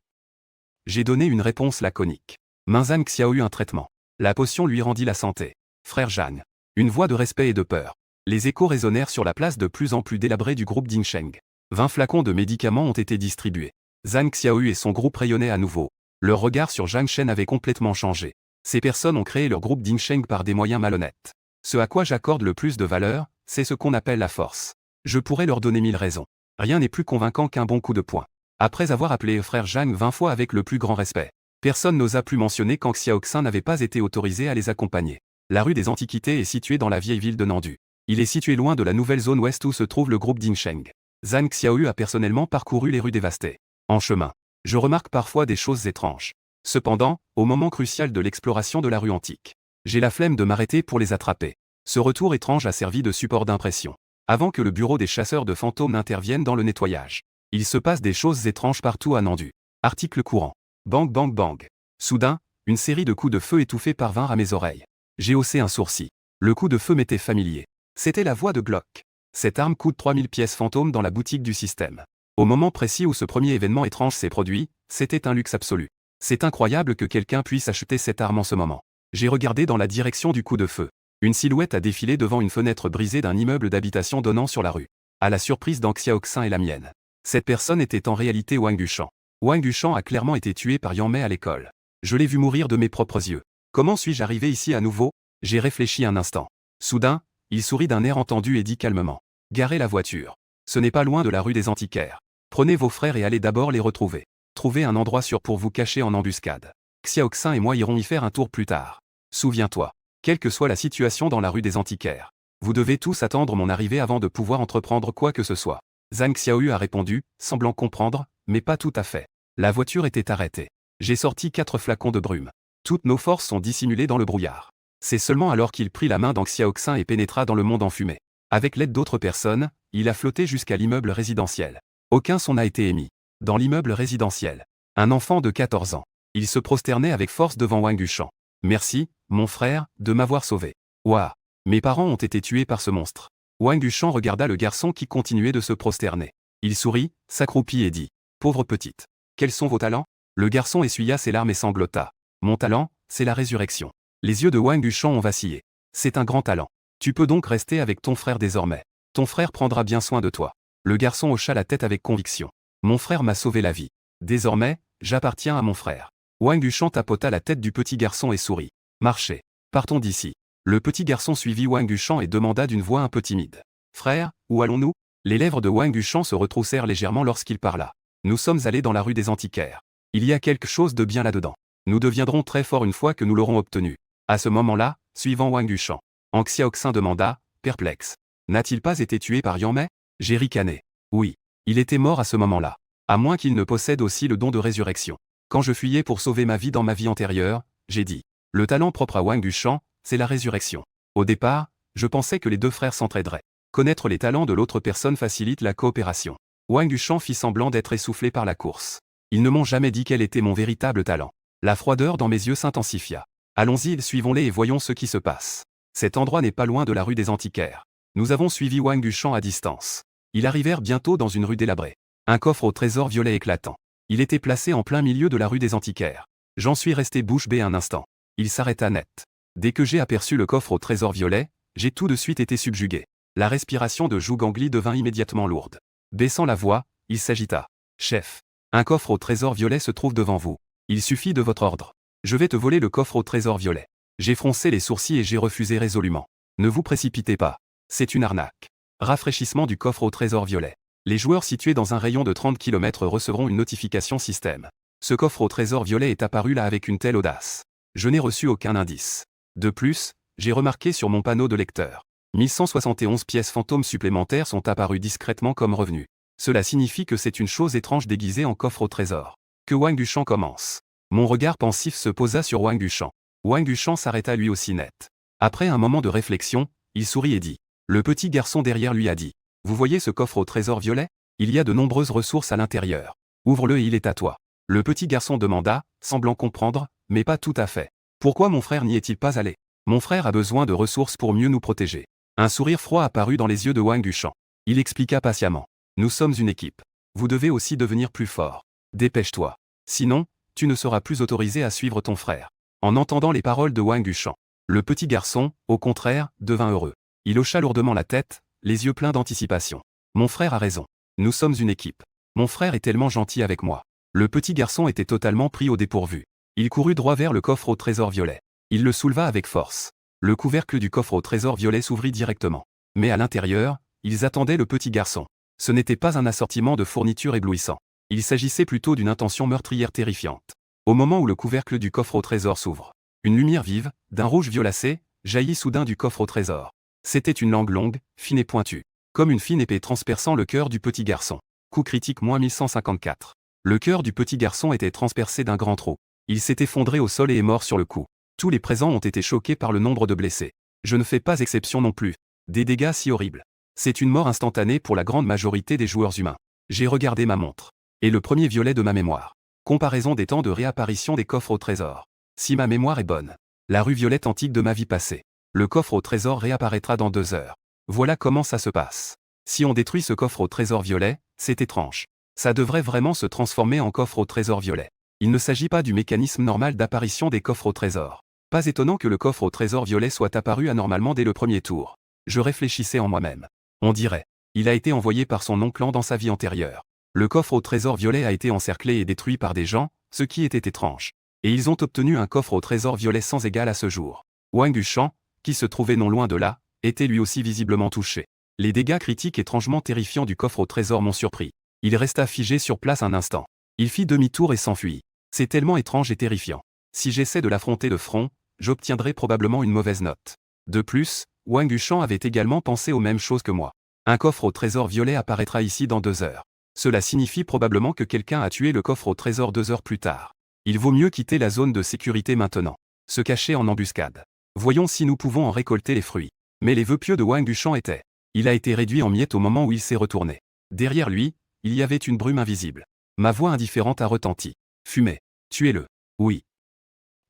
j'ai donné une réponse laconique. Zhang Xiaoyu un traitement. La potion lui rendit la santé. Frère Zhang. Une voix de respect et de peur. Les échos résonnèrent sur la place de plus en plus délabrée du groupe Dingsheng. 20 flacons de médicaments ont été distribués. Zhang Xiaoyu et son groupe rayonnaient à nouveau. Leur regard sur Zhang Shen avait complètement changé. Ces personnes ont créé leur groupe Dingsheng par des moyens malhonnêtes. Ce à quoi j'accorde le plus de valeur, c'est ce qu'on appelle la force. Je pourrais leur donner 1000 raisons. Rien n'est plus convaincant qu'un bon coup de poing. Après avoir appelé frère Zhang 20 fois avec le plus grand respect, personne n'osa plus mentionner qu'Aang Xiaoxin n'avait pas été autorisé à les accompagner. La rue des Antiquités est située dans la vieille ville de Nandu. Il est situé loin de la nouvelle zone ouest où se trouve le groupe Dingsheng. Zhang Xiaoyu a personnellement parcouru les rues dévastées. En chemin, je remarque parfois des choses étranges. Cependant, au moment crucial de l'exploration de la rue antique, j'ai la flemme de m'arrêter pour les attraper. Ce retour étrange a servi de support d'impression. Avant que le bureau des chasseurs de fantômes n'intervienne dans le nettoyage. Il se passe des choses étranges partout à Nandu. Article courant. Bang bang bang. Soudain, une série de coups de feu étouffés parvinrent à mes oreilles. J'ai haussé un sourcil. Le coup de feu m'était familier. C'était la voix de Glock. Cette arme coûte 3000 pièces fantômes dans la boutique du système. Au moment précis où ce premier événement étrange s'est produit, c'était un luxe absolu. C'est incroyable que quelqu'un puisse acheter cette arme en ce moment. J'ai regardé dans la direction du coup de feu. Une silhouette a défilé devant une fenêtre brisée d'un immeuble d'habitation donnant sur la rue. À la surprise d'Aang Xiaoxin et la mienne. Cette personne était en réalité Wang Yuxian. Wang Yuxian a clairement été tué par Yang Mei à l'école. Je l'ai vu mourir de mes propres yeux. Comment suis-je arrivé ici à nouveau? J'ai réfléchi un instant. Soudain, il sourit d'un air entendu et dit calmement. Garez la voiture. Ce n'est pas loin de la rue des Antiquaires. Prenez vos frères et allez d'abord les retrouver. Trouvez un endroit sûr pour vous cacher en embuscade. Xiaoxin et moi irons y faire un tour plus tard. Souviens-toi. Quelle que soit la situation dans la rue des Antiquaires, vous devez tous attendre mon arrivée avant de pouvoir entreprendre quoi que ce soit. Zhang Xiaoyu a répondu, semblant comprendre, mais pas tout à fait. La voiture était arrêtée. J'ai sorti 4 flacons de brume. Toutes nos forces sont dissimulées dans le brouillard. C'est seulement alors qu'il prit la main d'Aang Xiaoxin et pénétra dans le monde enfumé. Avec l'aide d'autres personnes, il a flotté jusqu'à l'immeuble résidentiel. Aucun son n'a été émis. Dans l'immeuble résidentiel, un enfant de 14 ans. Il se prosternait avec force devant Wang Yuxian. Merci, mon frère, de m'avoir sauvé. Ouah, mes parents ont été tués par ce monstre. Wang Yuxian regarda le garçon qui continuait de se prosterner. Il sourit, s'accroupit et dit. Pauvre petite. Quels sont vos talents? Le garçon essuya ses larmes et sanglota. Mon talent, c'est la résurrection. Les yeux de Wang Yuxian ont vacillé. C'est un grand talent. Tu peux donc rester avec ton frère désormais. Ton frère prendra bien soin de toi. Le garçon hocha la tête avec conviction. Mon frère m'a sauvé la vie. Désormais, j'appartiens à mon frère. Wang Yuxian tapota la tête du petit garçon et sourit. Marchez. Partons d'ici. Le petit garçon suivit Wang Yuxian et demanda d'une voix un peu timide. Frère, où allons-nous? Les lèvres de Wang Yuxian se retroussèrent légèrement lorsqu'il parla. Nous sommes allés dans la rue des Antiquaires. Il y a quelque chose de bien là-dedans. Nous deviendrons très forts une fois que nous l'aurons obtenu. À ce moment-là, suivant Wang Yuxian, Aang Xiaoxin demanda, perplexe. N'a-t-il pas été tué par Yang Mei? J'ai ricané. Oui. Il était mort à ce moment-là. À moins qu'il ne possède aussi le don de résurrection. Quand je fuyais pour sauver ma vie dans ma vie antérieure, j'ai dit. Le talent propre à Wang Yuxian, c'est la résurrection. Au départ, je pensais que les 2 frères s'entraideraient. Connaître les talents de l'autre personne facilite la coopération. Wang Yuxian fit semblant d'être essoufflé par la course. Ils ne m'ont jamais dit quel était mon véritable talent. La froideur dans mes yeux s'intensifia. Allons-y, suivons-les et voyons ce qui se passe. Cet endroit n'est pas loin de la rue des Antiquaires. Nous avons suivi Wang Duchamp à distance. Ils arrivèrent bientôt dans une rue délabrée. Un coffre au trésor violet éclatant. Il était placé en plein milieu de la rue des Antiquaires. J'en suis resté bouche bée un instant. Il s'arrêta net. Dès que j'ai aperçu le coffre au trésor violet, j'ai tout de suite été subjugué. La respiration de Zhou Gangli devint immédiatement lourde. Baissant la voix, il s'agita. « Chef, un coffre au trésor violet se trouve devant vous. Il suffit de votre ordre. Je vais te voler le coffre au trésor violet. » J'ai froncé les sourcils et j'ai refusé résolument. « Ne vous précipitez pas. C'est une arnaque. » Rafraîchissement du coffre au trésor violet. Les joueurs situés dans un rayon de 30 km recevront une notification système. Ce coffre au trésor violet est apparu là avec une telle audace. Je n'ai reçu aucun indice. De plus, j'ai remarqué sur mon panneau de lecteur. 1171 pièces fantômes supplémentaires sont apparues discrètement comme revenus. Cela signifie que c'est une chose étrange déguisée en coffre au trésor. Que Wang Duchamp commence. Mon regard pensif se posa sur Wang Duchamp. Wang Duchamp s'arrêta lui aussi net. Après un moment de réflexion, il sourit et dit. Le petit garçon derrière lui a dit. Vous voyez ce coffre au trésor violet? Il y a de nombreuses ressources à l'intérieur. Ouvre-le et il est à toi. Le petit garçon demanda, semblant comprendre, mais pas tout à fait. Pourquoi mon frère n'y est-il pas allé? Mon frère a besoin de ressources pour mieux nous protéger. Un sourire froid apparut dans les yeux de Wang Duchamp. Il expliqua patiemment. Nous sommes une équipe. Vous devez aussi devenir plus fort. Dépêche-toi. Sinon, tu ne seras plus autorisé à suivre ton frère. En entendant les paroles de Wang Duchamp, le petit garçon, au contraire, devint heureux. Il hocha lourdement la tête, les yeux pleins d'anticipation. Mon frère a raison. Nous sommes une équipe. Mon frère est tellement gentil avec moi. Le petit garçon était totalement pris au dépourvu. Il courut droit vers le coffre au trésor violet. Il le souleva avec force. Le couvercle du coffre au trésor violet s'ouvrit directement. Mais à l'intérieur, ils attendaient le petit garçon. Ce n'était pas un assortiment de fournitures éblouissant. Il s'agissait plutôt d'une intention meurtrière terrifiante. Au moment où le couvercle du coffre au trésor s'ouvre, une lumière vive, d'un rouge violacé, jaillit soudain du coffre au trésor. C'était une langue longue, fine et pointue. Comme une fine épée transperçant le cœur du petit garçon. Coup critique -1154. Le cœur du petit garçon était transpercé d'un grand trou. Il s'est effondré au sol et est mort sur le coup. Tous les présents ont été choqués par le nombre de blessés. Je ne fais pas exception non plus. Des dégâts si horribles. C'est une mort instantanée pour la grande majorité des joueurs humains. J'ai regardé ma montre. Et le premier violet de ma mémoire. Comparaison des temps de réapparition des coffres au trésor. Si ma mémoire est bonne. La rue violette antique de ma vie passée. Le coffre au trésor réapparaîtra dans 2 heures. Voilà comment ça se passe. Si on détruit ce coffre au trésor violet, c'est étrange. Ça devrait vraiment se transformer en coffre au trésor violet. Il ne s'agit pas du mécanisme normal d'apparition des coffres au trésor. Pas étonnant que le coffre au trésor violet soit apparu anormalement dès le premier tour. Je réfléchissais en moi-même. On dirait. Il a été envoyé par son oncle dans sa vie antérieure. Le coffre au trésor violet a été encerclé et détruit par des gens, ce qui était étrange. Et ils ont obtenu un coffre au trésor violet sans égal à ce jour. Wang Duchamp, qui se trouvait non loin de là, était lui aussi visiblement touché. Les dégâts critiques étrangement terrifiants du coffre au trésor m'ont surpris. Il resta figé sur place un instant. Il fit demi-tour et s'enfuit. C'est tellement étrange et terrifiant. Si j'essaie de l'affronter de front, j'obtiendrai probablement une mauvaise note. De plus, Wang Duchamp avait également pensé aux mêmes choses que moi. Un coffre au trésor violet apparaîtra ici dans 2 heures. Cela signifie probablement que quelqu'un a tué le coffre au trésor 2 heures plus tard. Il vaut mieux quitter la zone de sécurité maintenant. Se cacher en embuscade. Voyons si nous pouvons en récolter les fruits. Mais les vœux pieux de Wang Duchamp étaient. Il a été réduit en miettes au moment où il s'est retourné. Derrière lui, il y avait une brume invisible. Ma voix indifférente a retenti. Fumez. Tuez-le. Oui.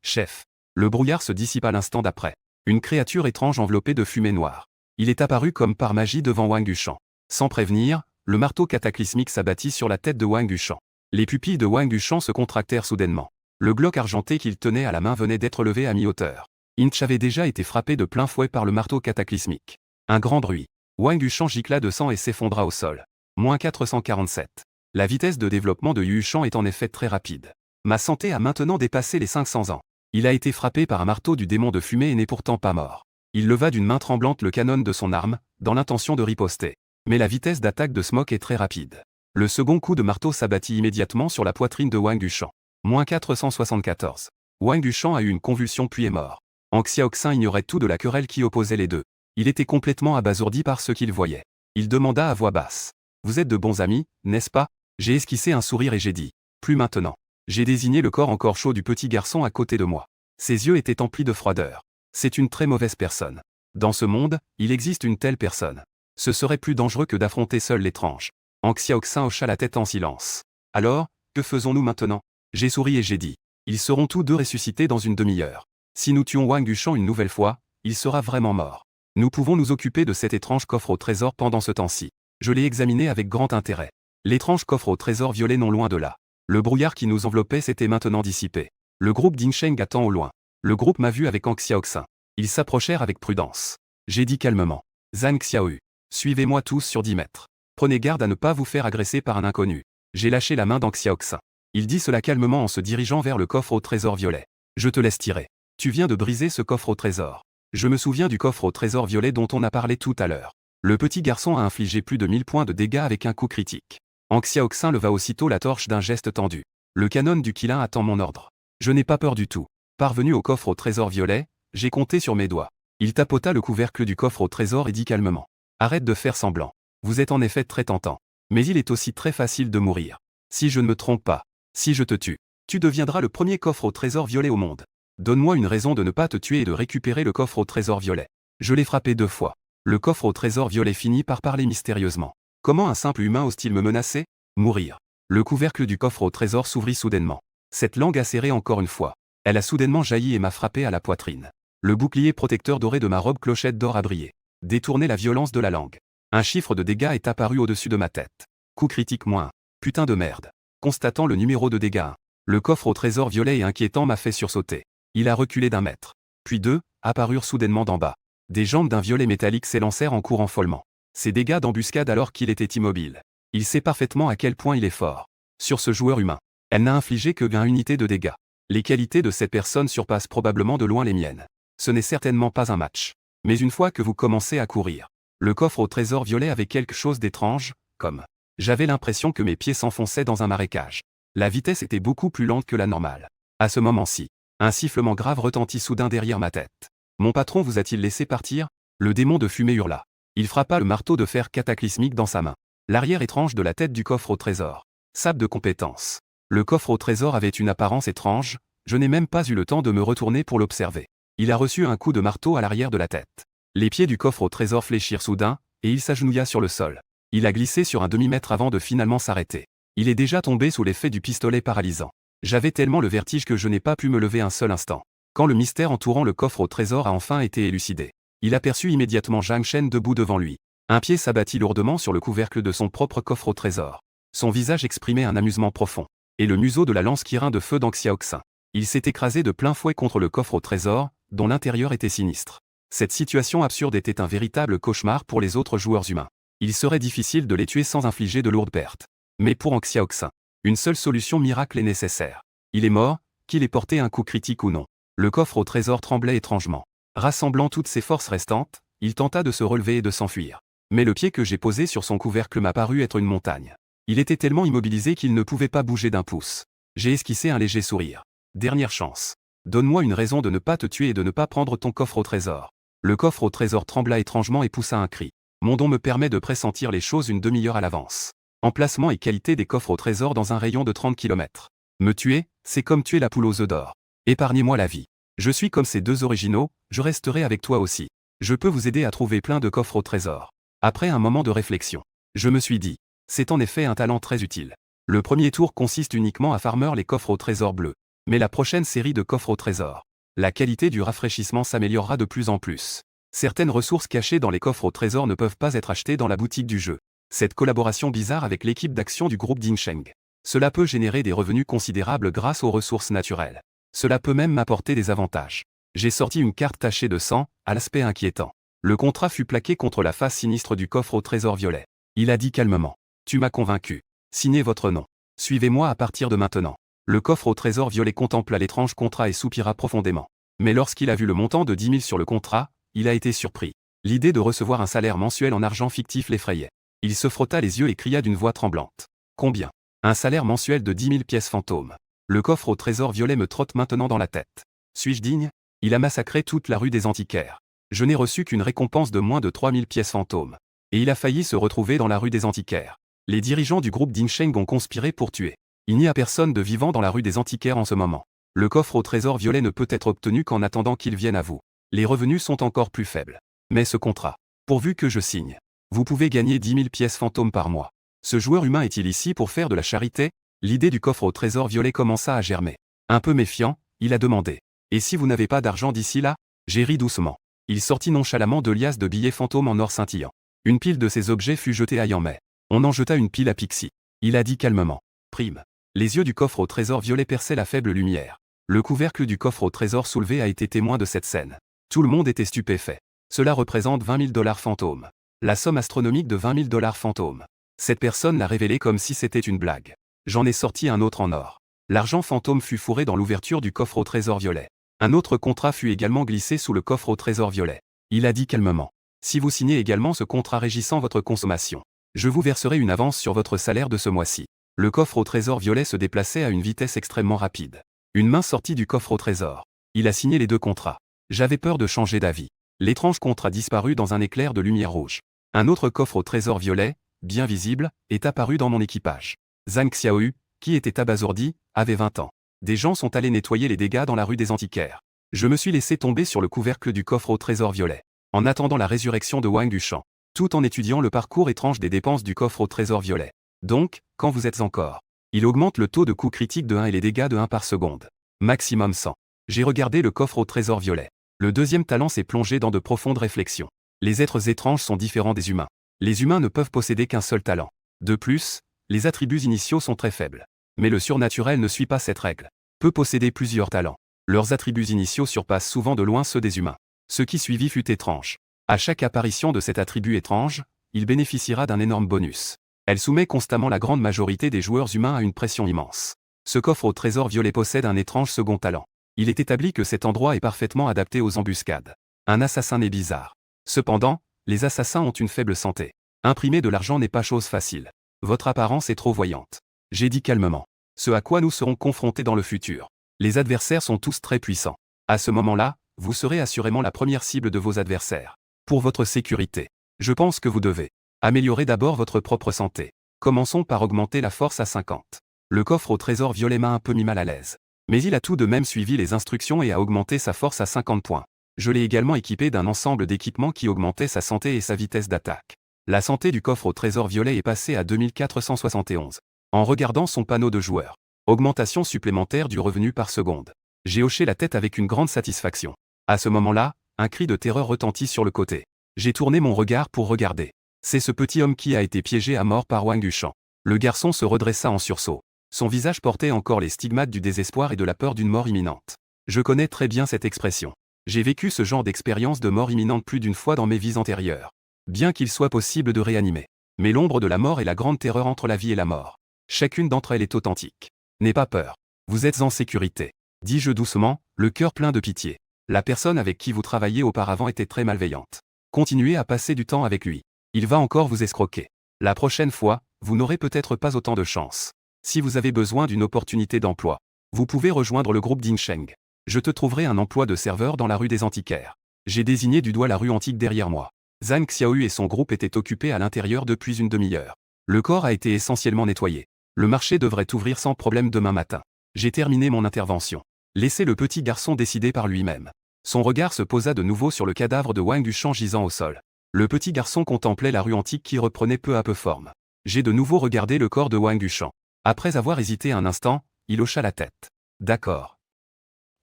Chef. Le brouillard se dissipa l'instant d'après. Une créature étrange enveloppée de fumée noire. Il est apparu comme par magie devant Wang Duchamp. Sans prévenir, le marteau cataclysmique s'abattit sur la tête de Wang Duchamp. Les pupilles de Wang Duchamp se contractèrent soudainement. Le glock argenté qu'il tenait à la main venait d'être levé à mi-hauteur. Inch avait déjà été frappé de plein fouet par le marteau cataclysmique. Un grand bruit. Wang Duchamp gicla de sang et s'effondra au sol. -447. La vitesse de développement de Duchamp est en effet très rapide. Ma santé a maintenant dépassé les 500 ans. Il a été frappé par un marteau du démon de fumée et n'est pourtant pas mort. Il leva d'une main tremblante le canon de son arme, dans l'intention de riposter. Mais la vitesse d'attaque de Smoke est très rapide. Le second coup de marteau s'abattit immédiatement sur la poitrine de Wang Duchamp. -474. Wang Duchamp a eu une convulsion puis est mort. Ang Xiaoxin ignorait tout de la querelle qui opposait les deux. Il était complètement abasourdi par ce qu'il voyait. Il demanda à voix basse. « Vous êtes de bons amis, n'est-ce pas ?» J'ai esquissé un sourire et j'ai dit. « Plus maintenant. » J'ai désigné le corps encore chaud du petit garçon à côté de moi. Ses yeux étaient emplis de froideur. C'est une très mauvaise personne. Dans ce monde, il existe une telle personne. Ce serait plus dangereux que d'affronter seul l'étrange. Ang Xiaoxin hocha la tête en silence. Alors, que faisons-nous maintenant? J'ai souri et j'ai dit. Ils seront tous deux ressuscités dans une demi-heure. Si nous tuons Wang Duchamp une nouvelle fois, il sera vraiment mort. Nous pouvons nous occuper de cet étrange coffre au trésor pendant ce temps-ci. Je l'ai examiné avec grand intérêt. L'étrange coffre au trésor violet non loin de là. Le brouillard qui nous enveloppait s'était maintenant dissipé. Le groupe d'Incheng attend au loin. Le groupe m'a vu avec Anxiaoxin. Ils s'approchèrent avec prudence. J'ai dit calmement. Zhang Xiaoyu. Suivez-moi tous sur 10 mètres. Prenez garde à ne pas vous faire agresser par un inconnu. J'ai lâché la main d'Anxiaoxin. Il dit cela calmement en se dirigeant vers le coffre au trésor violet. Je te laisse tirer. Tu viens de briser ce coffre au trésor. Je me souviens du coffre au trésor violet dont on a parlé tout à l'heure. Le petit garçon a infligé plus de 1000 points de dégâts avec un coup critique. Anxiaoxin leva aussitôt la torche d'un geste tendu. Le canon du Qilin attend mon ordre. Je n'ai pas peur du tout. Parvenu au coffre au trésor violet, j'ai compté sur mes doigts. Il tapota le couvercle du coffre au trésor et dit calmement. Arrête de faire semblant. Vous êtes en effet très tentant. Mais il est aussi très facile de mourir. Si je ne me trompe pas, si je te tue, tu deviendras le premier coffre au trésor violet au monde. Donne-moi une raison de ne pas te tuer et de récupérer le coffre au trésor violet. Je l'ai frappé 2 fois. Le coffre au trésor violet finit par parler mystérieusement. Comment un simple humain ose-t-il me menacer? Mourir. Le couvercle du coffre au trésor s'ouvrit soudainement. Cette langue a serré encore une fois. Elle a soudainement jailli et m'a frappé à la poitrine. Le bouclier protecteur doré de ma robe clochette d'or a brillé. Détourné la violence de la langue. Un chiffre de dégâts est apparu au-dessus de ma tête. Coup critique -1. Putain de merde. Constatant le numéro de dégâts 1. Le coffre au trésor violet et inquiétant m'a fait sursauter. Il a reculé d'1 mètre. Puis 2, apparurent soudainement d'en bas. Des jambes d'un violet métallique s'élancèrent en courant follement. Ces dégâts d'embuscade alors qu'il était immobile. Il sait parfaitement à quel point il est fort. Sur ce joueur humain, elle n'a infligé que 1 unité de dégâts. Les qualités de cette personne surpassent probablement de loin les miennes. Ce n'est certainement pas un match. Mais une fois que vous commencez à courir, le coffre au trésor violet avait quelque chose d'étrange, comme j'avais l'impression que mes pieds s'enfonçaient dans un marécage. La vitesse était beaucoup plus lente que la normale. À ce moment-ci, un sifflement grave retentit soudain derrière ma tête. Mon patron vous a-t-il laissé partir? Le démon de fumée hurla. Il frappa le marteau de fer cataclysmique dans sa main. L'arrière étrange de la tête du coffre au trésor. Sable de compétence. Le coffre au trésor avait une apparence étrange, je n'ai même pas eu le temps de me retourner pour l'observer. Il a reçu un coup de marteau à l'arrière de la tête. Les pieds du coffre au trésor fléchirent soudain, et il s'agenouilla sur le sol. Il a glissé sur un demi-mètre avant de finalement s'arrêter. Il est déjà tombé sous l'effet du pistolet paralysant. J'avais tellement le vertige que je n'ai pas pu me lever un seul instant. Quand le mystère entourant le coffre au trésor a enfin été élucidé, il aperçut immédiatement Zhang Shen debout devant lui. Un pied s'abattit lourdement sur le couvercle de son propre coffre au trésor. Son visage exprimait un amusement profond. Et le museau de la lance Kirin de feu d'Anxiaoxin. Il s'est écrasé de plein fouet contre le coffre au trésor, dont l'intérieur était sinistre. Cette situation absurde était un véritable cauchemar pour les autres joueurs humains. Il serait difficile de les tuer sans infliger de lourdes pertes. Mais pour Anxiaoxin, une seule solution miracle est nécessaire. Il est mort, qu'il ait porté un coup critique ou non. Le coffre au trésor tremblait étrangement. Rassemblant toutes ses forces restantes, il tenta de se relever et de s'enfuir. Mais le pied que j'ai posé sur son couvercle m'a paru être une montagne. Il était tellement immobilisé qu'il ne pouvait pas bouger d'un pouce. J'ai esquissé un léger sourire. Dernière chance. Donne-moi une raison de ne pas te tuer et de ne pas prendre ton coffre au trésor. Le coffre au trésor trembla étrangement et poussa un cri. Mon don me permet de pressentir les choses une demi-heure à l'avance. Emplacement et qualité des coffres au trésor dans un rayon de 30 km. Me tuer, c'est comme tuer la poule aux œufs d'or. Épargnez-moi la vie. Je suis comme ces 2 originaux, je resterai avec toi aussi. Je peux vous aider à trouver plein de coffres au trésor. Après un moment de réflexion, je me suis dit, c'est en effet un talent très utile. Le premier tour consiste uniquement à farmer les coffres au trésor bleu. Mais la prochaine série de coffres au trésor, la qualité du rafraîchissement s'améliorera de plus en plus. Certaines ressources cachées dans les coffres au trésor ne peuvent pas être achetées dans la boutique du jeu. Cette collaboration bizarre avec l'équipe d'action du groupe d'Incheng. Cela peut générer des revenus considérables grâce aux ressources naturelles. Cela peut même m'apporter des avantages. J'ai sorti une carte tachée de sang, à l'aspect inquiétant. Le contrat fut plaqué contre la face sinistre du coffre au trésor violet. Il a dit calmement. Tu m'as convaincu. Signez votre nom. Suivez-moi à partir de maintenant. Le coffre au trésor violet contempla l'étrange contrat et soupira profondément. Mais lorsqu'il a vu le montant de 10 000 sur le contrat, il a été surpris. L'idée de recevoir un salaire mensuel en argent fictif l'effrayait. Il se frotta les yeux et cria d'une voix tremblante. Combien? Un salaire mensuel de 10 000 pièces fantômes. Le coffre au trésor violet me trotte maintenant dans la tête. Suis-je digne? Il a massacré toute la rue des Antiquaires. Je n'ai reçu qu'une récompense de moins de 3 000 pièces fantômes. Et il a failli se retrouver dans la rue des Antiquaires. Les dirigeants du groupe d'Incheng ont conspiré pour tuer. Il n'y a personne de vivant dans la rue des Antiquaires en ce moment. Le coffre au trésor violet ne peut être obtenu qu'en attendant qu'il vienne à vous. Les revenus sont encore plus faibles. Mais ce contrat, pourvu que je signe, vous pouvez gagner 10 000 pièces fantômes par mois. Ce joueur humain est-il ici pour faire de la charité? L'idée du coffre au trésor violet commença à germer. Un peu méfiant, il a demandé. Et si vous n'avez pas d'argent d'ici là? J'ai ri doucement. Il sortit nonchalamment de liasses de billets fantômes en or scintillant. Une pile de ces objets fut jetée à Yanmei. On en jeta une pile à Pixie. Il a dit calmement. Prime. Les yeux du coffre au trésor violet perçaient la faible lumière. Le couvercle du coffre au trésor soulevé a été témoin de cette scène. Tout le monde était stupéfait. Cela représente 20 000 $ fantômes. La somme astronomique de 20 000 $ fantômes. Cette personne l'a révélé comme si c'était une blague. J'en ai sorti un autre en or. L'argent fantôme fut fourré dans l'ouverture du coffre au trésor violet. Un autre contrat fut également glissé sous le coffre au trésor violet. Il a dit calmement. Si vous signez également ce contrat régissant votre consommation, je vous verserai une avance sur votre salaire de ce mois-ci. Le coffre au trésor violet se déplaçait à une vitesse extrêmement rapide. Une main sortit du coffre au trésor. Il a signé les 2 contrats. J'avais peur de changer d'avis. L'étrange contrat disparut dans un éclair de lumière rouge. Un autre coffre au trésor violet, bien visible, est apparu dans mon équipage. Zhang Xiaoyu, qui était abasourdi, avait 20 ans. Des gens sont allés nettoyer les dégâts dans la rue des Antiquaires. Je me suis laissé tomber sur le couvercle du coffre au trésor violet, en attendant la résurrection de Wang Duchamp, tout en étudiant le parcours étrange des dépenses du coffre au trésor violet. Donc, quand vous êtes encore, il augmente le taux de coût critique de 1 et les dégâts de 1 par seconde. Maximum 100. J'ai regardé le coffre au trésor violet. Le deuxième talent s'est plongé dans de profondes réflexions. Les êtres étranges sont différents des humains. Les humains ne peuvent posséder qu'un seul talent. De plus, les attributs initiaux sont très faibles. Mais le surnaturel ne suit pas cette règle. Peut posséder plusieurs talents. Leurs attributs initiaux surpassent souvent de loin ceux des humains. Ce qui suivit fut étrange. À chaque apparition de cet attribut étrange, il bénéficiera d'un énorme bonus. Elle soumet constamment la grande majorité des joueurs humains à une pression immense. Ce coffre au trésor violet possède un étrange second talent. Il est établi que cet endroit est parfaitement adapté aux embuscades. Un assassin n'est bizarre. Cependant, les assassins ont une faible santé. Imprimer de l'argent n'est pas chose facile. Votre apparence est trop voyante. J'ai dit calmement. Ce à quoi nous serons confrontés dans le futur. Les adversaires sont tous très puissants. À ce moment-là, vous serez assurément la première cible de vos adversaires. Pour votre sécurité, je pense que vous devez améliorer d'abord votre propre santé. Commençons par augmenter la force à 50. Le coffre au trésor violet m'a un peu mis mal à l'aise. Mais il a tout de même suivi les instructions et a augmenté sa force à 50 points. Je l'ai également équipé d'un ensemble d'équipements qui augmentait sa santé et sa vitesse d'attaque. La santé du coffre au trésor violet est passée à 2471. En regardant son panneau de joueur. Augmentation supplémentaire du revenu par seconde. J'ai hoché la tête avec une grande satisfaction. À ce moment-là, un cri de terreur retentit sur le côté. J'ai tourné mon regard pour regarder. C'est ce petit homme qui a été piégé à mort par Wang Duchamp. Le garçon se redressa en sursaut. Son visage portait encore les stigmates du désespoir et de la peur d'une mort imminente. Je connais très bien cette expression. J'ai vécu ce genre d'expérience de mort imminente plus d'une fois dans mes vies antérieures. Bien qu'il soit possible de réanimer. Mais l'ombre de la mort est la grande terreur entre la vie et la mort. Chacune d'entre elles est authentique. N'aie pas peur. Vous êtes en sécurité. Dis-je doucement, le cœur plein de pitié. La personne avec qui vous travailliez auparavant était très malveillante. Continuez à passer du temps avec lui. Il va encore vous escroquer. La prochaine fois, vous n'aurez peut-être pas autant de chance. Si vous avez besoin d'une opportunité d'emploi, vous pouvez rejoindre le groupe Dingsheng. Je te trouverai un emploi de serveur dans la rue des Antiquaires. J'ai désigné du doigt la rue antique derrière moi. Zhang Xiaoyu et son groupe étaient occupés à l'intérieur depuis une demi-heure. Le corps a été essentiellement nettoyé. Le marché devrait ouvrir sans problème demain matin. J'ai terminé mon intervention. Laissez le petit garçon décider par lui-même. Son regard se posa de nouveau sur le cadavre de Wang Duchamp gisant au sol. Le petit garçon contemplait la rue antique qui reprenait peu à peu forme. J'ai de nouveau regardé le corps de Wang Duchamp. Après avoir hésité un instant, il hocha la tête. D'accord.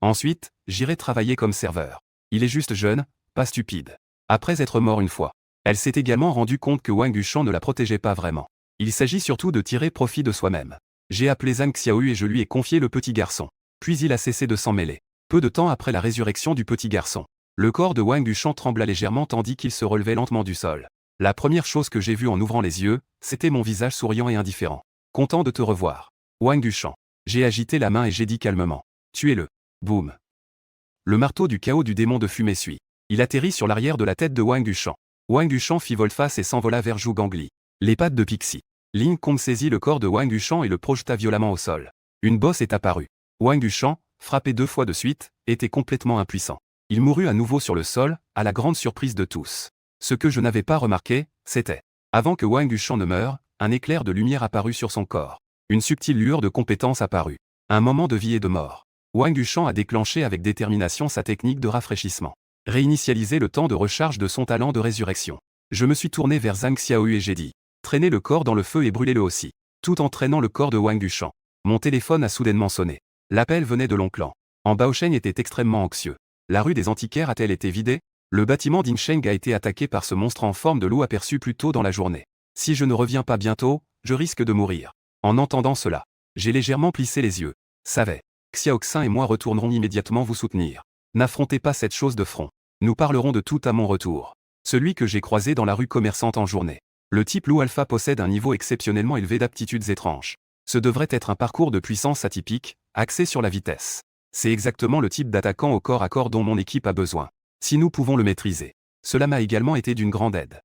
Ensuite, j'irai travailler comme serveur. Il est juste jeune, pas stupide. Après être mort une fois, elle s'est également rendue compte que Wang Duchamp ne la protégeait pas vraiment. Il s'agit surtout de tirer profit de soi-même. J'ai appelé Zhang Xiaoyu et je lui ai confié le petit garçon. Puis il a cessé de s'en mêler. Peu de temps après la résurrection du petit garçon, le corps de Wang Duchamp trembla légèrement tandis qu'il se relevait lentement du sol. La première chose que j'ai vue en ouvrant les yeux, c'était mon visage souriant et indifférent. Content de te revoir. Wang Duchamp. J'ai agité la main et j'ai dit calmement. Tuez-le. Boum. Le marteau du chaos du démon de fumée suit. Il atterrit sur l'arrière de la tête de Wang Duchamp. Wang Duchamp fit volte-face et s'envola vers Zhu Gangli. Les pattes de Pixie. Ling Kong saisit le corps de Wang Duchamp et le projeta violemment au sol. Une bosse est apparue. Wang Duchamp, frappé 2 fois de suite, était complètement impuissant. Il mourut à nouveau sur le sol, à la grande surprise de tous. Ce que je n'avais pas remarqué, c'était, avant que Wang Duchamp ne meure, un éclair de lumière apparut sur son corps. Une subtile lueur de compétence apparut. Un moment de vie et de mort. Wang Duchamp a déclenché avec détermination sa technique de rafraîchissement. Réinitialiser le temps de recharge de son talent de résurrection. Je me suis tourné vers Zhang Xiaoyu et j'ai dit. Traînez le corps dans le feu et brûlez-le aussi. Tout en traînant le corps de Wang Duchamp. Mon téléphone a soudainement sonné. L'appel venait de l'oncle. En Baocheng était extrêmement anxieux. La rue des Antiquaires a-t-elle été vidée? Le bâtiment d'Ingsheng a été attaqué par ce monstre en forme de loup aperçu plus tôt dans la journée. Si je ne reviens pas bientôt, je risque de mourir. En entendant cela, j'ai légèrement plissé les yeux. Savez, Xiaoxin et moi retournerons immédiatement vous soutenir. N'affrontez pas cette chose de front. Nous parlerons de tout à mon retour. Celui que j'ai croisé dans la rue commerçante en journée. Le type loup alpha possède un niveau exceptionnellement élevé d'aptitudes étranges. Ce devrait être un parcours de puissance atypique, axé sur la vitesse. C'est exactement le type d'attaquant au corps à corps dont mon équipe a besoin. Si nous pouvons le maîtriser. Cela m'a également été d'une grande aide.